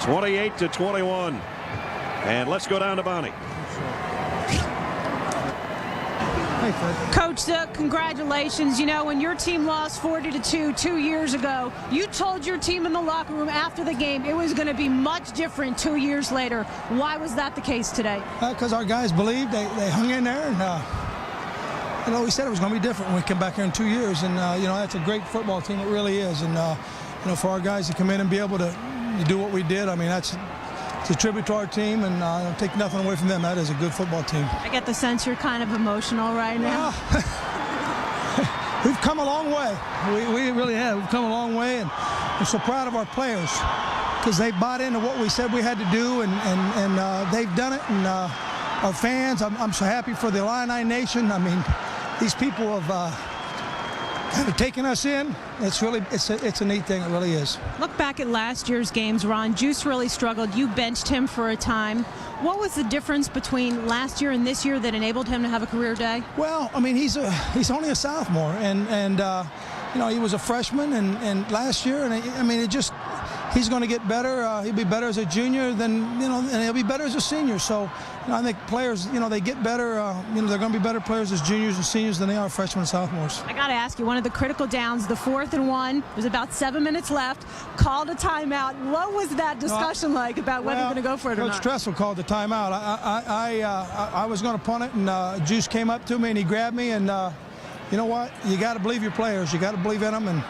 28-21. And let's go down to Bonnie. Hey, Fred. Coach Zook, congratulations. You know, when your team lost 40-2 2 years ago, you told your team in the locker room after the game it was going to be much different 2 years later. Why was that the case today? Because our guys believed, they hung in there, and we said it was going to be different when we come back here in 2 years. And that's a great football team. It really is. And for our guys to come in and be able to do what we did, I mean, it's a tribute to our team, and take nothing away from them. That is a good football team. I get the sense you're kind of emotional right now. We've come a long way. We really have. We've come a long way, and I'm so proud of our players because they bought into what we said we had to do, and they've done it. And our fans, I'm so happy for the Illini Nation. I mean, these people have kind of taken us in. It's a neat thing. It really is. Look back at last year's games, Ron. Juice really struggled. You benched him for a time. What was the difference between last year and this year that enabled him to have a career day? Well, I mean, he's only a sophomore, and he was a freshman, and last year, and I mean, he's going to get better. He'll be better as a junior and he'll be better as a senior. So, I think players, they get better. They're going to be better players as juniors and seniors than they are freshmen and sophomores. I got to ask you, one of the critical downs, the 4th and 1, there's about 7 minutes left, called a timeout. What was that discussion like about whether you're going to go for it or not? Coach Tressel called the timeout. I was going to punt it, and Juice came up to me and he grabbed me, and you know what? You got to believe your players. You got to believe in them, and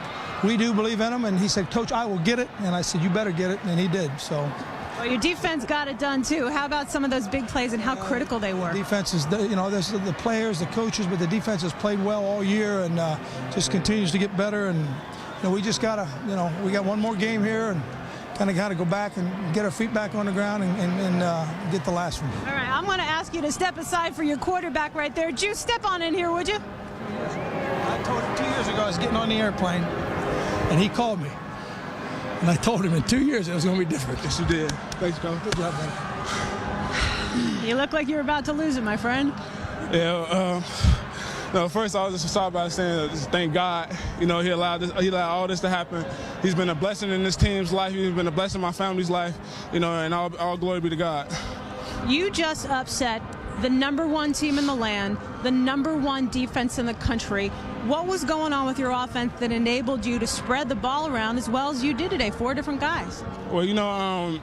we do believe in them. And he said, Coach, I will get it. And I said, you better get it, and he did. So. Well, your defense got it done too. How about some of those big plays and how critical they were? Defense is, there's the players, the coaches, but the defense has played well all year and just continues to get better. And we just gotta, we got one more game here and kind of got to go back and get our feet back on the ground and get the last one. All right, I'm going to ask you to step aside for your quarterback right there. Juice, step on in here, would you? I told him 2 years ago I was getting on the airplane, and he called me. And I told him in 2 years it was going to be different. Yes, you did. Thanks, Coach. Good job, man. You look like you're about to lose it, my friend. Yeah. First I was just start by saying thank God. He allowed all this to happen. He's been a blessing in this team's life. He's been a blessing in my family's life. And all glory be to God. You just upset the #1 team in the land, the #1 defense in the country. What was going on with your offense that enabled you to spread the ball around as well as you did today? 4 different guys. Well,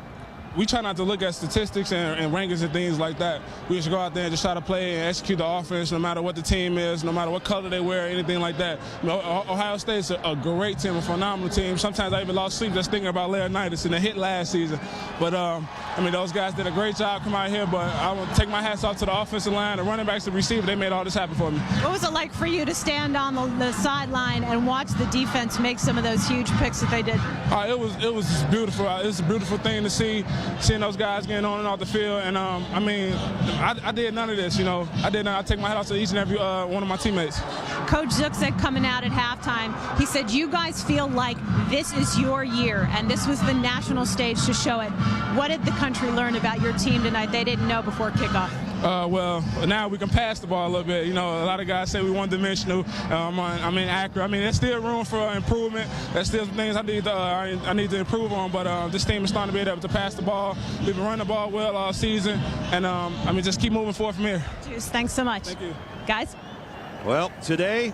we try not to look at statistics and rankings and things like that. We just go out there and just try to play and execute the offense no matter what the team is, no matter what color they wear, anything like that. Ohio State's a great team, a phenomenal team. Sometimes I even lost sleep just thinking about Leonidas and the hit last season. But, those guys did a great job coming out here, but I want to take my hats off to the offensive line, the running backs, the receiver. They made all this happen for me. What was it like for you to stand on the sideline and watch the defense make some of those huge picks that they did? It was beautiful. It's a beautiful thing to see. Seeing those guys getting on and off the field, and I did none of this. I take my hat off to each and every one of my teammates. Coach Zook said coming out at halftime, he said you guys feel like this is your year, and this was the national stage to show it. What did the country learn about your team tonight they didn't know before kickoff? Well, now we can pass the ball a little bit. A lot of guys say we one-dimensional. Accurate. There's still room for improvement. There's still some things I need to improve on. But this team is starting to be able to pass the ball. We've been running the ball well all season, and just keep moving forward from here. Juice, thanks so much. Thank you, guys. Well, today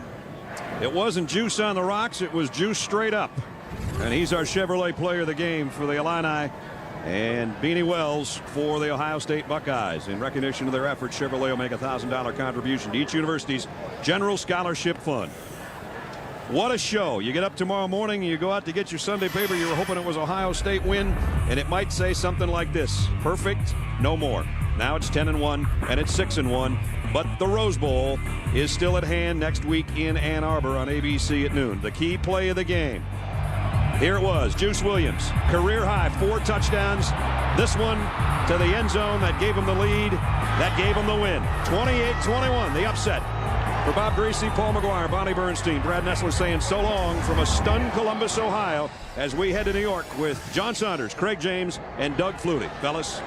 it wasn't Juice on the rocks. It was Juice straight up, and he's our Chevrolet player of the game for the Illini. And Beanie Wells for the Ohio State Buckeyes. In recognition of their efforts, Chevrolet will make a $1,000 contribution to each university's general scholarship fund. What a show. You get up tomorrow morning and you go out to get your Sunday paper. You were hoping it was Ohio State win, and it might say something like this: perfect, no more. Now it's 10-1 and it's 6-1, but the Rose Bowl is still at hand next week in Ann Arbor on ABC at noon. The key play of the game. Here it was, Juice Williams, career high, 4 touchdowns. This one to the end zone that gave him the lead, that gave him the win. 28-21, the upset. For Bob Greasy, Paul McGuire, Bonnie Bernstein, Brad Nessler saying so long from a stunned Columbus, Ohio, as we head to New York with John Saunders, Craig James, and Doug Flutie. Fellas.